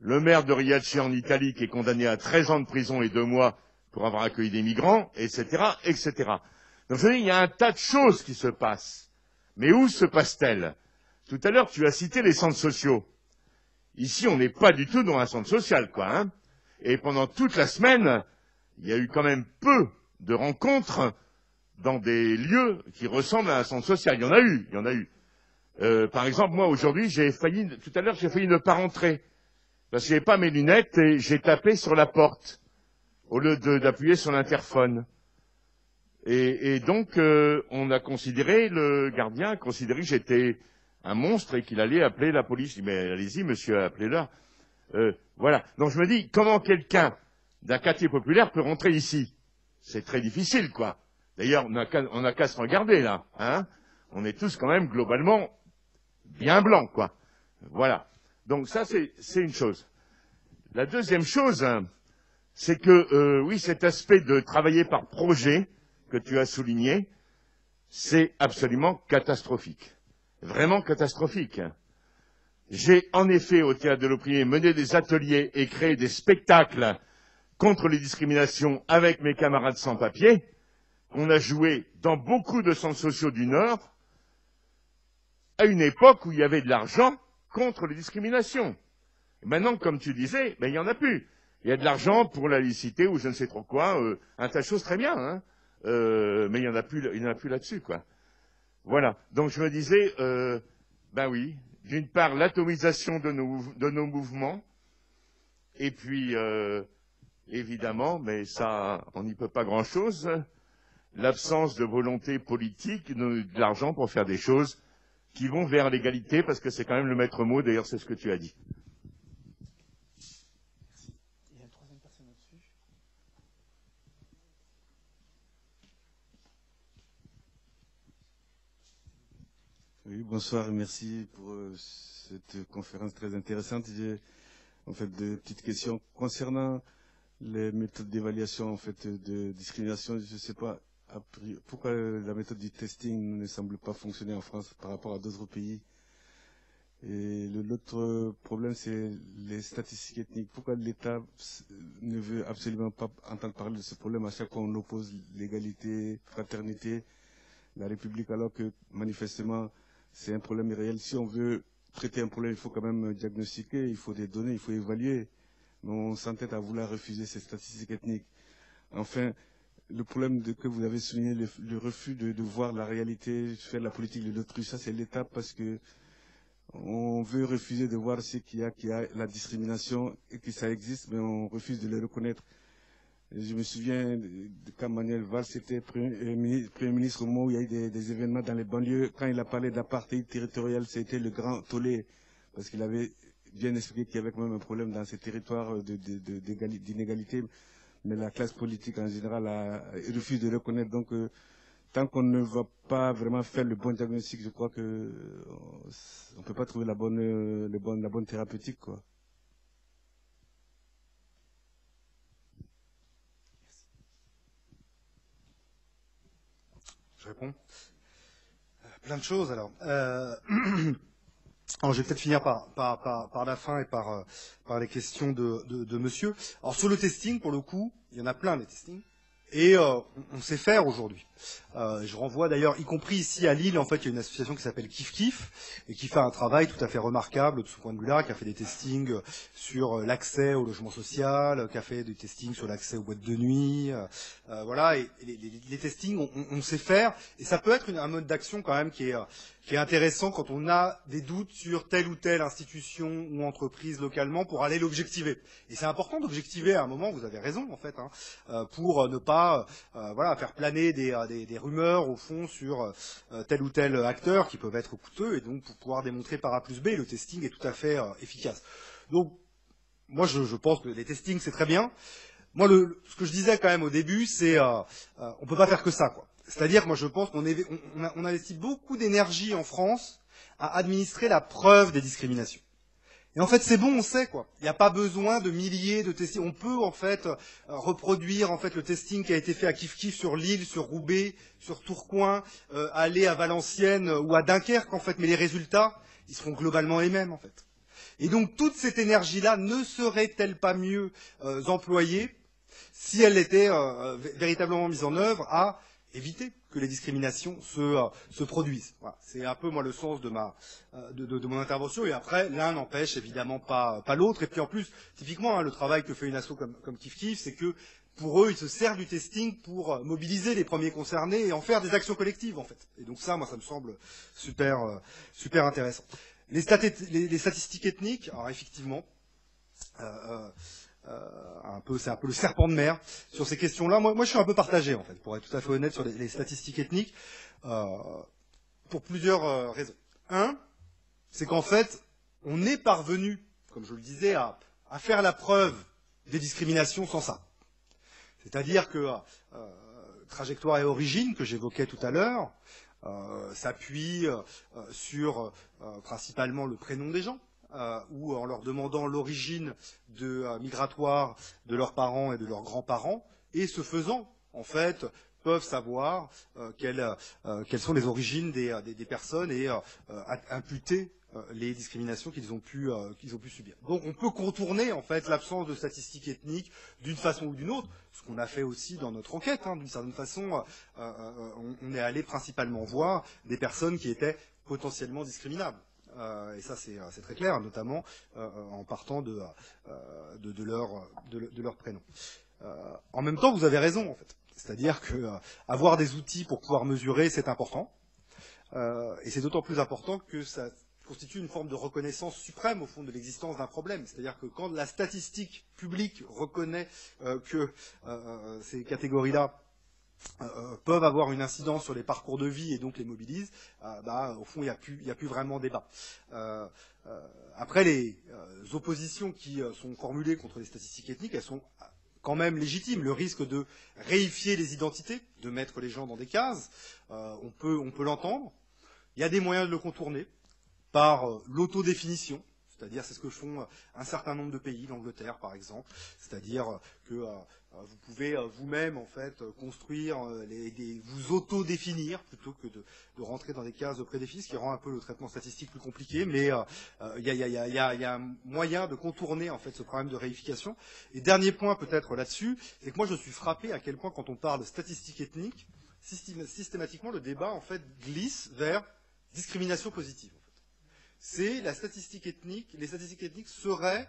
Le maire de Riace en Italie qui est condamné à 13 ans de prison et 2 mois pour avoir accueilli des migrants, etc., etc. Donc je dis, il y a un tas de choses qui se passent. Mais où se passe-t-elle? Tout à l'heure, tu as cité les centres sociaux. Ici, on n'est pas du tout dans un centre social, quoi, hein. Et pendant toute la semaine, il y a eu quand même peu de rencontres dans des lieux qui ressemblent à un centre social. Il y en a eu. Par exemple, moi, aujourd'hui, tout à l'heure, j'ai failli ne pas rentrer. Parce que j'avais pas mes lunettes et j'ai tapé sur la porte au lieu d'appuyer sur l'interphone. Et donc, le gardien a considéré que j'étais un monstre et qu'il allait appeler la police. Je dis, mais allez-y, monsieur, appelez-leur. Voilà. Donc je me dis, comment quelqu'un d'un quartier populaire peut rentrer ici? C'est très difficile, quoi. D'ailleurs, on n'a qu'à se regarder, là, hein. On est tous quand même, globalement, bien blancs, quoi. Voilà. Donc ça, c'est une chose. La deuxième chose, hein, c'est que, oui, cet aspect de travailler par projet que tu as souligné, c'est absolument catastrophique. Vraiment catastrophique. J'ai en effet, au Théâtre de l'Opprimé, mené des ateliers et créé des spectacles contre les discriminations avec mes camarades sans-papiers. On a joué dans beaucoup de centres sociaux du Nord à une époque où il y avait de l'argent contre les discriminations. Et maintenant, comme tu disais, ben, il n'y en a plus. Il y a de l'argent pour la laïcité ou je ne sais trop quoi, un tas de choses très bien, hein, mais il n'y en a plus là-dessus, quoi. Voilà. Donc je me disais, ben oui, d'une part l'atomisation de nos mouvements, et puis évidemment, mais ça, on n'y peut pas grand-chose, l'absence de volonté politique, de l'argent pour faire des choses qui vont vers l'égalité, parce que c'est quand même le maître mot, d'ailleurs c'est ce que tu as dit. Il y a une troisième personne au-dessus. Oui, bonsoir et merci pour cette conférence très intéressante. J'ai en fait deux petites questions concernant les méthodes d'évaluation en fait de discrimination. Je ne sais pas pourquoi la méthode du testing ne semble pas fonctionner en France par rapport à d'autres pays. Et l'autre problème, c'est les statistiques ethniques. Pourquoi l'État ne veut absolument pas entendre parler de ce problème? À chaque fois, on oppose l'égalité, fraternité, la République, alors que manifestement, c'est un problème réel. Si on veut traiter un problème, il faut quand même diagnostiquer, il faut des données, il faut évaluer. Mais on s'entête à vouloir refuser ces statistiques ethniques. Enfin, le problème que vous avez souligné, le refus de voir la réalité, faire la politique de l'autruche, ça c'est l'État parce que on veut refuser de voir ce qu'il y a la discrimination et que ça existe, mais on refuse de le reconnaître. Je me souviens quand Manuel Valls était Premier ministre au moment où il y a eu des événements dans les banlieues. Quand il a parlé d'apartheid territorial, c'était le grand tollé, parce qu'il avait bien expliqué qu'il y avait quand même un problème dans ces territoires d'inégalité, mais la classe politique en général refuse de le reconnaître. Donc, tant qu'on ne va pas vraiment faire le bon diagnostic, je crois que on ne peut pas trouver la bonne thérapeutique, quoi. Je réponds. Plein de choses, alors. Alors, je vais peut-être finir par la fin et par les questions de monsieur. Alors, sur le testing, pour le coup, il y en a plein, les testings. Et on sait faire aujourd'hui. Je renvoie d'ailleurs, y compris ici à Lille, en fait, il y a une association qui s'appelle Kif Kif et qui fait un travail tout à fait remarquable de ce point de vue-là, qui a fait des testings sur l'accès au logement social, qui a fait des testings sur l'accès aux boîtes de nuit, voilà. Et les testings, on sait faire, et ça peut être un mode d'action quand même qui est intéressant quand on a des doutes sur telle ou telle institution ou entreprise localement pour aller l'objectiver. Et c'est important d'objectiver à un moment, vous avez raison en fait, hein, pour ne pas voilà, faire planer des rumeurs au fond sur tel ou tel acteur qui peuvent être coûteux, et donc pour pouvoir démontrer par A plus B, le testing est tout à fait efficace. Donc moi je pense que les testings c'est très bien. Moi ce que je disais quand même au début, c'est on peut pas faire que ça, quoi. C'est-à-dire, moi je pense qu'on investit beaucoup d'énergie en France à administrer la preuve des discriminations. Et en fait, c'est bon, on sait, quoi. Il n'y a pas besoin de milliers de testings. On peut, en fait, reproduire, en fait, le testing qui a été fait à Kif-Kif sur Lille, sur Roubaix, sur Tourcoing, aller à Valenciennes ou à Dunkerque, en fait. Mais les résultats, ils seront globalement les mêmes, en fait. Et donc, toute cette énergie-là ne serait-elle pas mieux employée si elle était véritablement mise en œuvre à éviter que les discriminations se produisent. Voilà. C'est un peu, moi, le sens de mon intervention. Et après, l'un n'empêche évidemment pas l'autre. Et puis en plus, typiquement, le travail que fait une asso comme Kif-Kif, c'est que pour eux, ils se servent du testing pour mobiliser les premiers concernés et en faire des actions collectives, en fait. Et donc ça, moi, ça me semble super intéressant. Les statistiques ethniques, alors effectivement, c'est un peu le serpent de mer sur ces questions-là. Moi, je suis un peu partagé, en fait, pour être tout à fait honnête sur les statistiques ethniques, pour plusieurs raisons. Un, c'est qu'en fait, on est parvenu, comme je le disais, à faire la preuve des discriminations sans ça. C'est-à-dire que trajectoire et origine, que j'évoquais tout à l'heure, s'appuie sur principalement le prénom des gens, ou en leur demandant l'origine migratoire de leurs parents et de leurs grands-parents, et ce faisant, en fait, peuvent savoir quelles sont les origines des personnes et imputer les discriminations qu'ils ont pu subir. Donc on peut contourner en fait l'absence de statistiques ethniques d'une façon ou d'une autre, ce qu'on a fait aussi dans notre enquête. D'une certaine façon, on est allé principalement voir des personnes qui étaient potentiellement discriminables. Et ça c'est très clair, notamment en partant de leur prénom. En même temps, vous avez raison en fait. C'est-à-dire que avoir des outils pour pouvoir mesurer, c'est important. Et c'est d'autant plus important que ça constitue une forme de reconnaissance suprême au fond de l'existence d'un problème. C'est-à-dire que quand la statistique publique reconnaît que ces catégories-là peuvent avoir une incidence sur les parcours de vie et donc les mobilise, au fond, il n'y a plus vraiment débat. Après, les oppositions qui sont formulées contre les statistiques ethniques, elles sont quand même légitimes. Le risque de réifier les identités, de mettre les gens dans des cases, on peut l'entendre. Il y a des moyens de le contourner par l'autodéfinition, c'est-à-dire c'est ce que font un certain nombre de pays, l'Angleterre par exemple, c'est-à-dire que vous pouvez vous-même en fait construire, vous autodéfinir plutôt que de rentrer dans des cases prédéfinies, ce qui rend un peu le traitement statistique plus compliqué, mais il y a un moyen de contourner en fait ce problème de réification. Et dernier point peut-être là-dessus, c'est que moi je suis frappé à quel point quand on parle de statistiques ethniques, systématiquement le débat en fait glisse vers discrimination positive. C'est la statistique ethnique, les statistiques ethniques seraient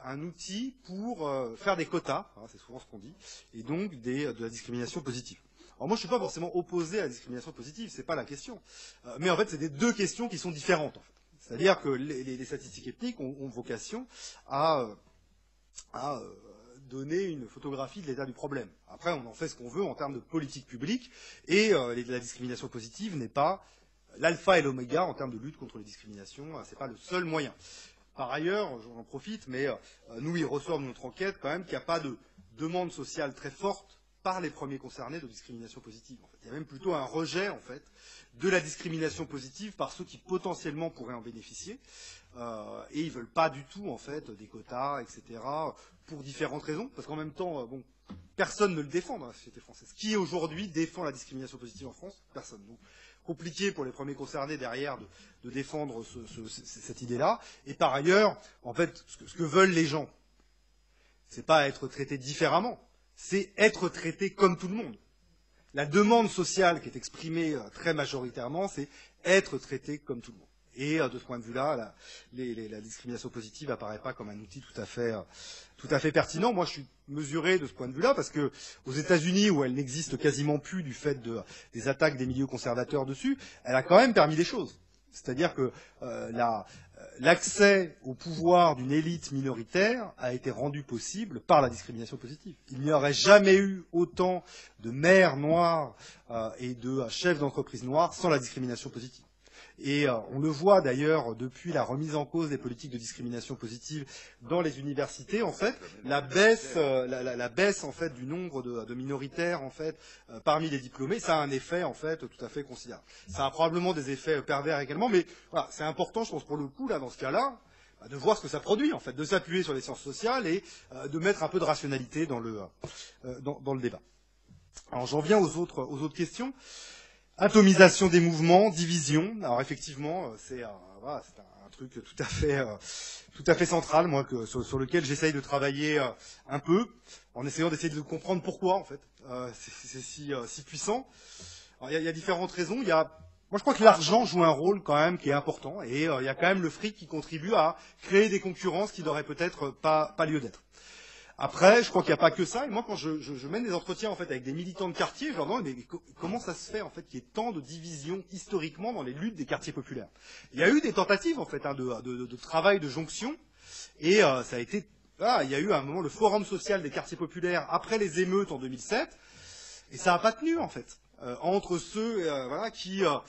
un outil pour faire des quotas, c'est souvent ce qu'on dit, et donc de la discrimination positive. Alors moi je ne suis pas forcément opposé à la discrimination positive, c'est pas la question. Mais en fait c'est des deux questions qui sont différentes en fait. C'est-à-dire que les statistiques ethniques ont vocation à donner une photographie de l'état du problème. Après on en fait ce qu'on veut en termes de politique publique, et la discrimination positive n'est pas l'alpha et l'oméga en termes de lutte contre les discriminations, ce n'est pas le seul moyen. Par ailleurs, j'en profite, mais nous, il ressort de notre enquête quand même qu'il n'y a pas de demande sociale très forte par les premiers concernés de discrimination positive. En fait. Il y a même plutôt un rejet en fait, de la discrimination positive par ceux qui potentiellement pourraient en bénéficier. Et ils ne veulent pas du tout en fait, des quotas, etc., pour différentes raisons. Parce qu'en même temps, personne ne le défend dans la société française. Qui aujourd'hui défend la discrimination positive en France? Personne. Donc, compliqué pour les premiers concernés derrière de défendre cette idée-là. Et par ailleurs, en fait, ce que veulent les gens, c'est pas être traités différemment, c'est être traités comme tout le monde. La demande sociale qui est exprimée très majoritairement, c'est être traité comme tout le monde. Et de ce point de vue-là, la discrimination positive apparaît pas comme un outil tout à fait pertinent. Moi, je suis mesuré de ce point de vue-là parce que aux États-Unis, où elle n'existe quasiment plus du fait des attaques des milieux conservateurs dessus, elle a quand même permis des choses. C'est-à-dire que l'accès au pouvoir d'une élite minoritaire a été rendu possible par la discrimination positive. Il n'y aurait jamais eu autant de maires noirs et de chefs d'entreprise noirs sans la discrimination positive. Et on le voit d'ailleurs depuis la remise en cause des politiques de discrimination positive dans les universités. En fait, la baisse en fait du nombre de minoritaires en fait parmi les diplômés, ça a un effet en fait tout à fait considérable. Ça a probablement des effets pervers également, mais voilà, c'est important, je pense pour le coup là dans ce cas-là, de voir ce que ça produit en fait, de s'appuyer sur les sciences sociales et de mettre un peu de rationalité dans le débat. Alors j'en viens aux autres questions. Atomisation des mouvements, division. Alors effectivement, c'est un truc tout à fait central, moi, sur lequel j'essaye de travailler un peu, en essayant d'essayer de comprendre pourquoi en fait c'est si puissant. Alors, il y a différentes raisons. Moi, je crois que l'argent joue un rôle quand même qui est important, et il y a quand même le fric qui contribue à créer des concurrences qui n'auraient peut-être pas lieu d'être. Après, je crois qu'il n'y a pas que ça. Et moi, quand je mène des entretiens en fait avec des militants de quartier, je leur demande mais comment ça se fait en fait qu'il y ait tant de divisions historiquement dans les luttes des quartiers populaires. Il y a eu des tentatives en fait de travail de jonction, et ça a été il y a eu à un moment le forum social des quartiers populaires après les émeutes en 2007, et ça n'a pas tenu en fait entre ceux qui. Alors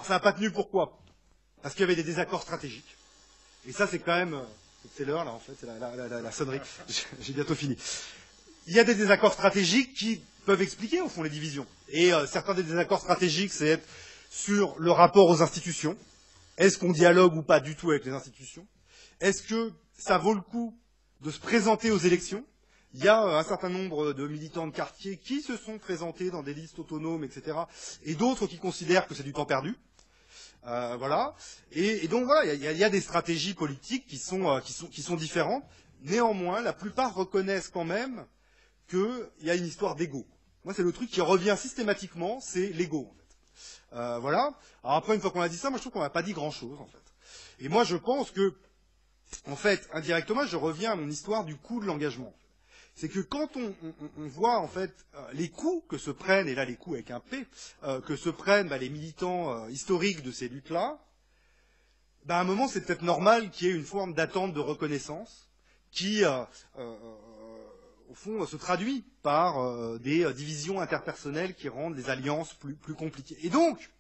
ça n'a pas tenu pourquoi? Parce qu'il y avait des désaccords stratégiques. Et ça c'est quand même c'est l'heure là en fait, c'est la sonnerie. J'ai bientôt fini. Il y a des désaccords stratégiques qui peuvent expliquer au fond les divisions. Et certains des désaccords stratégiques, c'est sur le rapport aux institutions. Est-ce qu'on dialogue ou pas du tout avec les institutions? Est-ce que ça vaut le coup de se présenter aux élections? Il y a un certain nombre de militants de quartier qui se sont présentés dans des listes autonomes, etc. Et d'autres qui considèrent que c'est du temps perdu. Voilà. Et donc voilà, il y a des stratégies politiques qui sont différentes. Néanmoins, la plupart reconnaissent quand même qu'il y a une histoire d'ego. Moi, c'est le truc qui revient systématiquement, c'est l'ego. En fait. Voilà. Alors après, une fois qu'on a dit ça, moi je trouve qu'on n'a pas dit grand-chose en fait. Et moi, je pense que, en fait, indirectement, je reviens à mon histoire du coût de l'engagement. C'est que quand on voit en fait les coups que se prennent, et là les coups avec un P, que se prennent les militants historiques de ces luttes-là, à un moment c'est peut-être normal qu'il y ait une forme d'attente de reconnaissance qui, au fond, se traduit par des divisions interpersonnelles qui rendent les alliances plus compliquées. Et donc,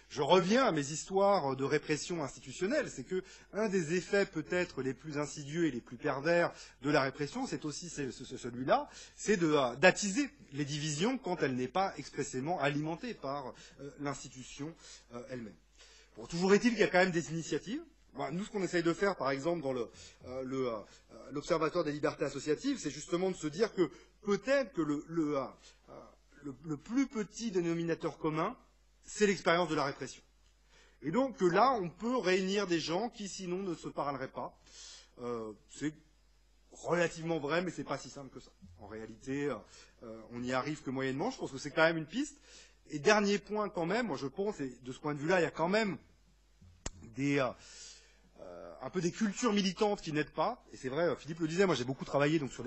je reviens à mes histoires de répression institutionnelle, c'est que un des effets peut-être les plus insidieux et les plus pervers de la répression, c'est aussi celui-là, c'est d'attiser les divisions quand elle n'est pas expressément alimentée par l'institution elle-même. Bon, toujours est-il qu'il y a quand même des initiatives. Nous, ce qu'on essaye de faire, par exemple, dans l'Observatoire des libertés associatives, c'est justement de se dire que peut-être que le plus petit dénominateur commun, c'est l'expérience de la répression. Et donc là, on peut réunir des gens qui sinon ne se parleraient pas. C'est relativement vrai, mais c'est pas si simple que ça. En réalité, on n'y arrive que moyennement. Je pense que c'est quand même une piste. Et dernier point quand même, moi je pense, et de ce point de vue-là, il y a quand même un peu des cultures militantes qui n'aident pas. Et c'est vrai, Philippe le disait, moi j'ai beaucoup travaillé donc sur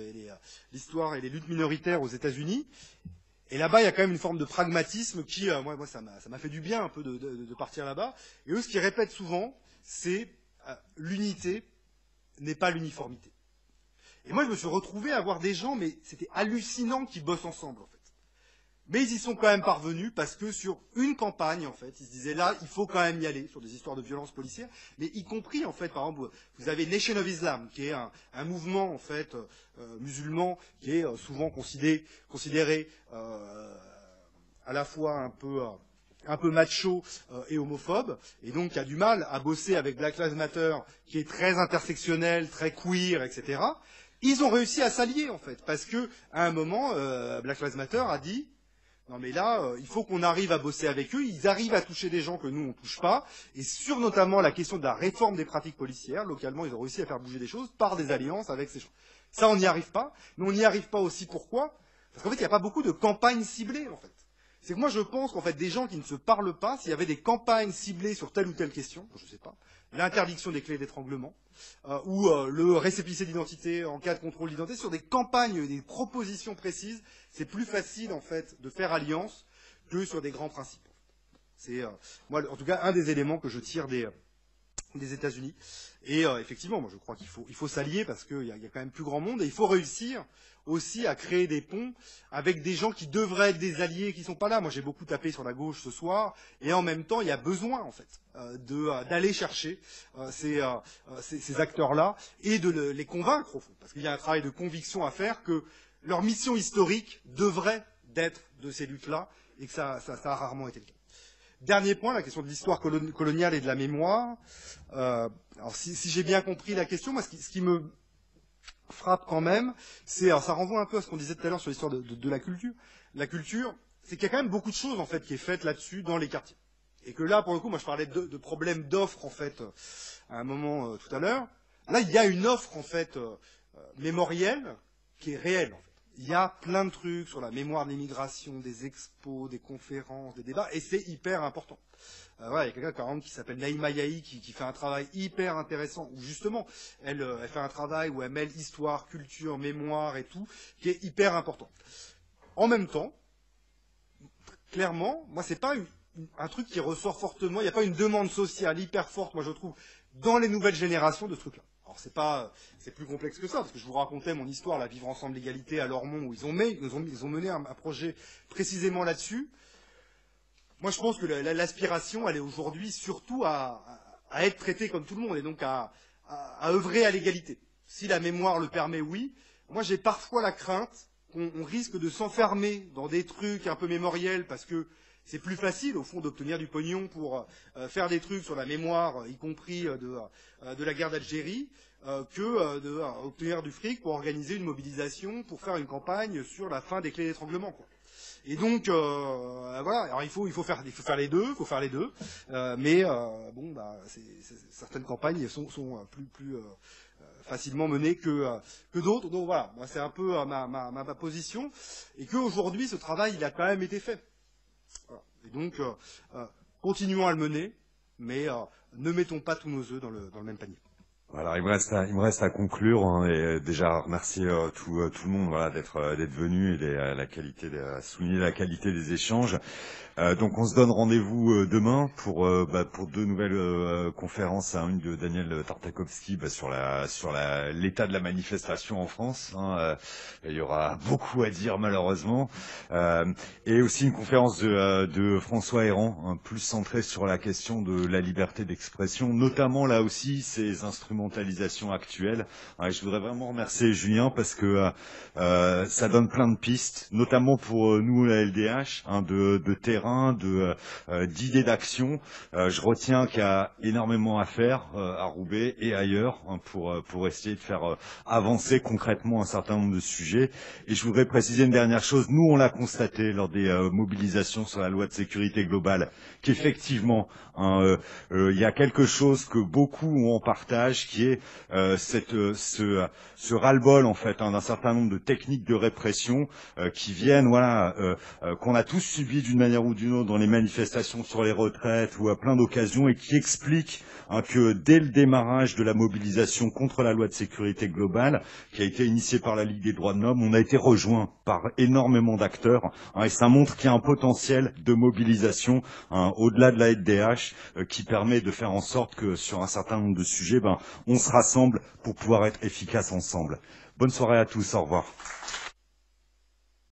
l'histoire et les luttes minoritaires aux États-Unis. Et là-bas, il y a quand même une forme de pragmatisme qui, moi, ça m'a fait du bien un peu de partir là-bas. Et eux, ce qu'ils répètent souvent, c'est l'unité n'est pas l'uniformité. Et moi, je me suis retrouvé à voir des gens, mais c'était hallucinant qui bossent ensemble, en fait. Mais ils y sont quand même parvenus parce que sur une campagne, en fait, ils se disaient là, il faut quand même y aller sur des histoires de violences policières, mais y compris, en fait, par exemple, vous avez Nation of Islam, qui est un mouvement, en fait, musulman, qui est souvent considéré à la fois un peu macho et homophobe, et donc qui a du mal à bosser avec Black Lives Matter, qui est très intersectionnel, très queer, etc. Ils ont réussi à s'allier, en fait, parce que à un moment, Black Lives Matter a dit non mais là, il faut qu'on arrive à bosser avec eux, ils arrivent à toucher des gens que nous on ne touche pas, et sur notamment la question de la réforme des pratiques policières, localement ils ont réussi à faire bouger des choses par des alliances avec ces gens. Ça on n'y arrive pas, mais on n'y arrive pas aussi pourquoi? Parce qu'en fait il n'y a pas beaucoup de campagnes ciblées en fait. C'est que moi je pense qu'en fait des gens qui ne se parlent pas, s'il y avait des campagnes ciblées sur telle ou telle question, je ne sais pas, l'interdiction des clés d'étranglement, ou le récépissé d'identité en cas de contrôle d'identité, sur des campagnes, des propositions précises, c'est plus facile en fait de faire alliance que sur des grands principes. C'est moi en tout cas un des éléments que je tire des États-Unis. Et effectivement, moi je crois qu'il faut s'allier parce qu'il y a quand même plus grand monde et il faut réussir aussi à créer des ponts avec des gens qui devraient être des alliés et qui sont pas là. Moi, j'ai beaucoup tapé sur la gauche ce soir, et en même temps, il y a besoin, en fait, d'aller chercher ces acteurs-là et de les convaincre, au fond, parce qu'il y a un travail de conviction à faire que leur mission historique devrait d'être de ces luttes-là, et que ça a rarement été le cas. Dernier point, la question de l'histoire coloniale et de la mémoire. Alors, si j'ai bien compris la question, moi, ce qui me frappe quand même, c'est, alors ça renvoie un peu à ce qu'on disait tout à l'heure sur l'histoire de la culture. La culture, c'est qu'il y a quand même beaucoup de choses, en fait, qui est faite là-dessus dans les quartiers. Et que là, pour le coup, moi, je parlais de problèmes d'offres, en fait, à un moment tout à l'heure. Là, il y a une offre, en fait, mémorielle, qui est réelle, en fait. Il y a plein de trucs sur la mémoire de l'immigration, des expos, des conférences, des débats, et c'est hyper important. Voilà, il y a quelqu'un, par exemple, qui s'appelle Naïma Yahi, qui fait un travail hyper intéressant, où justement, elle fait un travail où elle mêle histoire, culture, mémoire et tout, qui est hyper important. En même temps, clairement, moi, c'est pas un truc qui ressort fortement, il n'y a pas une demande sociale hyper forte, moi, je trouve, dans les nouvelles générations de ce truc-là. Alors c'est plus complexe que ça, parce que je vous racontais mon histoire, la Vivre ensemble l'égalité à Lormont, où ils ont mené un projet précisément là-dessus. Moi, je pense que l'aspiration, elle est aujourd'hui surtout à être traitée comme tout le monde, et donc à œuvrer à l'égalité. Si la mémoire le permet, oui. Moi, j'ai parfois la crainte qu'on risque de s'enfermer dans des trucs un peu mémoriels, parce que c'est plus facile, au fond, d'obtenir du pognon pour faire des trucs sur la mémoire, y compris de la guerre d'Algérie, que d'obtenir du fric pour organiser une mobilisation, pour faire une campagne sur la fin des clés d'étranglement, quoi. Et donc, voilà. Alors, il faut faire les deux, mais bon, bah, certaines campagnes sont plus facilement menées que d'autres. Donc voilà, moi, c'est un peu ma position, et qu'aujourd'hui, ce travail, il a quand même été fait. Voilà. Et donc, continuons à le mener, mais ne mettons pas tous nos œufs dans le même panier. Voilà, il me reste à conclure, hein, et déjà remercier tout le monde, voilà, d'être venu, et souligner la qualité des échanges. Donc on se donne rendez-vous demain pour deux nouvelles conférences, hein, une de Daniel Tartakovsky sur l'état de la manifestation en France. Hein, il y aura beaucoup à dire malheureusement, et aussi une conférence de François Héran, hein, plus centrée sur la question de la liberté d'expression, notamment là aussi ces instrumentalisations actuelles. Et je voudrais vraiment remercier Julien parce que ça donne plein de pistes, notamment pour nous la LDH, hein, de terrain, d'idées d'action. Je retiens qu'il y a énormément à faire à Roubaix et ailleurs, hein, pour essayer de faire avancer concrètement un certain nombre de sujets. Et je voudrais préciser une dernière chose. Nous, on l'a constaté lors des mobilisations sur la loi de sécurité globale, qu'effectivement, hein, il y a quelque chose que beaucoup ont en partage, qui est ce ras-le-bol, en fait, hein, d'un certain nombre de techniques de répression qui viennent, voilà, qu'on a tous subi d'une manière ou d'une autre dans les manifestations sur les retraites ou à plein d'occasions, et qui expliquent, hein, que dès le démarrage de la mobilisation contre la loi de sécurité globale, qui a été initiée par la Ligue des droits de l'homme, on a été rejoint par énormément d'acteurs, hein, et ça montre qu'il y a un potentiel de mobilisation, hein, au-delà de la LDH, qui permet de faire en sorte que sur un certain nombre de sujets, on se rassemble pour pouvoir être efficace ensemble. Bonne soirée à tous, au revoir.